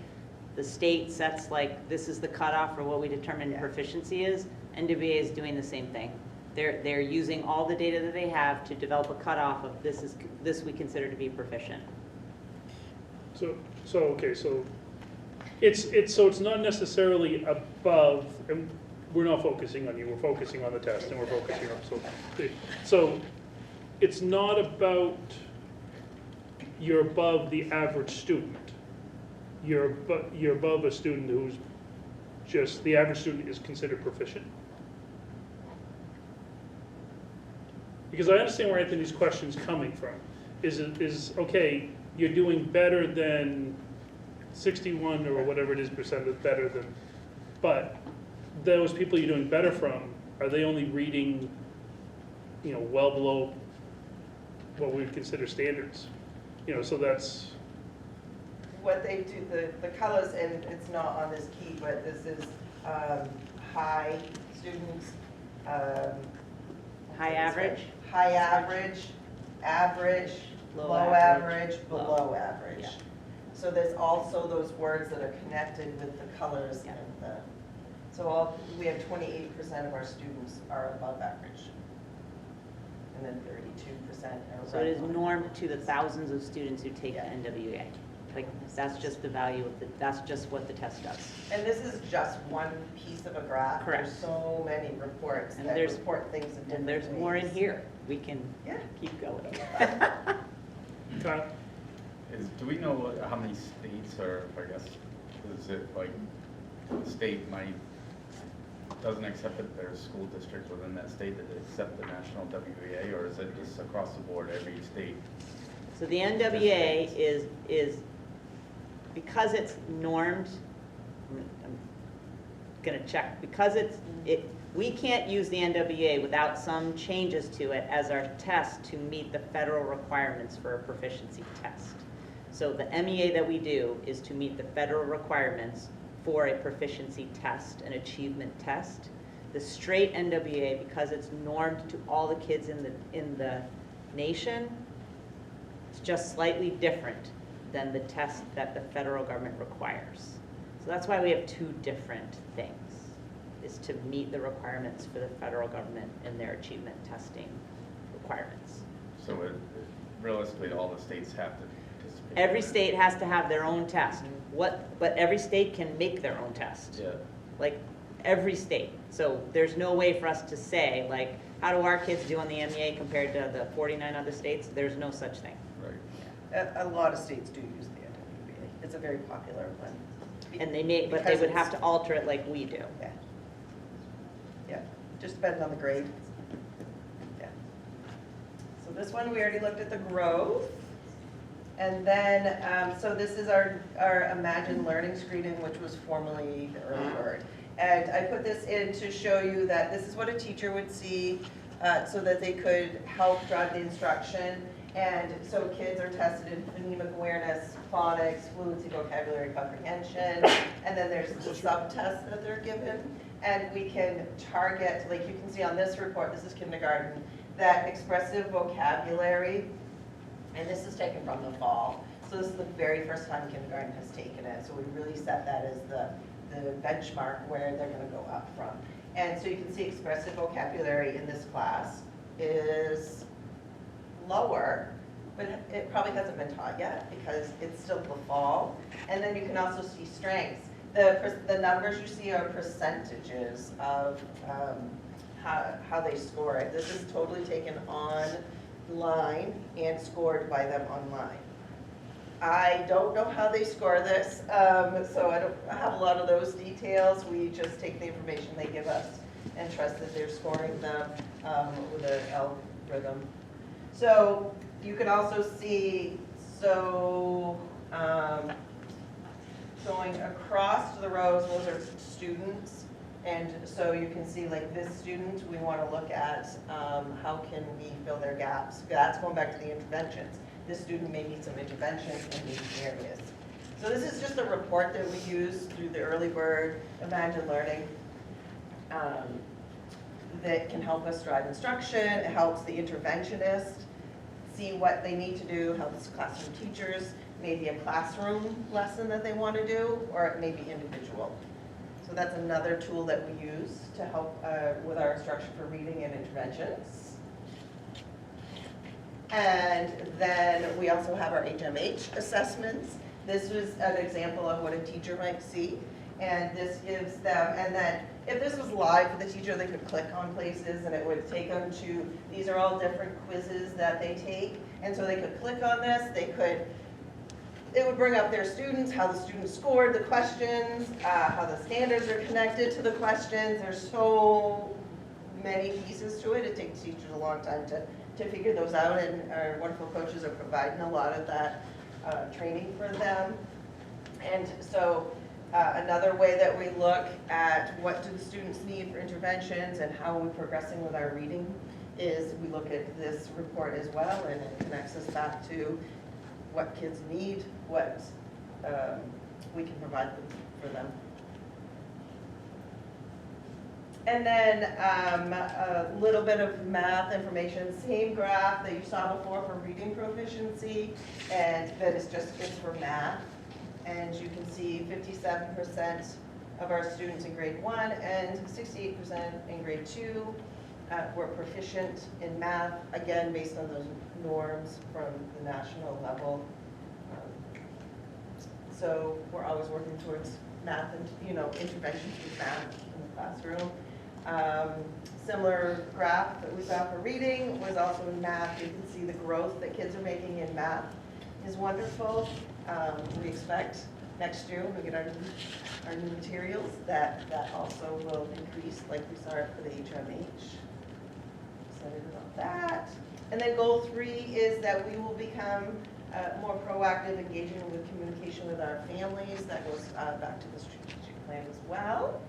the state sets like, this is the cutoff for what we determine proficiency is. NWA is doing the same thing. They're using all the data that they have to develop a cutoff of this we consider to be proficient. So it's not necessarily above, and we're not focusing on you, we're focusing on the test, and we're focusing on, so it's not about you're above the average student. You're above a student who's just, the average student is considered proficient. Because I understand where Anthony's question's coming from. Okay, you're doing better than 61 or whatever it is percent of better than, but those people you're doing better from, are they only reading, well below what we would consider standards? So that's, What they do, the colors, and it's not on this key, but this is high students. High average? High average, average, low average, below average. Yeah. So there's also those words that are connected with the colors and the, so we have 28% of our students are above average. And then 32% are So it is right. normed to the thousands of students who take the NWA. Like, that's just the value of that's just what the test does. And this is just one piece of a graph. Correct. There's so many reports And that there's- report things in different And there's ways. more in here. We can Yeah. keep going. Kyle? Do we know how many states are, I guess, is it like, the state doesn't accept it, there's a school district within that state that accept the national WEA, or is it just across the board, every state? So the NWA is because it's normed, I'm gonna check, because we can't use the NWA without some changes to it as our test to meet the federal requirements for a proficiency test. So the MEA that we do is to meet the federal requirements for a proficiency test, an achievement test. The straight NWA, because it's normed to all the kids in the nation, it's just slightly different than the test that the federal government requires. So that's why we have two different things, is to meet the requirements for the federal government and their achievement testing requirements. So realistically, all the states have to participate? Every state has to have their own test. But every state can make their own test. Yeah. Like, every state. So there's no way for us to say, like, how do our kids do on the MEA compared to the 49 other states? There's no such thing. Right. A lot of states do use the NWA. It's a very popular one. And but they would have to alter it like we do. Yeah. Yeah, just depends on the grade. Yeah. So this one, we already looked at the growth. And then, so this is our Imagine Learning screening, which was formerly the Early Bird. And I put this in to show you that this is what a teacher would see so that they could help drive the instruction. And so kids are tested in phonemic awareness, phonics, fluency, vocabulary, comprehension, and then there's the sub-tests that they're given. And we can target, like you can see on this report, this is kindergarten, that expressive vocabulary, and this is taken from the fall. So this is the very first time kindergarten has taken it. So we really set that as the benchmark where they're gonna go up from. And so you can see expressive vocabulary in this class is lower, but it probably hasn't been taught yet because it's still the fall. And then you can also see strengths. The numbers you see are percentages of how they score it. This is totally taken online and scored by them online. I don't know how they score this, so I don't have a lot of those details. We just take the information they give us and trust that they're scoring them with an algorithm. So you can also see, going across the rows, those are students. And so you can see, like, this student, we want to look at how can we fill their gaps. That's going back to the interventions. This student may need some intervention in these areas. So this is just a report that we use through the Early Bird Imagine Learning that can help us drive instruction. It helps the interventionist see what they need to do, helps classroom teachers, maybe a classroom lesson that they want to do, or it may be individual. So that's another tool that we use to help with our instruction for reading and interventions. And then we also have our HMH assessments. This was an example of what a teacher might see. And this gives them, and then if this was live for the teacher, they could click on places and it would take them to, these are all different quizzes that they take. And so they could click on this, it would bring up their students, how the students scored the questions, how the standards are connected to the questions. There's so many pieces to it. It takes teachers a long time to figure those out, and our wonderful coaches are providing a lot of that training for them. And so another way that we look at what do the students need for interventions and how we're progressing with our reading is we look at this report as well, and it connects us back to what kids need, what we can provide for them. And then a little bit of math information, same graph that you saw before for reading proficiency, and that it's for math. And you can see 57% of our students in grade 1 and 68% in grade 2 were proficient in math, again, based on those norms from the national level. So we're always working towards math and, interventions with math in the classroom. Similar graph that we saw for reading was also in math. You can see the growth that kids are making in math is wonderful. We expect next year when we get our new materials that also will increase like we saw it for the HMH. Excited about that. And then goal 3 is that we will become more proactive, engaging with communication with our families. That goes back to the strategic plan as well.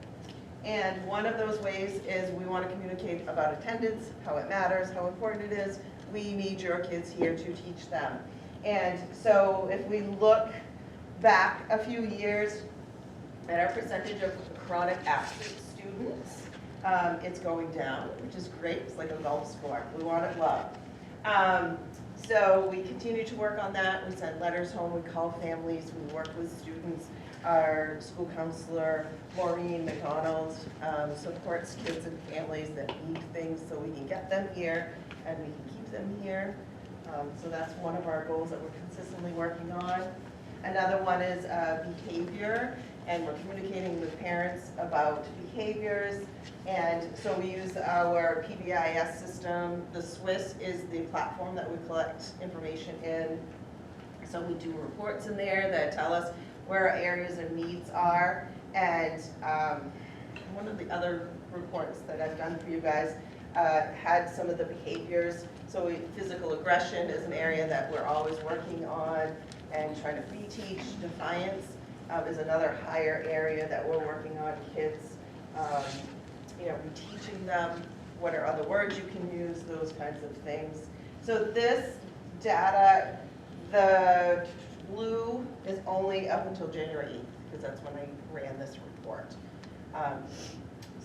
And one of those ways is we want to communicate about attendance, how it matters, how important it is. We need your kids here to teach them. And so if we look back a few years at our percentage of chronic absent students, it's going down, which is great. It's like a golf score. We want it low. So we continue to work on that. We send letters home, we call families, we work with students. Our school counselor, Maureen McDonald, supports kids and families that need things so we can get them here and we can keep them here. So that's one of our goals that we're consistently working on. Another one is behavior, and we're communicating with parents about behaviors. And so we use our PBIS system. The Swiss is the platform that we collect information in. So we do reports in there that tell us where our areas of needs are. And one of the other reports that I've done for you guys had some of the behaviors. So physical aggression is an area that we're always working on and trying to reteach. Defiance is another higher area that we're working on. Kids, reteaching them what are other words you can use, those kinds of things. So this data, the blue is only up until January 8th, because that's when I ran this report.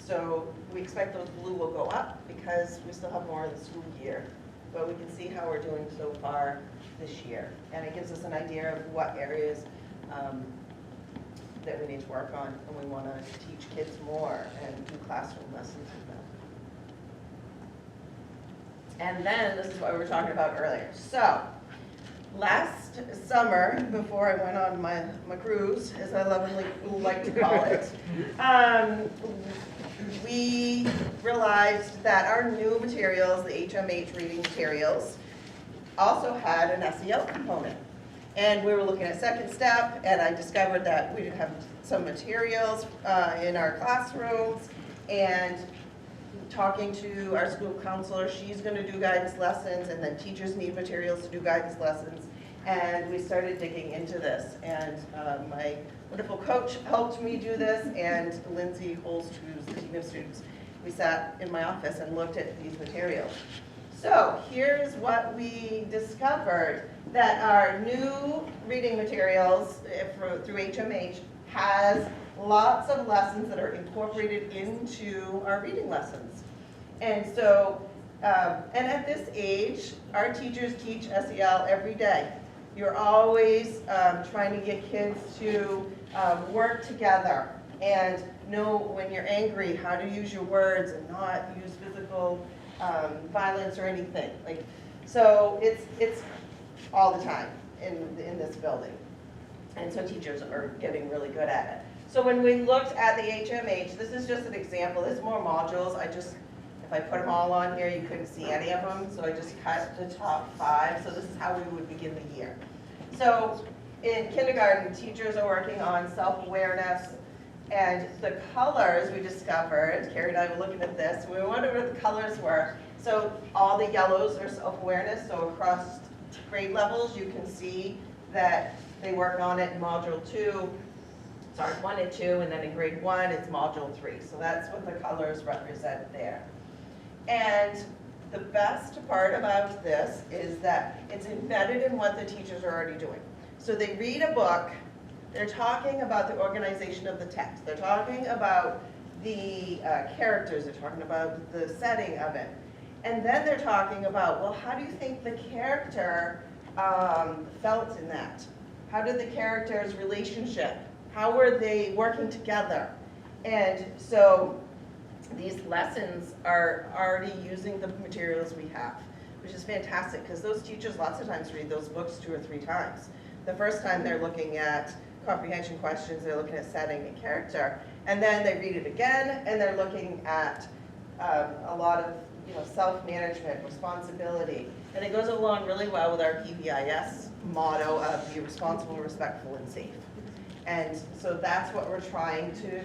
So we expect those blue will go up because we still have more of the school year. But we can see how we're doing so far this year. And it gives us an idea of what areas that we need to work on, and we want to teach kids more and do classroom lessons with them. And then, this is what we were talking about earlier. So, last summer, before I went on my cruise, as I lovingly like to call it, we realized that our new materials, the HMH reading materials, also had an SEL component. And we were looking at second step, and I discovered that we didn't have some materials in our classrooms. And talking to our school counselor, she's going to do guidance lessons, and then teachers need materials to do guidance lessons. And we started digging into this. And my wonderful coach helped me do this, and Lindsay Holst, who's the dean of students. We sat in my office and looked at these materials. So here's what we discovered, that our new reading materials through HMH has lots of lessons that are incorporated into our reading lessons. And so, and at this age, our teachers teach SEL every day. You're always trying to get kids to work together and know when you're angry how to use your words and not use physical violence or anything. So it's all the time in this building. And so teachers are getting really good at it. So when we looked at the HMH, this is just an example, there's more modules, if I put them all on here, you couldn't see any of them, so I just cut the top 5, so this is how we would begin the year. So in kindergarten, teachers are working on self-awareness, and the colors we discovered, Carrie and I were looking at this, and we wondered what the colors were. So all the yellows are self-awareness, so across grade levels, you can see that they work on it in module 2, sorry, 1 and 2, and then in grade 1, it's module 3. So that's what the colors represent there. And the best part about this is that it's embedded in what the teachers are already doing. So they read a book, they're talking about the organization of the text, they're talking about the characters, they're talking about the setting of it. And then they're talking about, well, how do you think the character felt in that? How did the character's relationship, how were they working together? And so these lessons are already using the materials we have, which is fantastic because those teachers lots of times read those books 2 or 3 times. The first time they're looking at comprehension questions, they're looking at setting and character, and then they read it again and they're looking at a lot of self-management, responsibility, and it goes along really well with our PBIS motto of be responsible, respectful, and safe. And so that's what we're trying to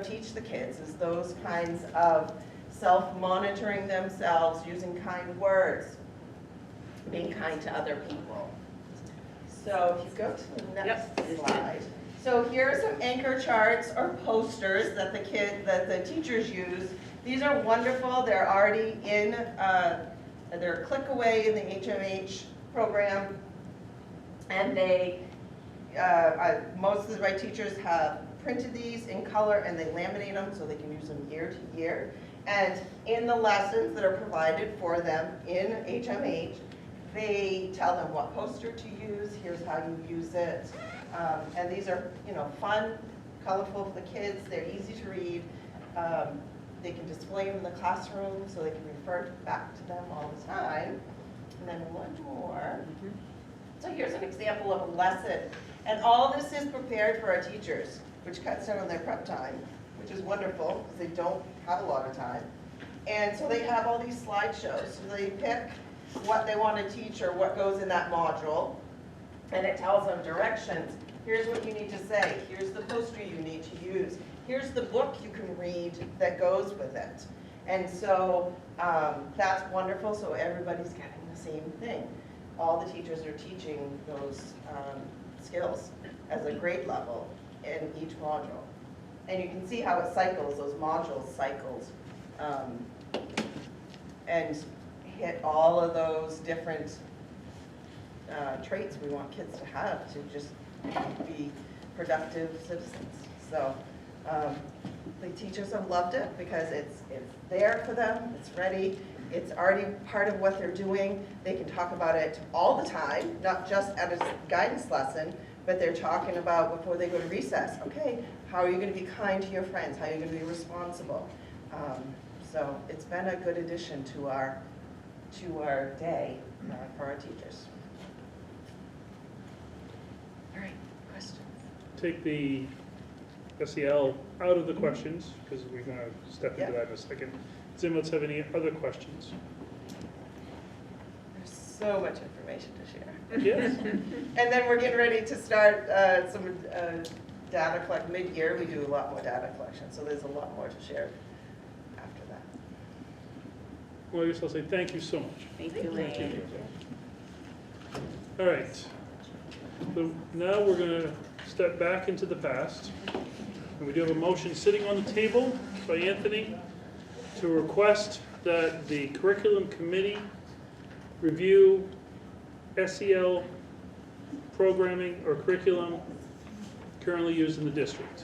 teach the kids, is those kinds of self-monitoring themselves, using kind words, being kind to other people. So if you go to the next slide. So here are some anchor charts or posters that the teachers use. These are wonderful. They're already in, they're a click away in the HMH program. And they, most of the right teachers have printed these in color and they laminate them so they can use them year to year. And in the lessons that are provided for them in HMH, they tell them what poster to use, here's how you use it. And these are, fun, colorful for the kids, they're easy to read. They can display them in the classroom so they can refer back to them all the time. And then one more. So here's an example of a lesson. And all this is prepared for our teachers, which cuts down on their prep time, which is wonderful because they don't have a lot of time. And so they have all these slideshows. So they pick what they want to teach or what goes in that module, and it tells them directions. Here's what you need to say. Here's the poster you need to use. Here's the book you can read that goes with it. And so that's wonderful, so everybody's getting the same thing. All the teachers are teaching those skills as a grade level in each module. And you can see how it cycles, those modules cycles, and hit all of those different traits we want kids to have to just be productive citizens. So the teachers have loved it because it's there for them, it's ready, it's already part of what they're doing. They can talk about it all the time, not just at a guidance lesson, but they're talking about before they go to recess. Okay, how are you going to be kind to your friends? How are you going to be responsible? So it's been a good addition to our day for our teachers. All right, questions? Take the SEL out of the questions, because we're going to step into that in a second. Does anyone else have any other questions? There's so much information to share. Yes. And then we're getting ready to start some data collect mid-year. We do a lot more data collection, so there's a lot more to share after that. Well, I guess I'll say thank you so much. Thank you, Lane. All right. So now we're going to step back into the past. And we do have a motion sitting on the table by Anthony to request that the curriculum committee review SEL programming or curriculum currently used in the district.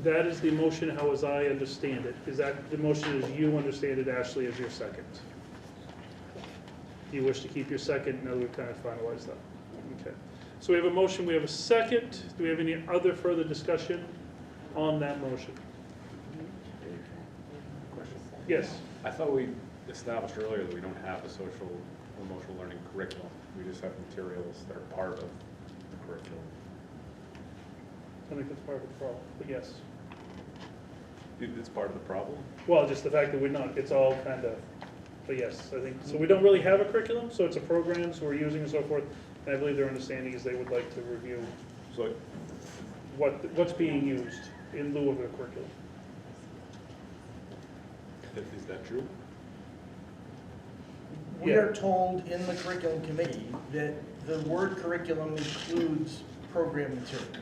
That is the motion how as I understand it. Is that the motion as you understand it, Ashley, as your second? Do you wish to keep your second? No, we've kind of finalized that. Okay. So we have a motion, we have a second. Do we have any other further discussion on that motion? Yes. I thought we established earlier that we don't have a social emotional learning curriculum. We just have materials that are part of the curriculum. I think that's part of the problem, but yes. It's part of the problem. Well, just the fact that we're not, it's all kind of, but yes, I think, so we don't really have a curriculum, so it's a program, so we're using and so forth. And I believe their understanding is they would like to review So what's being used in lieu of a curriculum. is that true? We are told in the curriculum committee that the word curriculum includes program materials.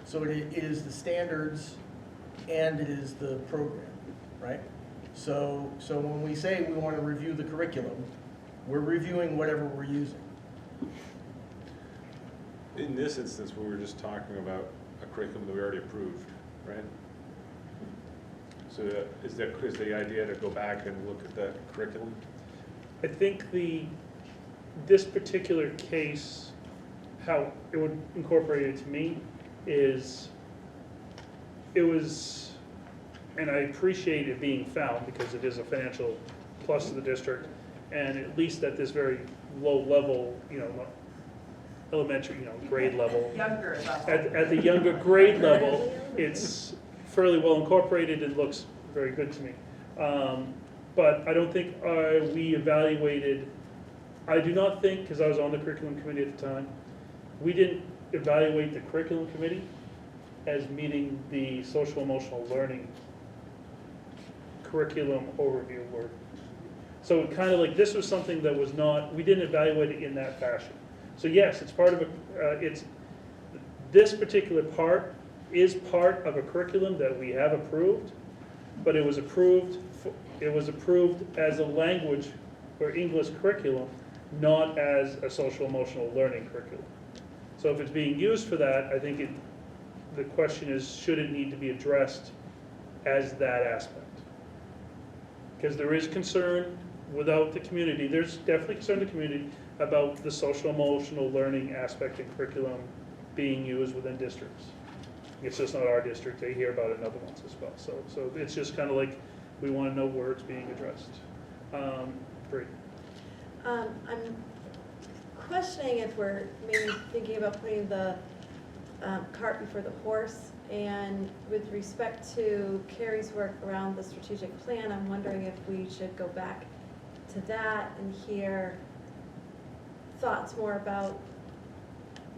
So it is the standards and it is the program, right? So when we say we want to review the curriculum, we're reviewing whatever we're using. In this instance, we were just talking about a curriculum that we already approved, right? So is the idea to go back and look at that curriculum? I think this particular case, how it would incorporate it to me is, it was, and I appreciate it being found because it is a financial plus to the district, and at least at this very low level, not elementary, grade level. Younger level. At the younger grade level, it's fairly well incorporated and looks very good to me. But I don't think we evaluated, I do not think, because I was on the curriculum committee at the time, we didn't evaluate the curriculum committee as meeting the social emotional learning curriculum overview work. So kind of like this was something that was not, we didn't evaluate it in that fashion. So yes, it's part of this particular part is part of a curriculum that we have approved, but it was approved as a language or English curriculum, not as a social emotional learning curriculum. So if it's being used for that, I think the question is, should it need to be addressed as that aspect? Because there is concern without the community, there's definitely concern in the community about the social emotional learning aspect and curriculum being used within districts. It's just not our district, they hear about it in other ones as well. So it's just kind of like, we want to know where it's being addressed. Bree. I'm questioning if we're maybe thinking about putting the cart before the horse. And with respect to Carrie's work around the strategic plan, I'm wondering if we should go back to that and hear thoughts more about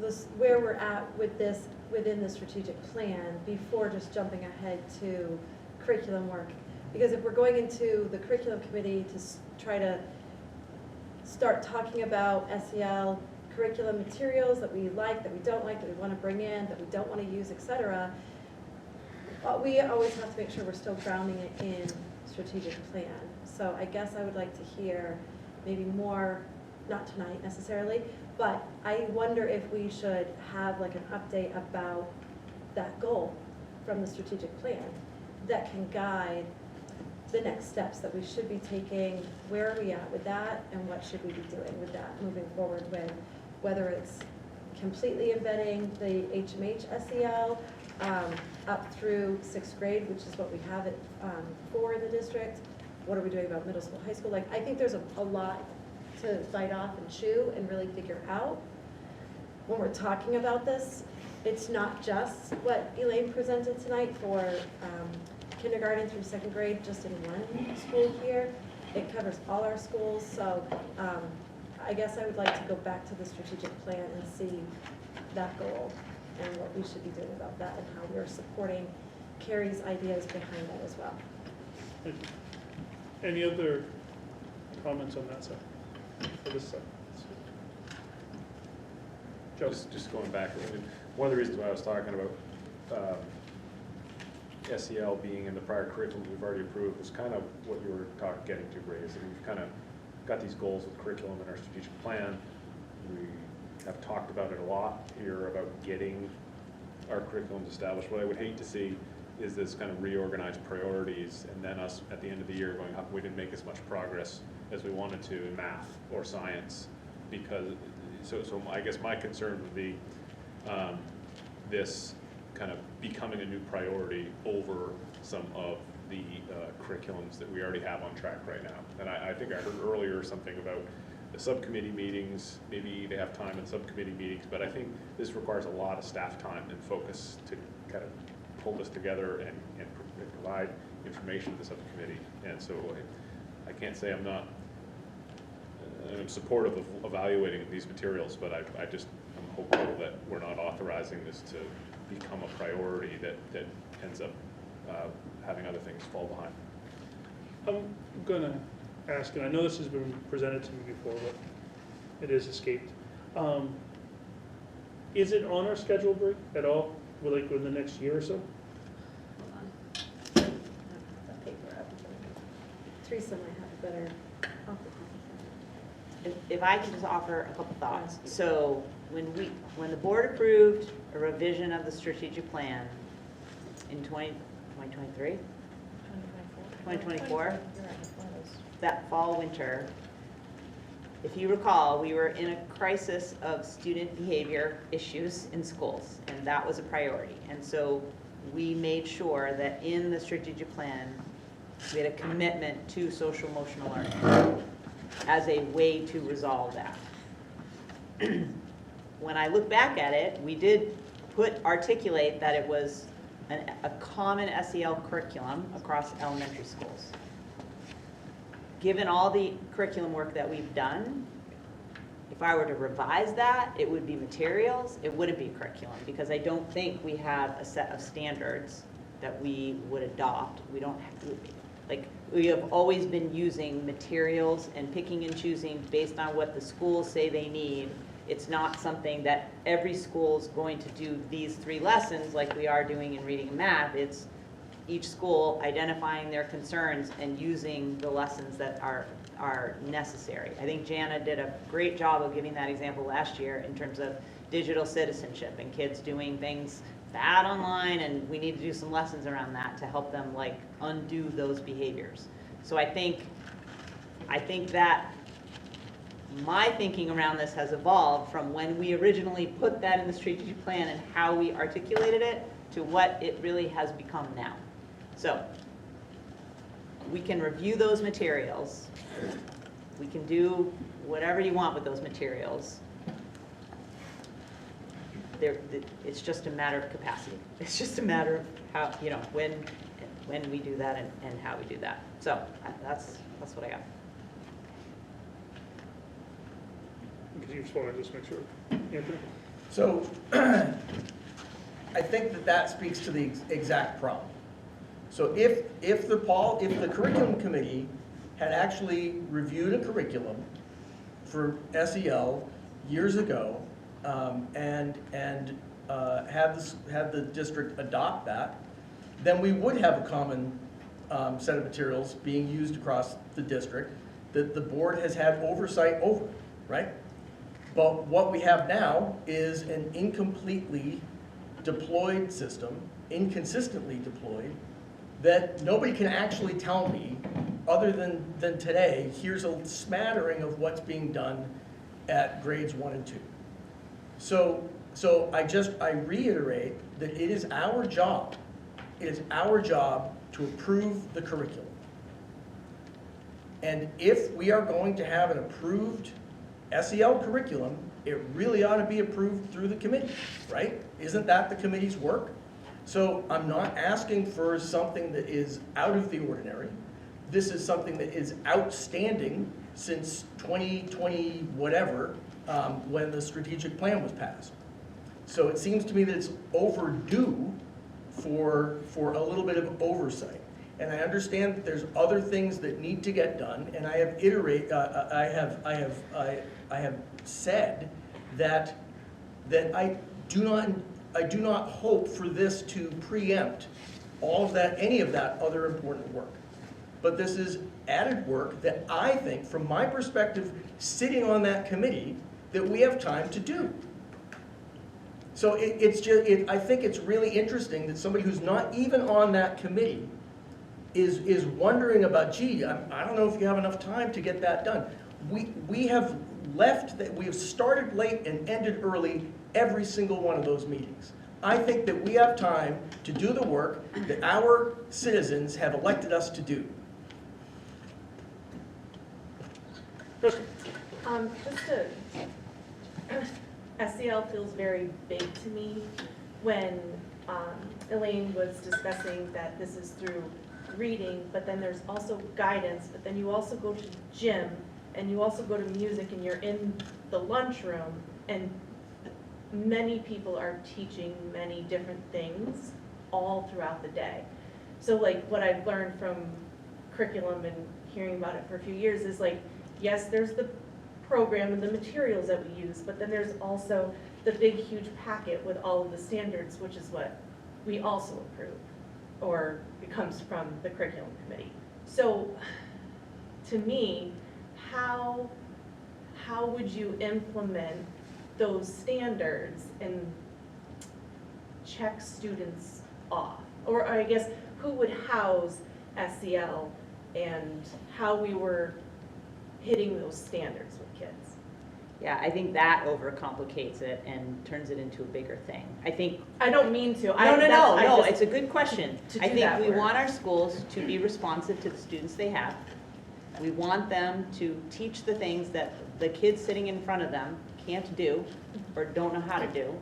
this, where we're at with this within the strategic plan before just jumping ahead to curriculum work. Because if we're going into the curriculum committee to try to start talking about SEL curriculum materials that we like, that we don't like, that we want to bring in, that we don't want to use, etc., we always have to make sure we're still grounding it in strategic plan. So I guess I would like to hear maybe more, not tonight necessarily, but I wonder if we should have like an update about that goal from the strategic plan that can guide the next steps that we should be taking. Where are we at with that, and what should we be doing with that moving forward with, whether it's completely embedding the HMH SEL up through 6th grade, which is what we have it for the district. What are we doing about middle school, high school? Like, I think there's a lot to bite off and chew and really figure out. When we're talking about this, it's not just what Elaine presented tonight for kindergarten through 2nd grade, just in one school here. It covers all our schools, so I guess I would like to go back to the strategic plan and see that goal and what we should be doing about that and how we're supporting Carrie's ideas behind that as well. Any other comments on that side, for this side? Joe? Just going back, I mean, one of the reasons why I was talking about SEL being in the prior curriculum we've already approved was kind of what you were getting to, Ray, is that we've kind of got these goals with curriculum in our strategic plan. We have talked about it a lot here about getting our curriculums established. What I would hate to see is this kind of reorganized priorities and then us at the end of the year going, how come we didn't make as much progress as we wanted to in math or science? Because, so I guess my concern would be this kind of becoming a new priority over some of the curriculums that we already have on track right now. And I think I heard earlier something about the subcommittee meetings, maybe they have time in subcommittee meetings, but I think this requires a lot of staff time and focus to kind of pull this together and provide information to the subcommittee. And so I can't say I'm not, I'm supportive of evaluating these materials, but I'm hopeful that we're not authorizing this to become a priority that ends up having other things fall behind. I'm gonna ask, and I know this has been presented to me before, but it has escaped. Is it on our schedule, Brie, at all, like within the next year or so? Teresa might have a better. If I could just offer a couple thoughts. So when the board approved a revision of the strategic plan in 2023? 2024? That fall, winter, if you recall, we were in a crisis of student behavior issues in schools, and that was a priority. And so we made sure that in the strategic plan, we had a commitment to social emotional learning as a way to resolve that. When I look back at it, we did articulate that it was a common SEL curriculum across elementary schools. Given all the curriculum work that we've done, if I were to revise that, it would be materials, it wouldn't be curriculum, because I don't think we have a set of standards that we would adopt. We don't have, like, we have always been using materials and picking and choosing based on what the schools say they need. It's not something that every school is going to do these 3 lessons like we are doing in reading and math. It's each school identifying their concerns and using the lessons that are necessary. I think Jana did a great job of giving that example last year in terms of digital citizenship and kids doing things bad online, and we need to do some lessons around that to help them like undo those behaviors. So I think that my thinking around this has evolved from when we originally put that in the strategic plan and how we articulated it to what it really has become now. So we can review those materials. We can do whatever you want with those materials. It's just a matter of capacity. It's just a matter of how, when we do that and how we do that. So that's what I got. Because you just want to just make sure. Anthony? So I think that speaks to the exact problem. So if the curriculum committee had actually reviewed a curriculum for SEL years ago and had the district adopt that, then we would have a common set of materials being used across the district that the board has had oversight over, right? But what we have now is an incompletely deployed system, inconsistently deployed, that nobody can actually tell me, other than today, here's a smattering of what's being done at grades 1 and 2. So I reiterate that it is our job to approve the curriculum. And if we are going to have an approved SEL curriculum, it really ought to be approved through the committee, right? Isn't that the committee's work? So I'm not asking for something that is out of the ordinary. This is something that is outstanding since 2020 whatever, when the strategic plan was passed. So it seems to me that it's overdue for a little bit of oversight. And I understand that there's other things that need to get done, and I have said that I do not hope for this to preempt any of that other important work. But this is added work that I think, from my perspective, sitting on that committee, that we have time to do. So I think it's really interesting that somebody who's not even on that committee is wondering about, gee, I don't know if you have enough time to get that done. We have started late and ended early every single one of those meetings. I think that we have time to do the work that our citizens have elected us to do. Just to, SEL feels very big to me when Elaine was discussing that this is through reading, but then there's also guidance, but then you also go to gym, and you also go to music, and you're in the lunchroom, and many people are teaching many different things all throughout the day. So like what I've learned from curriculum and hearing about it for a few years is like, yes, there's the program and the materials that we use, but then there's also the big huge packet with all of the standards, which is what we also approve, or it comes from the curriculum committee. So to me, how would you implement those standards and check students off? Or I guess, who would house SEL and how we were hitting those standards with kids? Yeah, I think that overcomplicates it and turns it into a bigger thing. I think. I don't mean to. No, it's a good question. To I do think that we work. want our schools to be responsive to the students they have. We want them to teach the things that the kids sitting in front of them can't do or don't know how to do.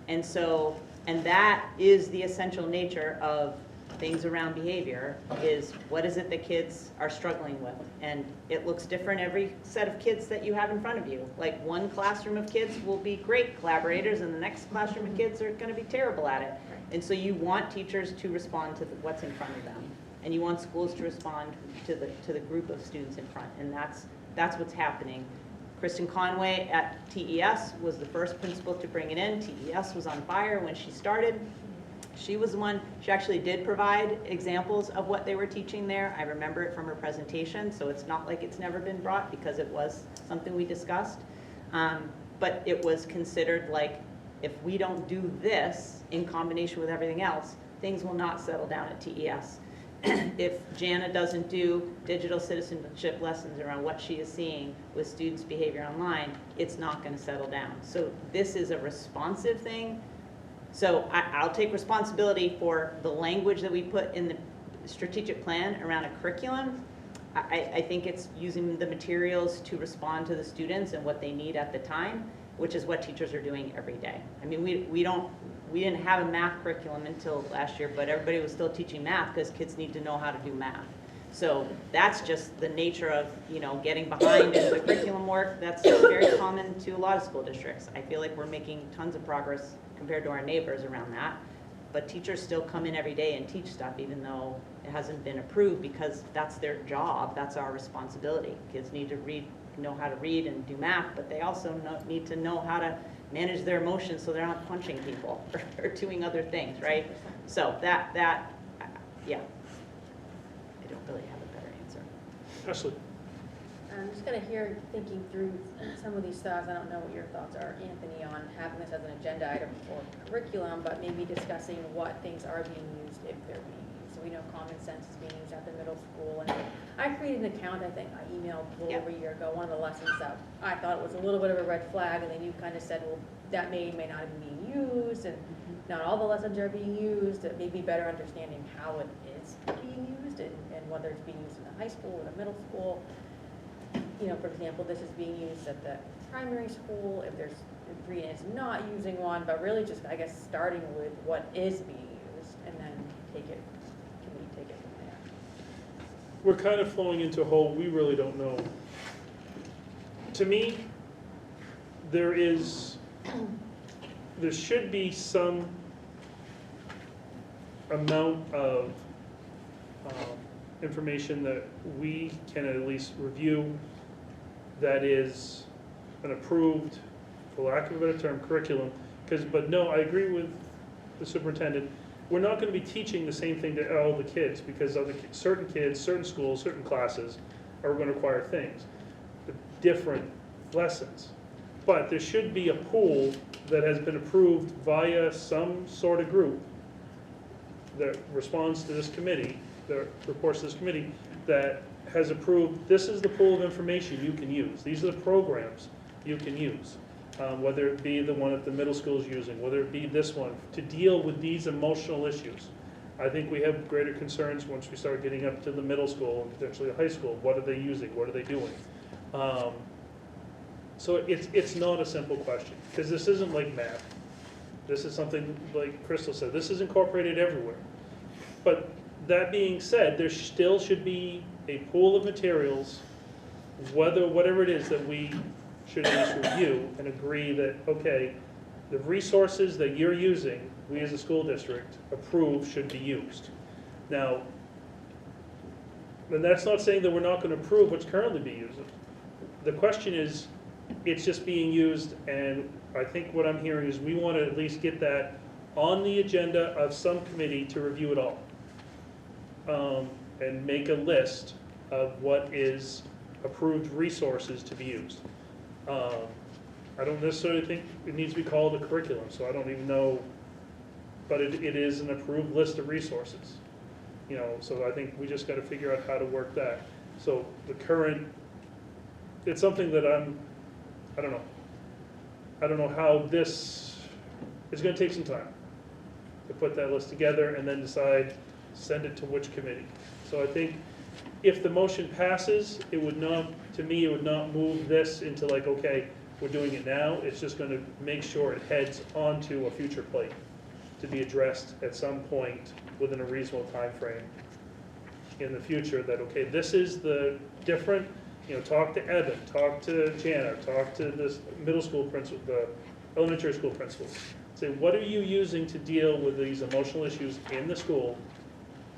And so, and that is the essential nature of things around behavior, is what is it that kids are struggling with? And it looks different every set of kids that you have in front of you. Like one classroom of kids will be great collaborators and the next classroom of kids are gonna be terrible at it. And so you want teachers to respond to what's in front of them. And you want schools to respond to the group of students in front. And that's what's happening. Kristen Conway at TES was the first principal to bring it in. TES was on fire when she started. She was the one, she actually did provide examples of what they were teaching there. I remember it from her presentation, so it's not like it's never been brought because it was something we discussed. But it was considered like, if we don't do this in combination with everything else, things will not settle down at TES. If Jana doesn't do digital citizenship lessons around what she is seeing with students' behavior online, it's not going to settle down. So this is a responsive thing. So I'll take responsibility for the language that we put in the strategic plan around a curriculum. I think it's using the materials to respond to the students and what they need at the time, which is what teachers are doing every day. I mean, we didn't have a math curriculum until last year, but everybody was still teaching math because kids need to know how to do math. So that's just the nature of, getting behind in the curriculum work. That's very common to a lot of school districts. I feel like we're making tons of progress compared to our neighbors around that. But teachers still come in every day and teach stuff even though it hasn't been approved, because that's their job, that's our responsibility. Kids need to know how to read and do math, but they also need to know how to manage their emotions so they're not punching people or doing other things, right? So yeah, I don't really have a better answer. Ashley? I'm just thinking through some of these thoughts. I don't know what your thoughts are, Anthony, on having this as an agenda item for curriculum, but maybe discussing what things are being used if they're being used. So we know Common Sense is being used at the middle school, and I created an account, I think I emailed a little over a year ago, one of the lessons that I thought was a little bit of a red flag, and then you kind of said, well, that may not be being used, and not all the lessons are being used, maybe better understanding how it is being used, and whether it's being used in the high school or the middle school. For example, this is being used at the primary school, if Rita is not using one, but really just, I guess, starting with what is being used, and then take it from there. We're kind of flowing into a hole we really don't know. To me, there should be some amount of information that we can at least review that is an approved, for lack of a better term, curriculum. But no, I agree with the superintendent. We're not going to be teaching the same thing to all the kids, because certain kids, certain schools, certain classes are going to require things, different lessons. But there should be a pool that has been approved via some sort of group that responds to this committee, that reports to this committee, that has approved, this is the pool of information you can use. These are the programs you can use. Whether it be the one that the middle school is using, whether it be this one, to deal with these emotional issues. I think we have greater concerns once we start getting up to the middle school and potentially the high school. What are they using? What are they doing? So it's not a simple question, because this isn't like math. This is something, like Crystal said, this is incorporated everywhere. But that being said, there still should be a pool of materials, whatever it is that we should at least review and agree that, okay, the resources that you're using, we as a school district approve should be used. Now, and that's not saying that we're not gonna approve what's currently being used. The question is, it's just being used, and I think what I'm hearing is we wanna at least get that on the agenda of some committee to review it all. And make a list of what is approved resources to be used. I don't necessarily think it needs to be called a curriculum, so I don't even know, but it is an approved list of resources. You know, so I think we just gotta figure out how to work that. So the current, it's something that I don't know how this, it's gonna take some time to put that list together and then decide, send it to which committee. So I think if the motion passes, it would not, to me, it would not move this into like, okay, we're doing it now. It's just gonna make sure it heads onto a future plate to be addressed at some point within a reasonable time frame in the future that, okay, this is the different, you know, talk to Evan, talk to Jana, talk to this middle school principal, the elementary school principals. Say, what are you using to deal with these emotional issues in the school?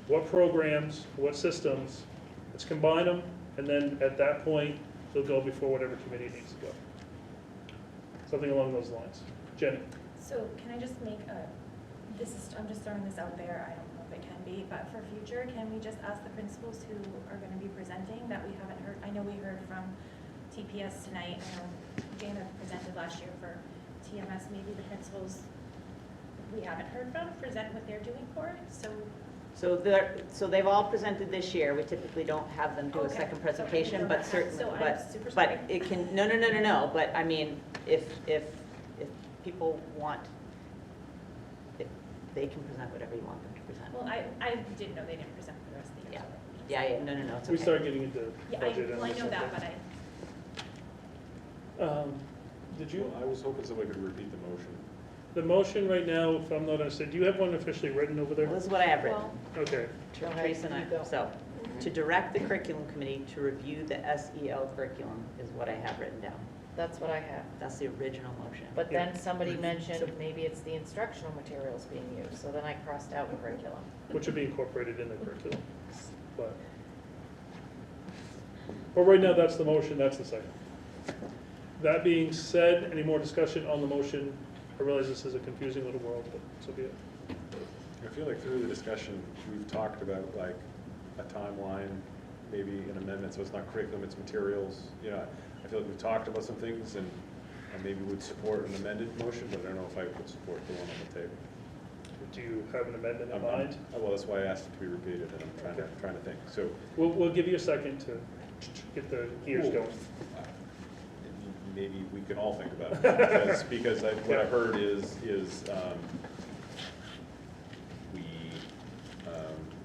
What programs, what systems? Let's combine them, and then at that point, they'll go before whatever committee needs to go. Something along those lines. Jenny? So can I just make I'm just throwing this out there, I don't know if it can be, but for future, can we just ask the principals who are gonna be presenting that we haven't heard? I know we heard from TPS tonight, I know Jana presented last year for TMS, maybe the principals we haven't heard from present what they're doing for it, So they've all presented this year. We typically don't have them do a second presentation, but certainly, So I'm super sorry. but it can, no. But I mean, if people want, if they can present whatever you want them to present. well, I didn't know they didn't present for the rest of the year. Yeah, no, it's okay. We start getting into Yeah, budget. I know that, but Did you? Well, I was hoping somebody could repeat the motion. The motion right now, if I'm not understanding, do you have one officially written over there? Well, this is what I have written. Okay. Teresa and I, so, to direct the curriculum committee to review the SEL curriculum is what I have written down. That's what I have. That's the original motion. But then somebody mentioned maybe it's the instructional materials being used, so then I crossed out curriculum. Which would be incorporated in the curriculum. But right now, that's the motion, that's the second. That being said, any more discussion on the motion? I realize this is a confusing little world, but so be it. I feel like through the discussion, we've talked about like a timeline, maybe an amendment, so it's not curriculum, it's materials. You know, I feel like we've talked about some things and maybe would support an amended motion, but I don't know if I would support the one on the table. Do you have an amendment in mind? Well, that's why I asked it to be repeated, and I'm trying to think. So We'll give you a second to get the gears going. maybe we can all think about it, because what I've heard is we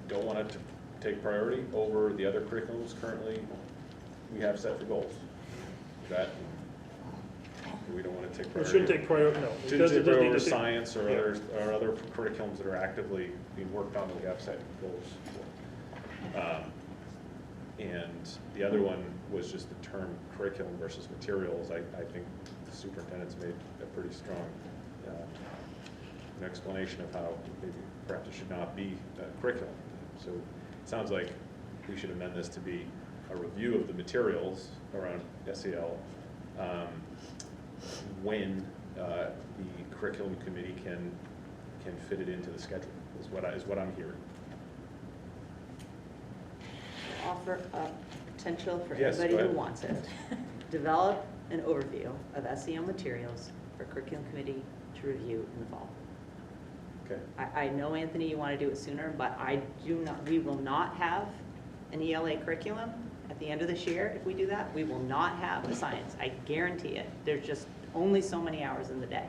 don't want it to take priority over the other curriculums currently we have set for goals. That we don't want to take It priority. shouldn't take priority, no. It Shouldn't take doesn't priority need over to take- science or other curriculums that are actively being worked on that we have set goals for. And the other one was just the term curriculum versus materials. I think the superintendent's made a pretty strong an explanation of how maybe perhaps it should not be curriculum. So it sounds like we should amend this to be a review of the materials around SEL when the curriculum committee can fit it into the schedule, is what I'm hearing. Offer a potential for Yes, anybody go who ahead. wants it. Develop an overview of SEL materials for curriculum committee to review in the fall. Okay. I know, Anthony, you want to do it sooner, but we will not have an ELA curriculum at the end of this year if we do that. We will not have the science, I guarantee it. There's just only so many hours in the day.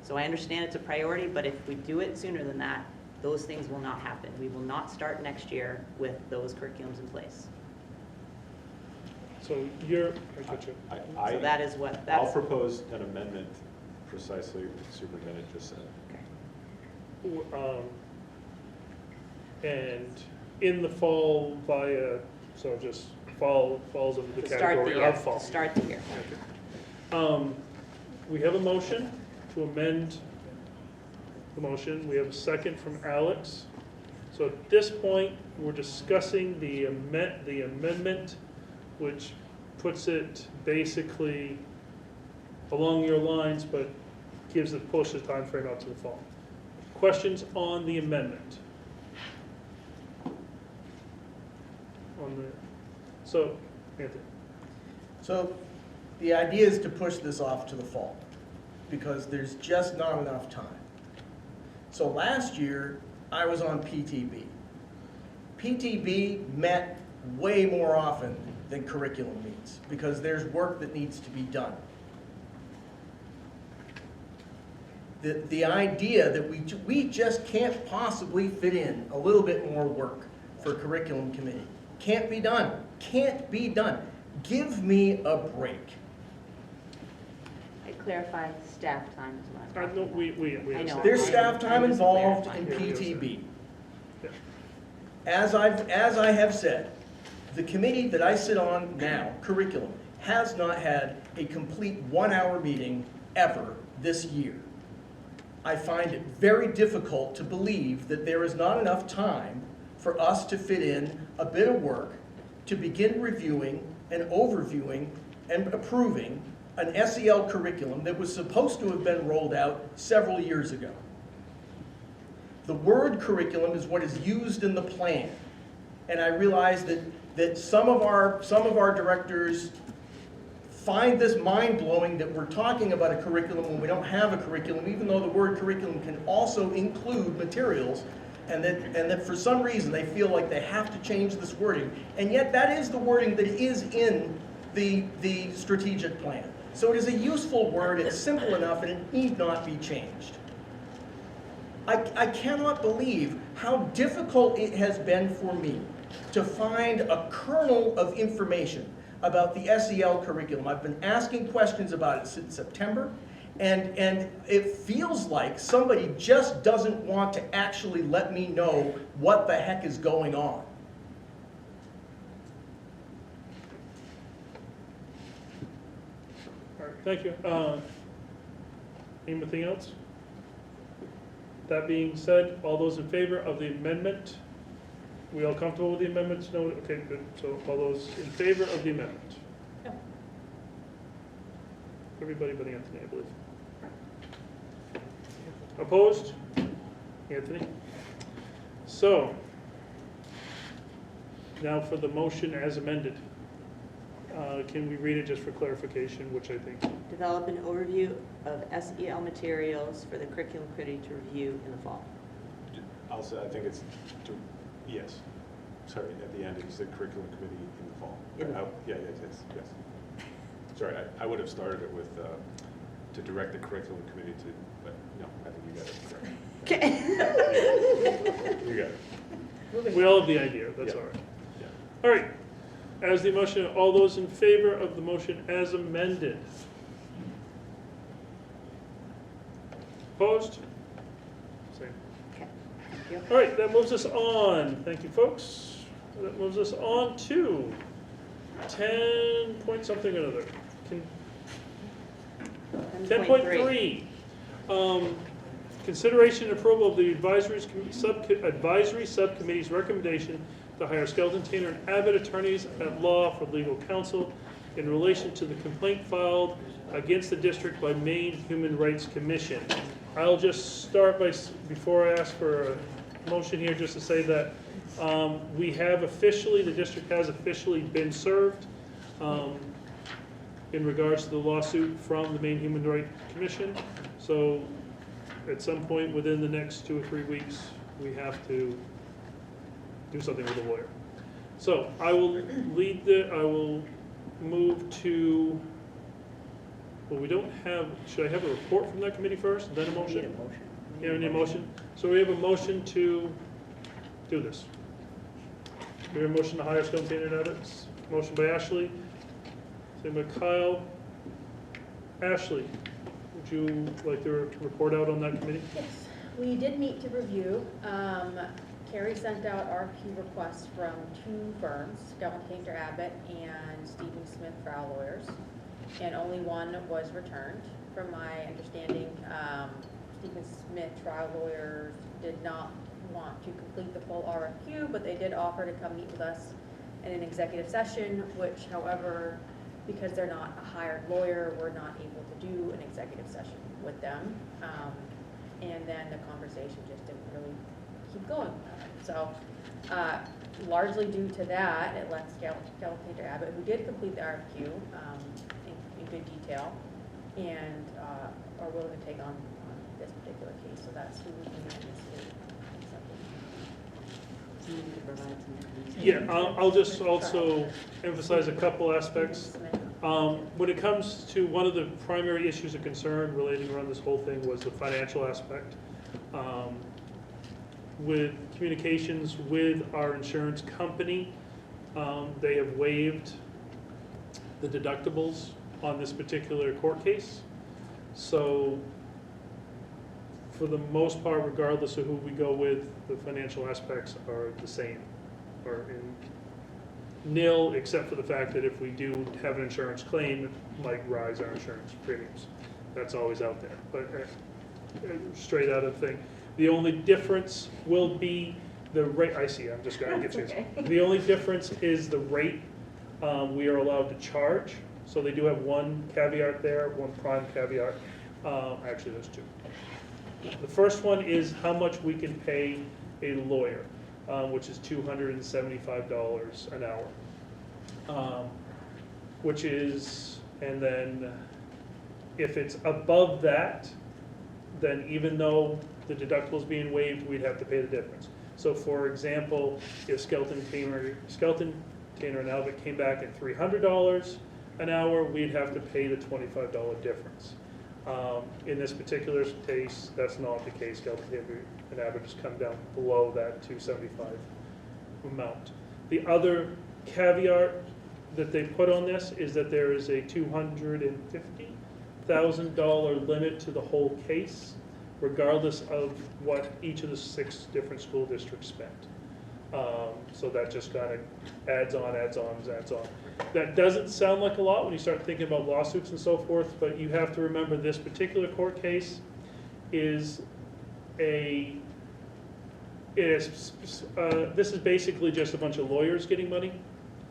So I understand it's a priority, but if we do it sooner than that, those things will not happen. We will not start next year with those curriculums in place. So you're, I got you. So that is what, I'll that's, propose an amendment precisely what the superintendent just said. And in the fall via, so just falls under the to start the category year, of fall. to start the year. We have a motion to amend the motion. We have a second from Alex. So at this point, we're discussing the amendment, which puts it basically along your lines, but gives it, pushes the timeframe out to the fall. Questions on the amendment? So, Anthony. So the idea is to push this off to the fall because there's just not enough time. So last year, I was on PTB. PTB met way more often than curriculum meets because there's work that needs to be done. The idea that we just can't possibly fit in a little bit more work for curriculum committee. Can't be done. Can't be done. Give me a break. I clarify staff time as well. No, we I know. There's staff time I'm just involved in clarifying. PTB. Yeah. As I have said, the committee that I sit on now, curriculum, has not had a complete 1-hour meeting ever this year. I find it very difficult to believe that there is not enough time for us to fit in a bit of work to begin reviewing and overviewing and approving an SEL curriculum that was supposed to have been rolled out several years ago. The word curriculum is what is used in the plan. And I realize that some of our directors find this mind-blowing that we're talking about a curriculum when we don't have a curriculum, even though the word curriculum can also include materials, and that for some reason they feel like they have to change this wording. And yet that is the wording that is in the strategic plan. So it is a useful word, it's simple enough, and it need not be changed. I cannot believe how difficult it has been for me to find a kernel of information about the SEL curriculum. I've been asking questions about it since September, and it feels like somebody just doesn't want to actually let me know what the heck is going on. All right, thank you. Anything else? That being said, all those in favor of the amendment? We all comfortable with the amendments? No? Okay, good. So all those in favor of the amendment? No. Everybody but Anthony, I believe. Opposed? Anthony? So, now for the motion as amended. Can we read it just for clarification, which I think, Develop an overview of SEL materials for the curriculum committee to review in the fall. I'll say, I think it's, yes. Sorry, at the end, it's the curriculum committee in the fall. Yeah, yes. Sorry, I would have started it with, to direct the curriculum committee to, but no, I think you got it correct. Okay. You got it. we all have the idea, that's Yeah. all right. Yeah. All right, as the motion, all those in favor of the motion as amended? Opposed? Same. Okay, thank you. All right, that moves us on. Thank you, folks. That moves us on to 10 point something or other. 10.3. Consideration and approval of the advisory subcommittee's recommendation to hire Skelton Taylor and Abbott attorneys at law for legal counsel in relation to the complaint filed against the district by Maine Human Rights Commission. I'll just start by, before I ask for a motion here, just to say that we have officially, the district has officially been served in regards to the lawsuit from the Maine Human Rights Commission. So at some point within the next 2 or 3 weeks, we have to do something with a lawyer. So I will I will move to, well, we don't have, should I have a report from that committee first, then a motion? Need a motion. Yeah, we need a motion. So we have a motion to do this. We have a motion to hire Skelton Taylor and Abbott. Motion by Ashley, Second by Kyle. Ashley, would you like to report out on that committee? Yes, we did meet to review. Carrie sent out RFQ requests from 2 firms, Skelton Painter Abbott and Stephen Smith Trial Lawyers, and only one was returned. From my understanding, Stephen Smith Trial Lawyers did not want to complete the full RFQ, but they did offer to come meet with us in an executive session, which, however, because they're not a hired lawyer, we're not able to do an executive session with them. And then the conversation just didn't really keep going. So largely due to that, it left Skelton Painter Abbott, who did complete the RFQ in good detail, and are willing to take on this particular case. So that's who we can Yeah, I'll just also emphasize a couple aspects. When it comes to one of the primary issues of concern relating around this whole thing was the financial aspect. With communications with our insurance company, they have waived the deductibles on this particular court case. So for the most part, regardless of who we go with, the financial aspects are the same, or in nil, except for the fact that if we do have an insurance claim, it might rise our insurance premiums. That's always out there, but straight out of the thing. The only difference will be the rate. I see, I'm just going to get you. Okay. The only difference is the rate we are allowed to charge. So they do have one caveat there, one prime caveat. Actually, there's 2. The first one is how much we can pay a lawyer, which is $275 an hour, which is, and then if it's above that, then even though the deductible is being waived, we'd have to pay the difference. So for example, if Skelton, Tainter and Abbott came back at $300 an hour, we'd have to pay the $25 difference. In this particular case, that's not the case. Skelton and Abbott just come down below that $275 amount. The other caveat that they put on this is that there is a $250,000 limit to the whole case, regardless of what each of the 6 different school districts spent. So that just kind of adds on. That doesn't sound like a lot when you start thinking about lawsuits and so forth, but you have to remember this particular court case is this is basically just a bunch of lawyers getting money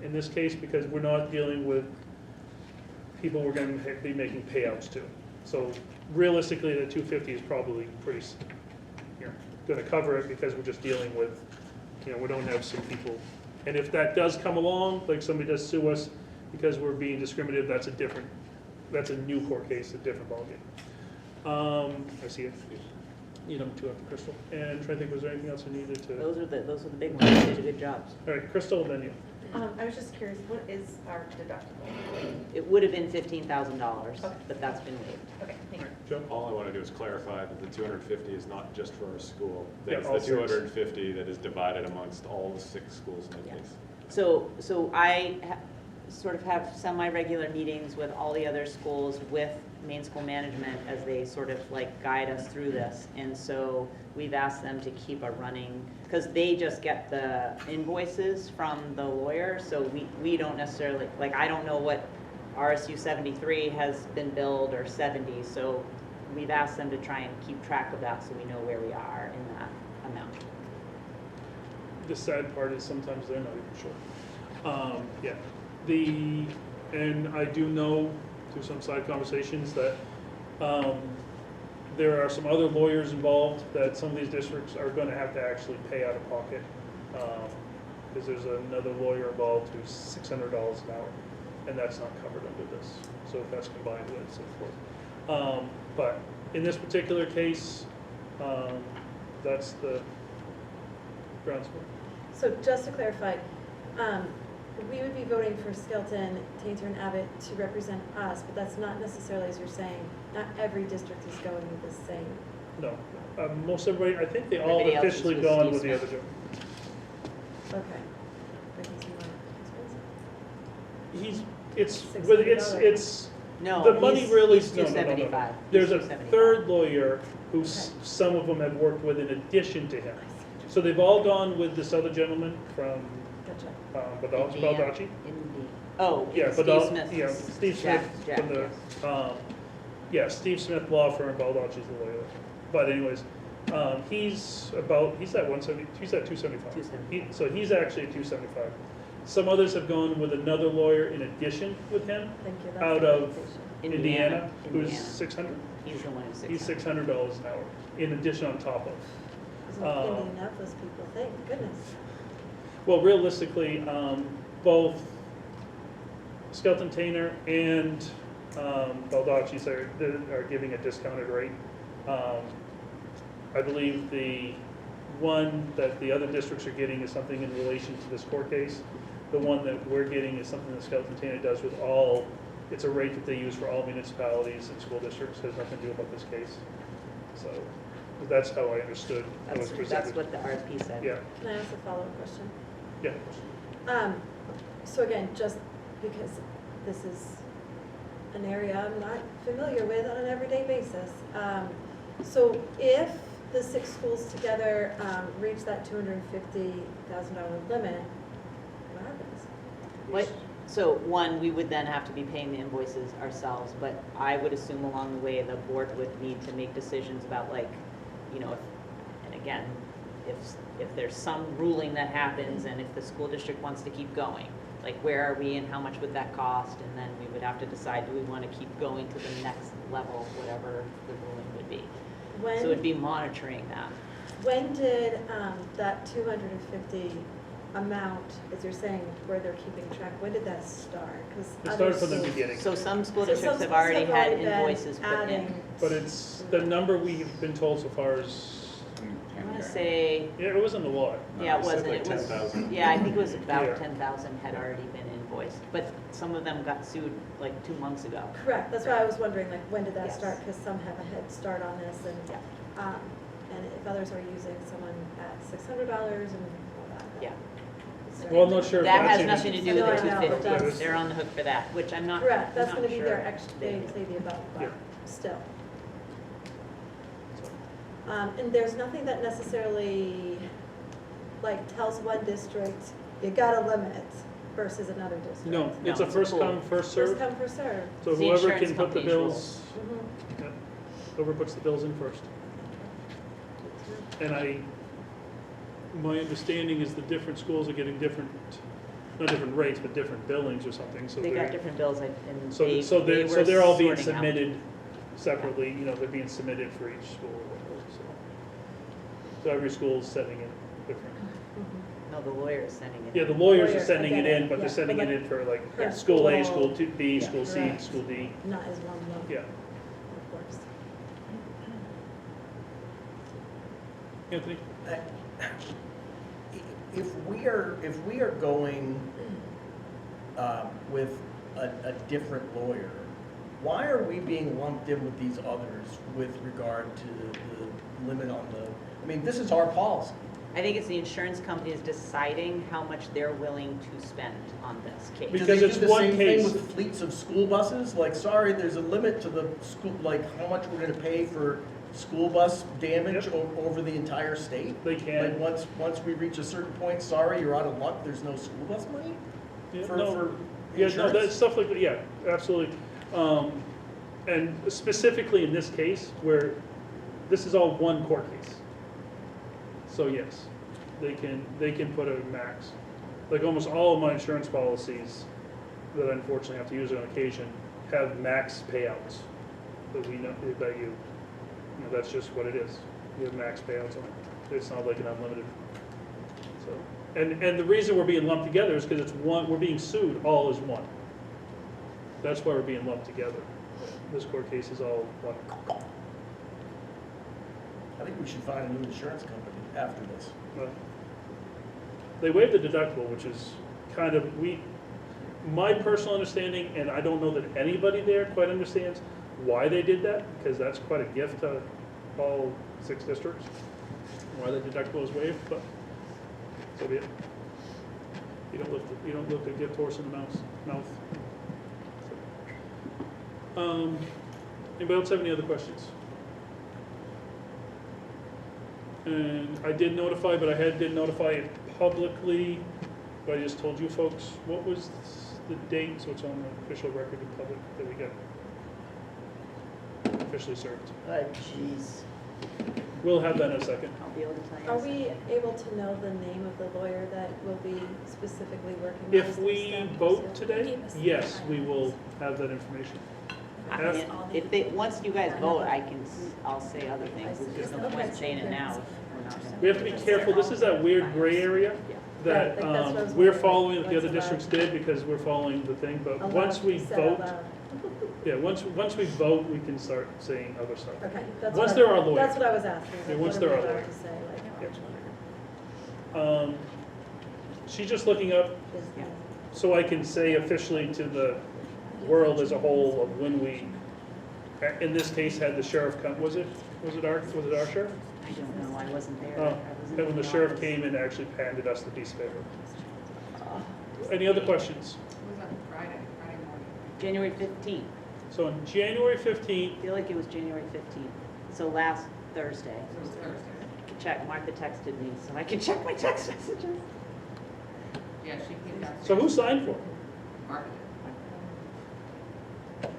in this case, because we're not dealing with people we're going to be making payouts to. So realistically, the $250 is probably pretty, going to cover it, because we're just dealing with, we don't have some people. And if that does come along, like somebody does sue us because we're being discriminative, that's a new court case, a different ballgame. I see it. You number 2 after Crystal. And I'm trying to think, was there anything else I needed to? Those are the big ones. They did a good job. All right, Crystal, and then you. I was just curious, what is our deductible? It would have been $15,000, but that's been waived. Okay, thank you. Joe? All I want to do is clarify that the 250 is not just for our school. Yeah, That's all the 6. 250 that is divided amongst all the 6 schools in the case. So I sort of have semi-regular meetings with all the other schools with main school management as they sort of like guide us through this. And so we've asked them to keep a running, because they just get the invoices from the lawyer. So we don't necessarily, like, I don't know what RSU 73 has been billed or 70. So we've asked them to try and keep track of that so we know where we are in that amount. The sad part is sometimes they're not even sure. And I do know through some side conversations that there are some other lawyers involved that some of these districts are going to have to actually pay out of pocket, because there's another lawyer involved who's $600 an hour, and that's not covered under this. So if that's combined with it, so forth. But in this particular case, that's the grounds for it. So just to clarify, we would be voting for Skelton, Tainter, and Abbott to represent us, but that's not necessarily, as you're saying, not every district is going with the same. No, most everybody, I think they all Everybody have else is officially with gone Steve with the Smith. other gentleman. Okay. But he's more expensive. it's, No, the money he's- really, he's no, no, no, no. 275. There's a 275. third lawyer who some of them have worked with in addition to him. So they've all gone with this other gentleman from Baldacci. Oh, Yeah, Steve Badal- Smith. yeah, Steve Jack, Smith from the, yeah, Steve Smith Law Firm, Baldacci's the lawyer. But anyways, he's at 170, he's at 275. So he's actually at 275. Some others have gone with another lawyer in addition with him, Thank you. That's out the of clarification. Who's Indiana. 600? He's the one who's He's 600. $600 an hour, in addition on top of. Isn't Indianapolis people, thank goodness. Well, realistically, both Skelton Taylor and Baldacci's are giving a discounted rate. I believe the one that the other districts are getting is something in relation to this court case. The one that we're getting is something that Skelton Taylor does with all, it's a rate that they use for all municipalities and school districts, has nothing to do about this case. So that's how I understood how it was That's presented. what the RP said. Yeah, Can I ask a follow-up question? yeah. So again, just because this is an area I'm not familiar with on an everyday basis. So if the 6 schools together reach that $250,000 limit, what happens? What, so one, we would then have to be paying the invoices ourselves, but I would assume along the way, the board would need to make decisions about like, you know, and again, if there's some ruling that happens and if the school district wants to keep going, like where are we and how much would that cost? And then we would have to decide, do we want to keep going to the next level, whatever the ruling would be. So it'd be monitoring that. When did that 250 amount, as you're saying, where they're keeping track, when did that start? 'Cause It other started from the schools- beginning. So some school So some districts have schools already have had already been invoices put in. adding- But it's, the number we've been told so far is, I want to say, yeah, it wasn't a lot. yeah, it Said wasn't, like it was, 10,000. yeah, I think it was Yeah. about 10,000 had already been invoiced, but some of them got sued like 2 months ago. Correct, that's why I was wondering, like, when did that Yes. start? Because some have a head start on this, and if others are using someone at $600 and all that. Yeah. Well, I'm not sure if That that's has even- nothing to do with No, I the know, but 250, that's- they're on the hook for that, which I'm not, Correct, that's I'm gonna not be sure their extra, they say the above, Yeah. but still. And there's nothing that necessarily, like, tells one district, you got a limit versus another district. No, it's No, a it's a first pool. come, first First served. come, first served. So It's the whoever insurance can put the company's bills, Mhm. yeah, whoever puts the bills in first. And my understanding is the different schools are getting different, not different rates, but different billings or something, so They got they're, different bills, and so they they're were all being sorting out. submitted separately, you know, they're being submitted for each school or whatever, so. So every school's sending it different. No, the lawyer is sending it. Yeah, the lawyers are Lawyers, sending I it get it, in, but yeah, they're sending but it in for like per school A, school. school B, Yeah. school C, Correct. school D, Not as one lump, yeah. of course. Anthony? If we are going with a different lawyer, why are we being lumped in with these others with regard to the limit on the, I mean, this is our policy. I think it's the insurance companies deciding how much they're willing to spend on this case. Because Do they it's do the one same case. thing with fleets of school buses? Like, sorry, there's a limit to the school, like how much we're gonna pay for school bus damage over the entire state? They can. Like, once we reach a certain point, sorry, you're out of luck, there's no school bus money? Yeah, For no, yeah, no, insurance? that stuff like that, yeah, absolutely. And specifically in this case, where this is all one court case. So yes, they can put a max. Like almost all of my insurance policies that I unfortunately have to use on occasion have max payouts. That we know, that you know, that's just what it is. You have max payouts on it. It's not like an unlimited. So, and the reason we're being lumped together is because it's one, we're being sued all as one. That's why we're being lumped together. This court case is all one. I think we should find a new insurance company after this. They waived the deductible, which is kind of, my personal understanding, and I don't know that anybody there quite understands why they did that, because that's quite a gift to all 6 districts, why the deductible is waived, but so be it. You don't look a gift horse in the mouth. Anybody else have any other questions? And I did notify, but I didn't notify it publicly, but I just told you folks, what was the date, so it's on the official record in public that we got officially served? Jeez. We'll have that in a second. I'll be able to tell you. Are we able to know the name of the lawyer that will be specifically working on If this we stuff? vote today, yes, we will have that information. If they, once you guys vote, I'll say other things. There's no point saying it now. If we're not gonna- We have to be careful, this is that weird gray area that Right, like that's what I was we're wondering, following what the what's other districts allowed. did because we're following the thing, but Allowed once to we be said vote, aloud. yeah, once we vote, we can start saying other stuff. Okay, that's Once what there are lawyers. That's what I was asking. Yeah, like, once what there am I are allowed lawyers. to say, like, Yeah. which one? She's just looking up, so I can say officially to the world as a whole of when we, in this case, had the sheriff come, was it our sheriff? I don't know, I wasn't there. Oh, I wasn't and when in the the sheriff office. came and actually handed us the piece of paper. Any other questions? It was on Friday morning. January 15th. So on January 15th, I feel like it was January 15th. So last Thursday. It was Thursday. Check, Martha texted me, so I can check my text messages. Yeah, she came down. so who signed for it? Martha did.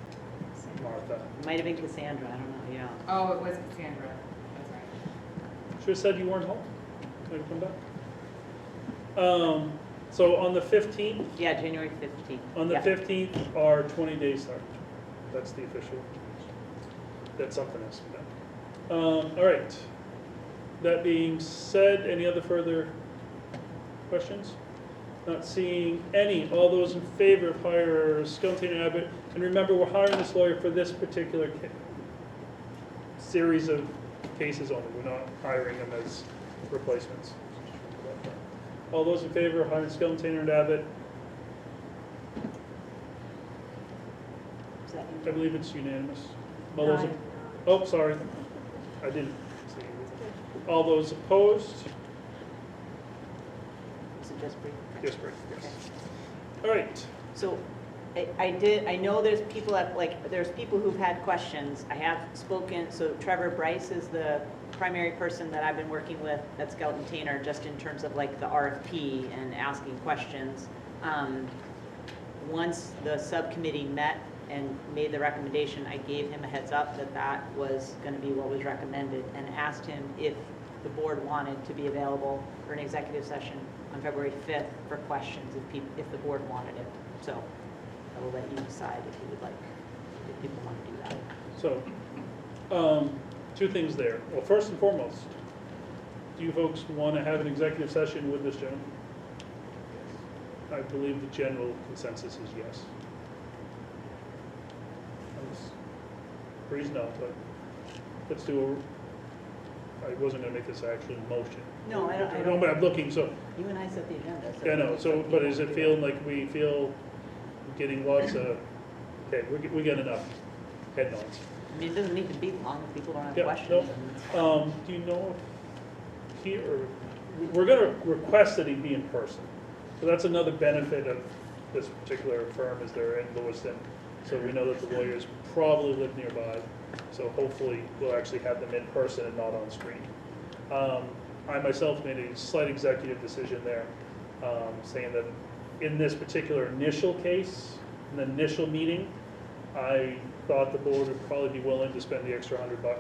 Martha. It might have been Cassandra, I don't know, yeah. Oh, it was Cassandra. That's right. Should have said you weren't home. Might have come back. So on the 15th, Yeah, January 15th. on the Yeah. 15th, our 20 days start. That's the official, that's something else to be done. All right. That being said, any other further questions? Not seeing any. All those in favor of hire Skeleton and Abbott, and remember, we're hiring this lawyer for this particular series of cases only. We're not hiring them as replacements. All those in favor of hiring Skeleton and Abbott, Is that I believe it's unanimous. All those, oh, sorry, I didn't see you. All those opposed? Is it just brief? Yes, Brett, yes. All right, So I know there's people there's people who've had questions. I have spoken, so Trevor Bryce is the primary person that I've been working with at Skeleton Tainer, just in terms of like the RFP and asking questions. Once the subcommittee met and made the recommendation, I gave him a heads up that that was gonna be what was recommended, and asked him if the board wanted to be available for an executive session on February 5th for questions if the board wanted it. So I will let you decide if you would like, if people want to do that. so, two things there. Well, first and foremost, do you folks want to have an executive session with this gentleman? I believe the general consensus is yes. Breeze not, but let's do I wasn't gonna make this actually a motion. No, I don't. No, but I'm looking, so, You and I set the agenda. So yeah, no, so, but is it feeling like we feel getting lots of, okay, we get enough head nods. I mean, it doesn't need to be long if people don't have Yeah, questions. no. Do you know if he, or, we're gonna request that he be in person. So that's another benefit of this particular firm, is they're in Lewiston. So we know that the lawyers probably live nearby. So hopefully we'll actually have them in person and not on screen. I myself made a slight executive decision there, saying that in this particular initial case, in the initial meeting, I thought the board would probably be willing to spend the extra $100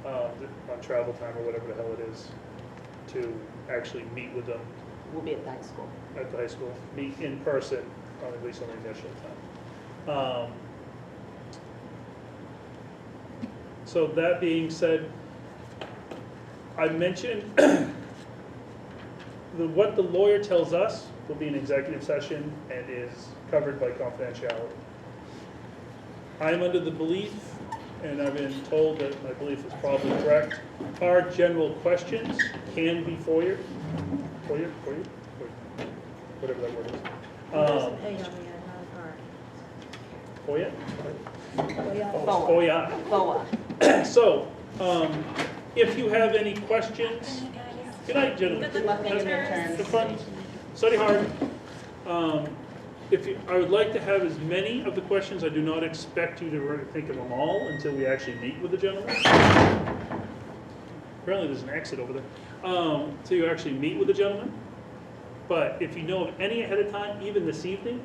on travel time or whatever the hell it is to actually meet with them. We'll be at the high school. At the high school, meet in person, at least on the initial time. So that being said, I mentioned what the lawyer tells us will be an executive session and is covered by confidentiality. I'm under the belief, and I've been told that my belief is probably correct, our general questions can be FOIA, whatever that word is. There's an A on the end, not an R. FOIA? FOIA. FOIA. So, if you have any questions, good night, gentlemen. Good luck on your midterms. Have fun. Study hard. I would like to have as many of the questions. I do not expect you to think of them all until we actually meet with the gentleman. Apparently there's an exit over there. Till you actually meet with the gentleman. But if you know of any ahead of time, even this evening,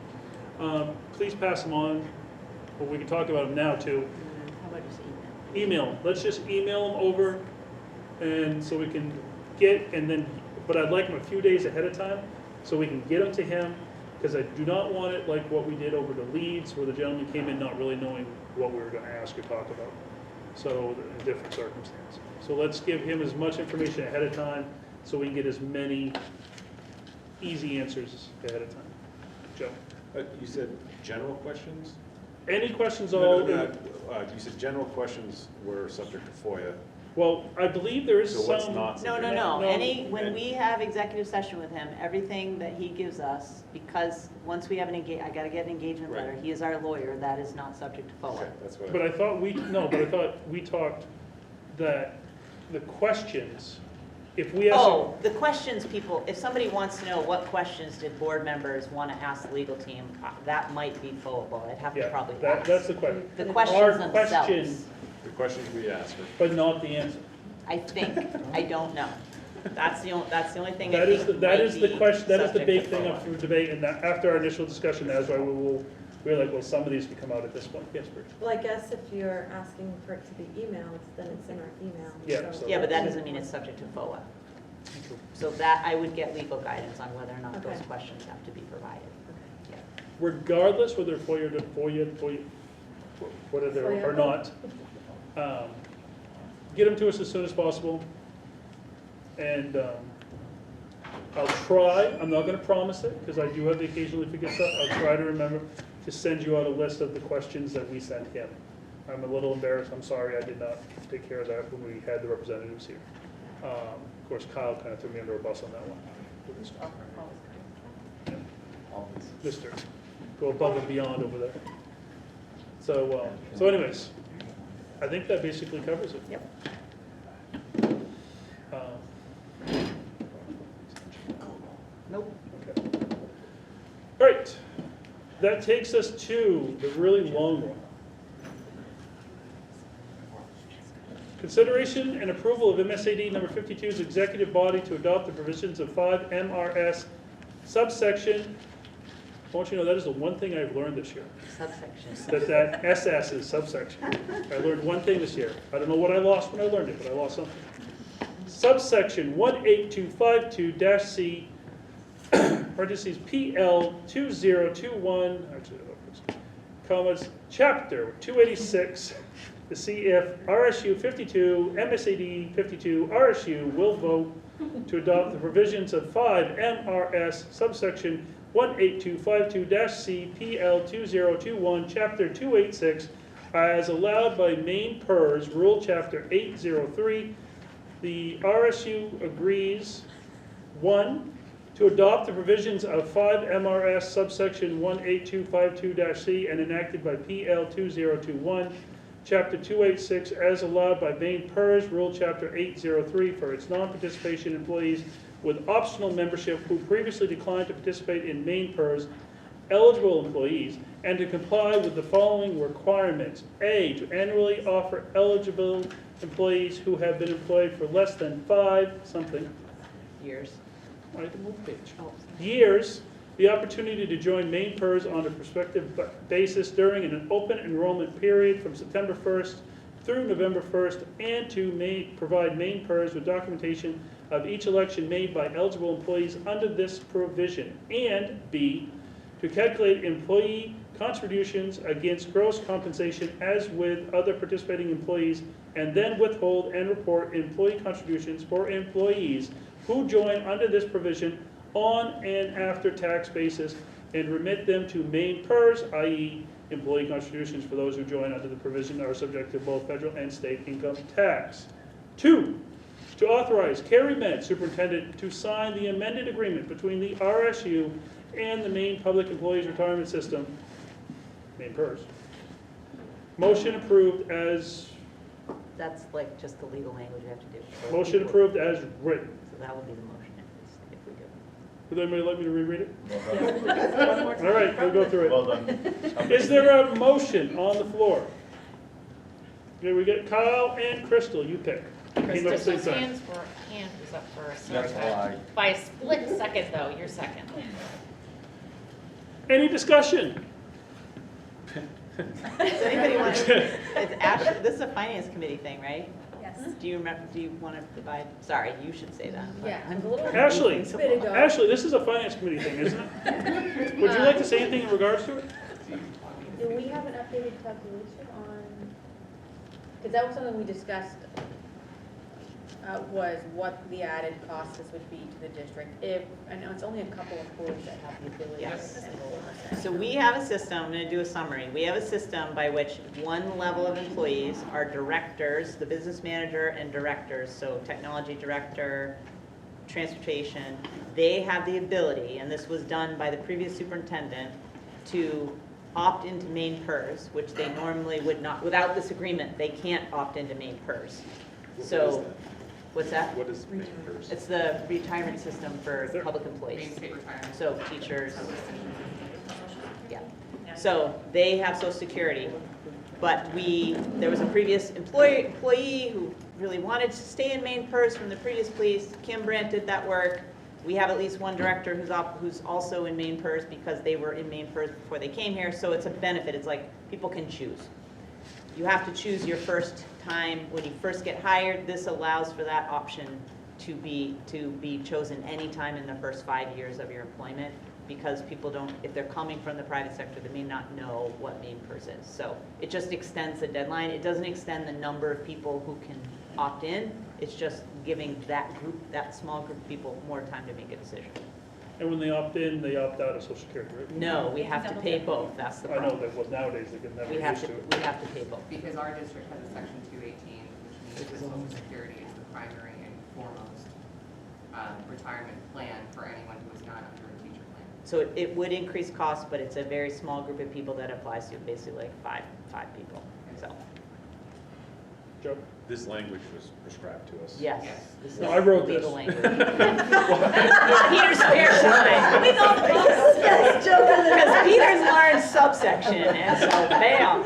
please pass them on. Or we can talk about them now too. How about just email? Email them. Let's just email them over, and so we can get, and then, but I'd like them a few days ahead of time, so we can get them to him, because I do not want it like what we did over to Leeds, where the gentleman came in not really knowing what we were gonna ask or talk about. So, in different circumstances. So let's give him as much information ahead of time, so we can get as many easy answers ahead of time. Joe? You said general questions? Any questions No, all? no, you said general questions were subject to FOIA. Well, I believe there is So what's some. not No, no, no. When we have executive session with him, everything that he gives us, because once we have I gotta get an engagement letter, he is our lawyer, that is not subject to FOIA. Okay, that's what But I thought we talked that the questions, if we have. Oh, the questions people, if somebody wants to know what questions did board members want to ask the legal team, that might be FOIA-able. I'd have to probably ask. That's the question. The questions Our themselves. question, the questions we asked are. but not the answer. I think, I don't know. That's the only thing I That is think the, that might is the be question, that is the subject big to thing FOIA. up for debate, and that, after our initial discussion, that's why we're like, well, some of these can come out at this point. Yes, Bruce? Well, I guess if you're asking for it to be emailed, then it's in our email. Yeah, so- Yeah, but that doesn't mean it's subject to FOIA. So that, I would get legal guidance on whether or not those Okay. questions have to be provided. Yeah. Regardless whether FOIA, whether they're or not, get them to us as soon as possible. And I'll try, I'm not gonna promise it, because I do have to occasionally forget stuff. I'll try to remember to send you out a list of the questions that we sent him. I'm a little embarrassed, I'm sorry I did not take care of that when we had the representatives here. Of course, Kyle kind of threw me under a bus on that one. Mr. Go above and beyond over there. So, so anyways, I think that basically covers it. Yep. Nope. Okay. All right, that takes us to the really long one. Consideration and approval of MSAD number 52's executive body to adopt the provisions of 5 MRS subsection. I want you to know that is the one thing I've learned this year. Subsection. That SS is subsection. I learned one thing this year. I don't know what I lost when I learned it, but I lost something. Subsection 18252-C, parentheses PL 2021, actually, commas, chapter 286, to see if RSU 52, MSAD 52, RSU will vote to adopt the provisions of 5 MRS subsection 18252-C PL 2021, chapter 286, as allowed by Maine PERS Rule Chapter 803. The RSU agrees, 1, to adopt the provisions of 5 MRS subsection 18252-C and enacted by PL 2021, Chapter 286, as allowed by Maine PERS Rule Chapter 803 for its non-participation employees with optional membership who previously declined to participate in Maine PERS eligible employees, and to comply with the following requirements. A, to annually offer eligible employees who have been employed for less than 5 something Years. I can move page. Oh, Years, the opportunity to join Maine PERS on a prospective basis during an open enrollment period from September 1st through November 1st, and to provide Maine PERS with documentation of each election made by eligible employees under this provision. And B, to calculate employee contributions against gross compensation as with other participating employees, and then withhold and report employee contributions for employees who join under this provision on and after tax basis, and remit them to Maine PERS, i.e. employee contributions for those who join under the provision are subject to both federal and state income tax. 2, to authorize Carrie Med, Superintendent, to sign the amended agreement between the RSU and the Maine Public Employees Retirement System, Maine PERS. Motion approved as, That's like just the legal language you have to do. So motion approved as written. So that would be the motion if we do. Would anybody like me to reread it? One more time. All right, we'll go through it. Well done. Is there a motion on the floor? Okay, we get Kyle and Crystal, you pick. Came up at the same Crystal's time. hand was up first. so That's why. By a split second, though, you're second. Any discussion? Does anybody want to, it's Ashley, this is a finance committee thing, right? Yes. Do you remember, do you want to divide, sorry, you should say that. but Yeah. I'm a little. Ashley, Bit ago. Ashley, this is a finance committee thing, isn't it? Would you like to say anything in regards to it? Do we have an updated calculation on, because that was something we discussed, was what the added costs this would be to the district if, I know it's only a couple of employees that have the ability Yes. to enroll in this. So we have a system, I'm going to do a summary. We have a system by which one level of employees are directors, the business manager and directors, so technology director, transportation. They have the ability, and this was done by the previous superintendent, to opt into main PERS, which they normally would not, without this agreement, they can't opt into main PERS. So, what's that? What is main PERS? It's the retirement system for public employees. Main state retirement. So teachers, yeah. So they have Social Security, but there was a previous employee who really wanted to stay in main PERS from the previous police. Kim Brandt did that work. We have at least one director who's also in main PERS because they were in main PERS before they came here. So it's a benefit. It's like people can choose. You have to choose your first time when you first get hired. This allows for that option to be chosen anytime in the first 5 years of your employment, because people don't, if they're coming from the private sector, they may not know what main PERS is. So it just extends the deadline. It doesn't extend the number of people who can opt in. It's just giving that group, that small group of people, more time to make a decision. And when they opt in, they opt out of Social Security, right? No, we have to pay both. That's the I know problem. that, well, nowadays they get never We have used to, to it. we have to pay both. Because our district has a section 218, which means that Social Security is the primary and foremost retirement plan for anyone who is not under a teacher plan. So it would increase costs, but it's a very small group of people that applies to, basically like five people, so. Joe? This language was prescribed to us. Yes. Yes. This No, is I wrote legal this. language. In Peter's spare time. Yes, Joe does it. Because Peter's learned subsection, and so bam.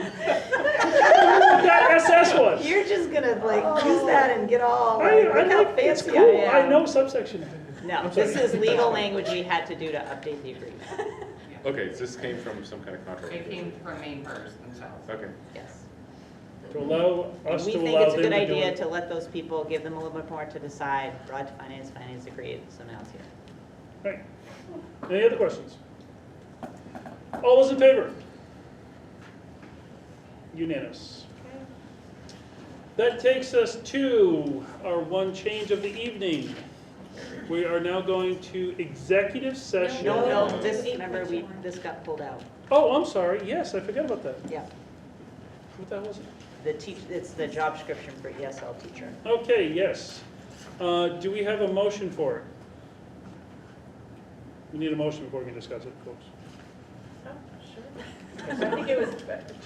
That SS was. You're just gonna like use that and get all, I like, look how like, it's fancy cool, I am. I know subsection. No, I'm sorry. this is legal language we had to do to update the agreement. Okay, so this came from some kind of contract. It came from main PERS themselves. Okay. Yes. To allow And us we to think allow it's a them good to do idea it. to let those people, give them a little bit more to decide. Broad finance agreed, so now it's here. Right. Any other questions? All those in favor? Unanimous. That takes us to our one change of the evening. We are now going to executive session. No, remember, this got pulled out. Oh, I'm sorry, yes, I forgot about that. Yeah. What the hell was it? It's the job description for ESL teacher. Okay, yes. Do we have a motion for it? We need a motion before we can discuss it, folks. I think it was.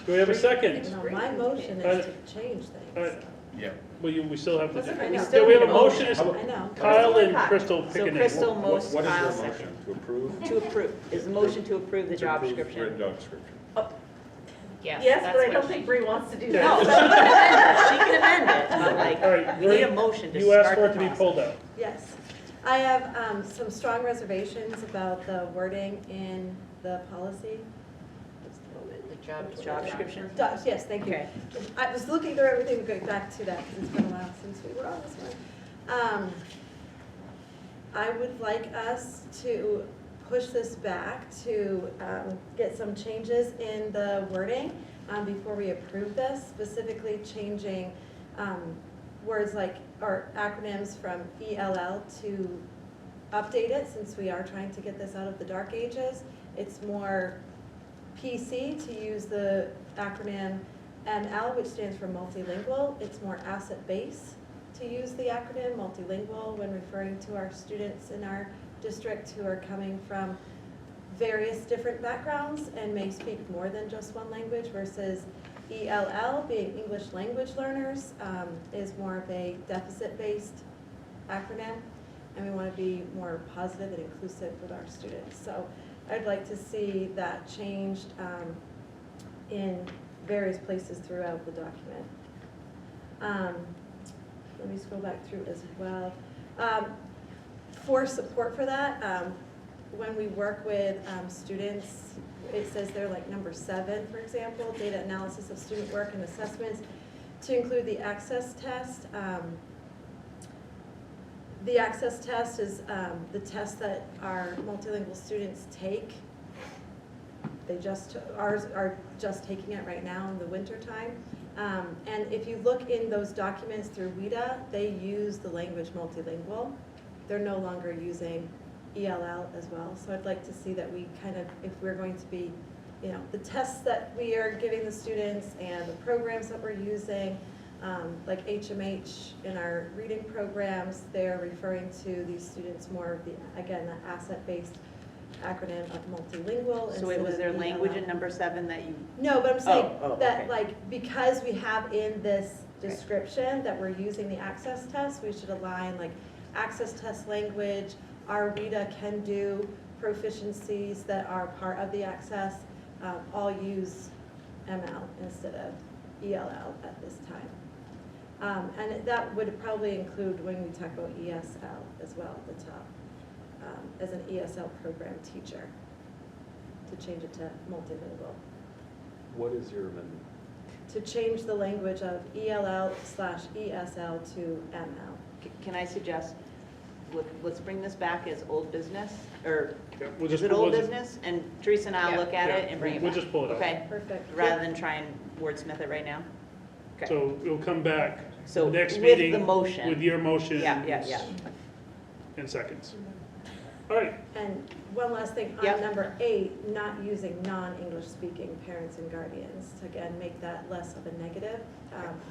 Do we have a second? No, my motion is to change things. Yeah. Well, we still have to do. I know. Yeah, we have a motion. I know. Kyle and Crystal pick So a name. Crystal, What most, is Kyle, your second. motion? To approve? To approve, is the motion to approve the To job approve description. the job description. Yes, Yes, that's but I what don't she- think Bree wants to do No, that. she can amend it, but like, All right, we need a Bree, motion to you asked start for it the to be process. pulled out. Yes. I have some strong reservations about the wording in the policy. Just a moment. The job description? Yes, thank you. Okay. I was looking through everything, going back to that, because it's been a while since we were on this one. I would like us to push this back to get some changes in the wording before we approve this, specifically changing words like, or acronyms from ELL to update it, since we are trying to get this out of the dark ages. It's more PC to use the acronym ML, which stands for multilingual. It's more asset-based to use the acronym multilingual when referring to our students in our district who are coming from various different backgrounds and may speak more than just one language, versus ELL, being English language learners, is more of a deficit-based acronym. and we want to be more positive and inclusive with our students. So I'd like to see that changed in various places throughout the document. Let me scroll back through as well. For support for that, when we work with students, it says they're like number 7, for example, data analysis of student work and assessments to include the access test. The access test is the test that our multilingual students take. Ours are just taking it right now in the winter time. And if you look in those documents through WIDA, they use the language multilingual. They're no longer using ELL as well. So I'd like to see that we kind of, if we're going to be, the tests that we are giving the students and the programs that we're using, like HMH in our reading programs, they're referring to these students more of the, again, the asset-based acronym of multilingual. So wait, was there language in number 7 that you? No, but I'm saying that okay. like, because we have in this description that we're using the access test, we should align like access test language. Our WIDA can do proficiencies that are part of the access, all use ML instead of ELL at this time. And that would probably include when we talk about ESL as well at the top, as an ESL program teacher, to change it to multilingual. What is your amendment? To change the language of ELL/ESL to ML. Can I suggest, let's bring this back as old business, or we'll is it old business? And Teresa and I'll look at it and bring it back. We'll just pull it up. Okay, perfect. Rather than try and wordsmith it right now? Okay. So it'll come back So the next with meeting. the motion. With your motion. Yeah. In seconds. All right. And one last thing, Yep. on number 8, not using non-English speaking parents and guardians, to again make that less of a negative,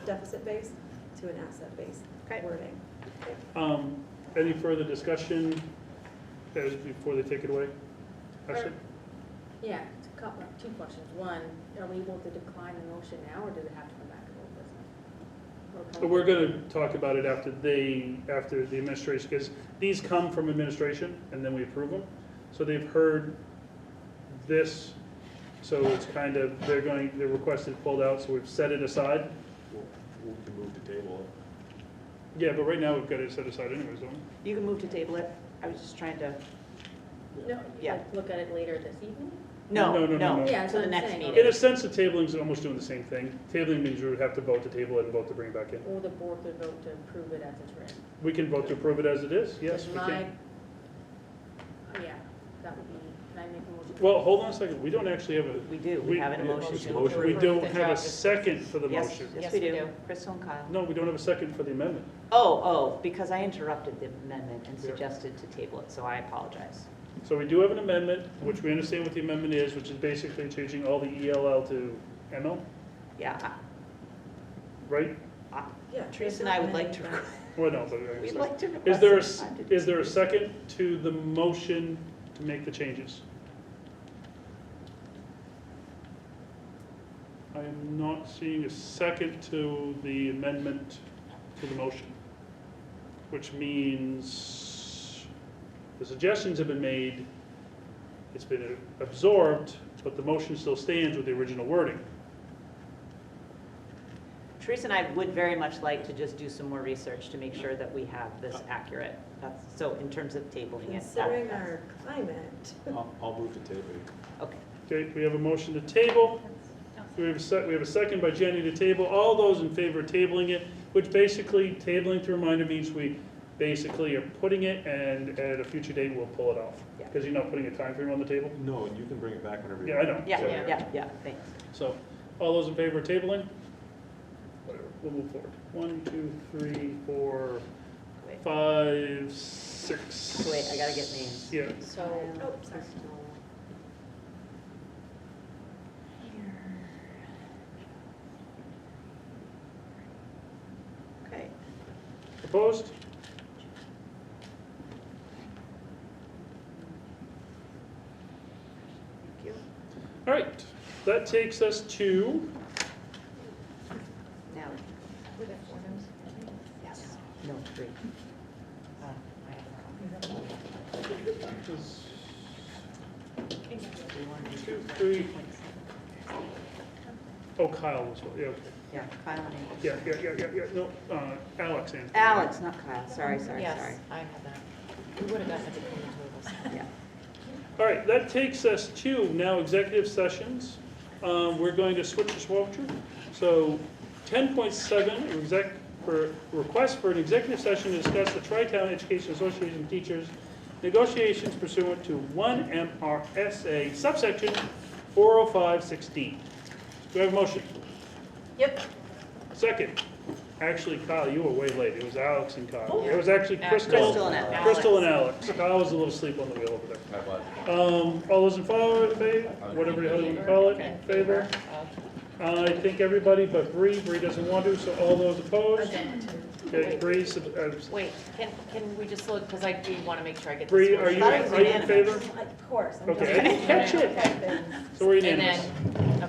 deficit-based to an asset-based wording. Any further discussion before they take it away? Ashley? Yeah, it's a couple, 2 questions. One, are we able to decline the motion now, or does it have to come back as old business? We're going to talk about it after the administration, because these come from administration and then we approve them. So they've heard this, so it's kind of, they're requested pulled out, so we've set it aside. We can move to table it. Yeah, but right now we've got it set aside anyways, don't we? You can move to table it. I was just trying to, No, Yeah. like, look at it later this evening? no. Yeah, that's To what the I'm next saying. meeting. In a sense, the tabling is almost doing the same thing. Tabling means we would have to vote to table it and vote to bring it back in. Or the board could vote to approve it as it's written. We can vote to approve it as it is, yes, we Because can. yeah, that would be, can I make a motion? Well, hold on a second, we don't actually have a. We do, we have a motion to motion. We approve. don't The have a job second for the Yes, motion. yes, we do. Crystal and Kyle. No, we don't have a second for the amendment. Oh, because I interrupted the amendment and Yeah. suggested to table it, so I apologize. So we do have an amendment, which we understand what the amendment is, which is basically changing all the ELL to ML, Yeah, right? Yeah, Teresa and I would like to, Well, no, but. we'd like to Is there request some time to. is there a second to the motion to make the changes? I am not seeing a second to the amendment to the motion, which means the suggestions have been made, it's been absorbed, but the motion still stands with the original wording. Teresa and I would very much like to just do some more research to make sure that we have this accurate. That's, so in terms of tabling it. Considering our climate. I'll move to table it. Okay. Okay, we have a motion to table. We have a second by Jenny to table. All those in favor of tabling it, which basically, tabling to reminder means we basically are putting it and at a future date we'll pull it off. Because you're not putting a time frame on the table? No, and you can bring it back whenever you Yeah, I want. know. Yeah, thanks. So, all those in favor of tabling? Whatever, we'll move forward. 1, 2, 3, 4, 5, 6. Wait, I gotta get names. Yeah. So, Oh, sorry. Okay. Opposed? Thank you. All right, that takes us to, Now, yes, no, 3. Is 2, 3. Oh, Kyle was, yeah, okay. Yeah, Kyle and Yeah, no, Alex and. Alex, not Kyle, sorry. Yes, I have that. We would have gotten it between the two of us. Yeah. All right, that takes us to now executive sessions. We're going to switch to Swelter. So 10.7, request for an executive session to discuss the Tri-Town Education Association teachers negotiations pursuant to 1 MRSA subsection 40516. Do I have a motion? Yep. Second. Actually, Kyle, you were way late. It was Alex and Kyle. It was actually Crystal. Crystal and Alex. Kyle was a little asleep on the wheel over there. My bad. All those in favor, whatever the hell you want to call it, in favor? I think everybody but Bree. Bree doesn't want to, so all those opposed? Okay, Bree, Wait, can we just look, because I do want to make sure I get this. Bree, are you in favor? Of course. I'm Okay, I just- didn't catch it. So we're And unanimous. then